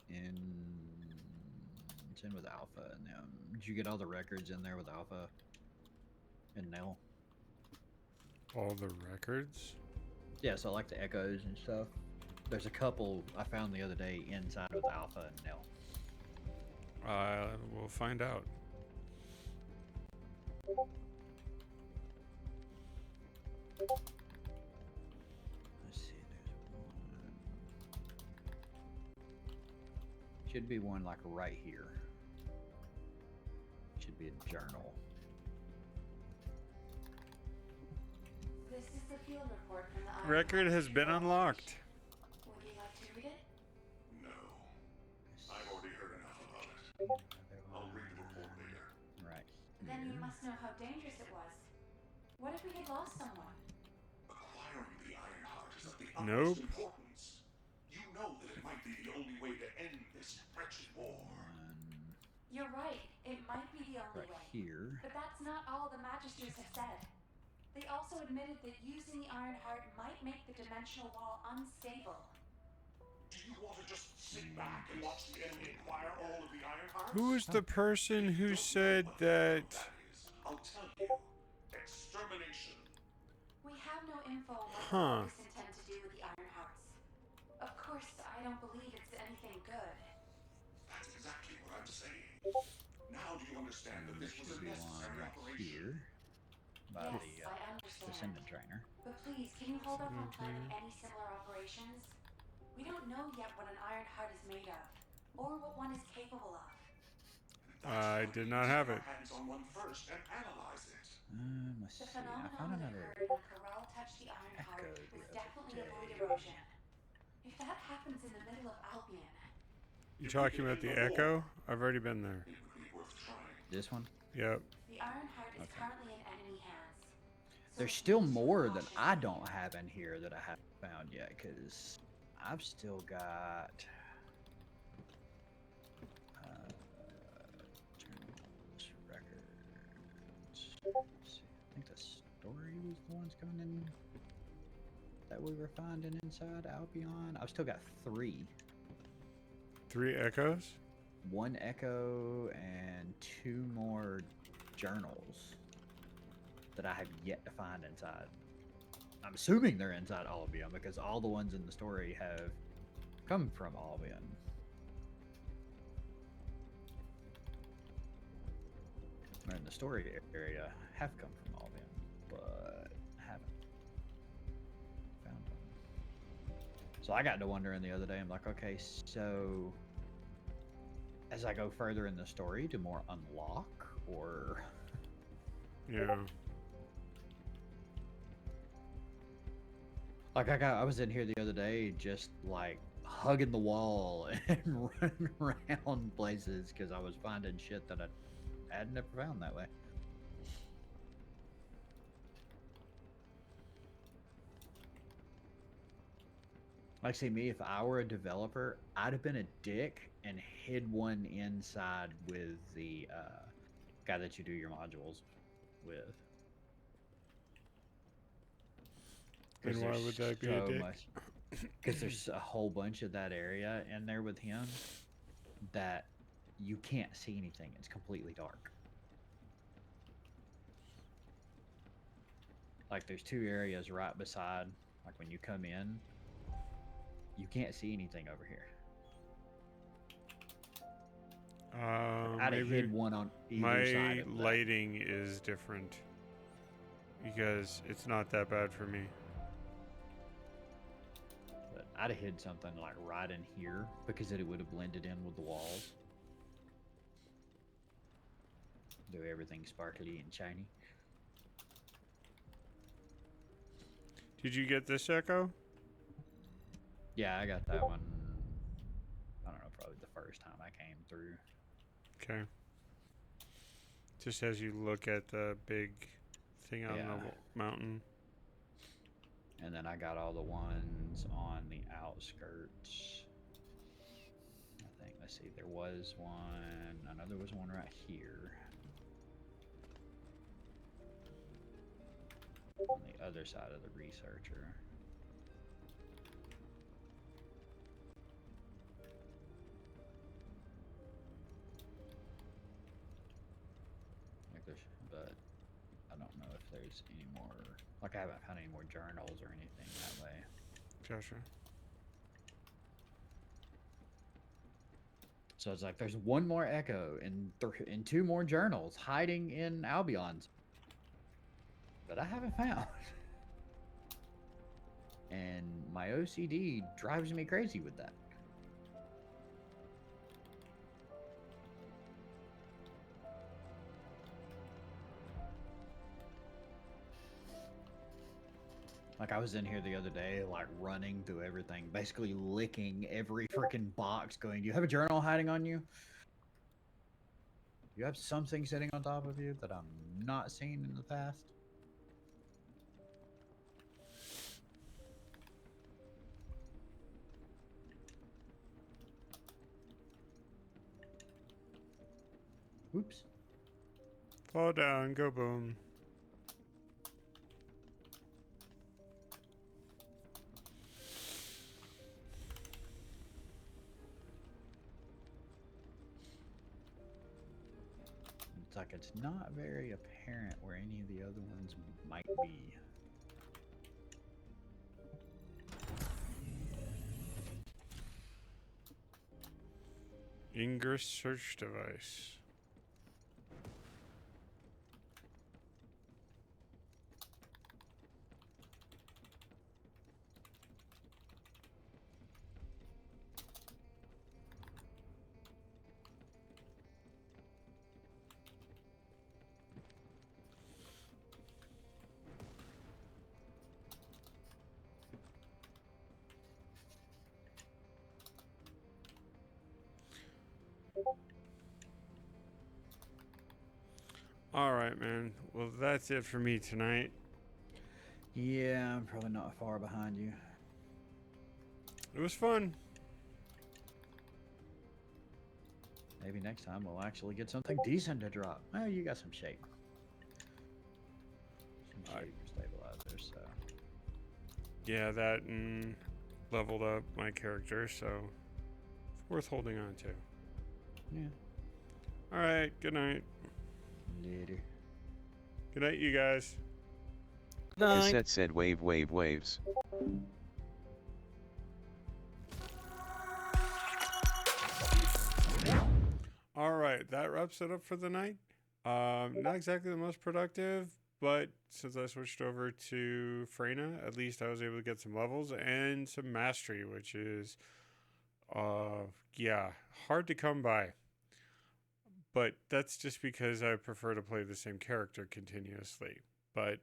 in? It's in with Alpha and them. Did you get all the records in there with Alpha and Nell? All the records? Yeah, so like the echoes and stuff. There's a couple I found the other day inside with Alpha and Nell. We'll find out. Let's see, there's one. Should be one like right here. Should be a journal. This is the field report from the Iron Record Heart has been Control unlocked. Operation. Would you like to read it? No. I've already heard enough about it. I'll read the report later. Right. Then you here. must know how dangerous it was. What if we had lost someone? Acquiring the Iron Heart is of the Nope. utmost importance. You know that it might be the only way to end this wretched war. One You're right. It might be the only right way. here. But that's not all the Magisters have said. They also admitted that using the Iron Heart might make the dimensional wall unstable. Do you want to just sit back and watch the enemy acquire all of the Iron Hearts? Who is the person who said that? That is, I'll tell you. Extermination. We have no info on what Huh. the police intend to do with the Iron Hearts. Of course, I don't believe it's anything good. That's exactly what I'm saying. Now do you understand that There this was should a be one necessary right operation? here by Yes, the I understand. Descendant trainer. But please, can you hold off on planning Okay. any similar operations? We don't know yet what an Iron Heart is made of, or what one is capable of. I did not have it. Hands on one first and analyze it. Let's The see. I found phenomenon that another. occurred when Corel touched the Iron Heart echo the was other definitely a void day. erosion. If that happens in the middle of Albion, You talking about the Echo? I've already been there. It would be worth trying. This one. Yep. the Iron Heart is Okay. currently in enemy hands. So There's with still extra more that caution, I don't have in here that I haven't found yet, because I've still got journals, records. Let's see. I think the story was the ones coming in that we were finding inside Albion. I've still got 3. 3 Echoes? 1 echo and 2 more journals that I have yet to find inside. I'm assuming they're inside Albion because all the ones in the story have come from Albion. Or in the story area have come from Albion, but haven't found them. So I got to wondering the other day, I'm like, okay, so as I go further in the story, do more unlock, or Yeah. like I was in here the other day just like hugging the wall and running around places because I was finding shit that I had never found that way. Like, see, me, if I were a developer, I'd have been a dick and hid one inside with the guy that you do your modules with. And why would that be a dick? Because there's a whole bunch of that area in there with him that you can't see anything. It's completely dark. Like, there's 2 areas right beside, like when you come in, you can't see anything over here. I'd have Maybe hid one on either my side of that. lighting is different because it's not that bad for me. But I'd have hid something like right in here because it would have blended in with the walls. Do everything sparkly and shiny. Did you get this echo? Yeah, I got that one. I don't know, probably the first time I came through. Okay. Just as you look at the big thing on the mountain. And then I got all the ones on the outskirts. I think, let's see, there was one. I know there was one right here. On the other side of the researcher. Like there's, but I don't know if there's any more. Like I haven't found any more journals or anything that way. Gotcha. So it's like there's one more echo and two more journals hiding in Albion's that I haven't found. And my OCD drives me crazy with that. Like I was in here the other day, like running through everything, basically licking every freaking box going, do you have a journal hiding on you? Do you have something sitting on top of you that I'm not seeing in the past? Oops. Fall down, go boom. It's like it's not very apparent where any of the other ones might be. Ingress search device. Alright, man. Well, that's it for me tonight. Yeah, I'm probably not far behind you. It was fun. Maybe next time we'll actually get something decent to drop. Oh, you got some shape. Some shape stabilizers, so. Yeah, that and leveled up my character, so it's worth holding on to. Yeah. Alright, good night. Later. Good night, you guys. Cassette said wave wave waves. Alright, that wraps it up for the night. Not exactly the most productive, but since I switched over to Freyna, at least I was able to get some levels and some mastery, which is, yeah, hard to come by. But that's just because I prefer to play the same character continuously. But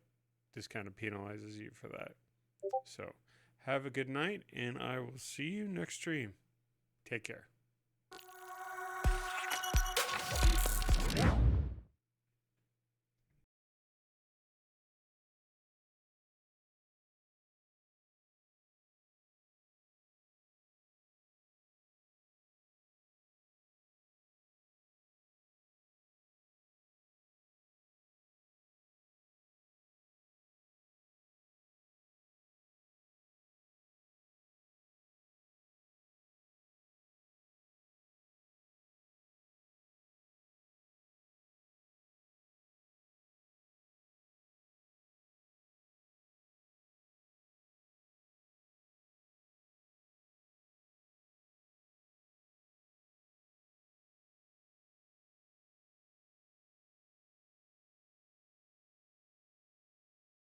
this kind of penalizes you for that. So, have a good night, and I will see you next stream. Take care.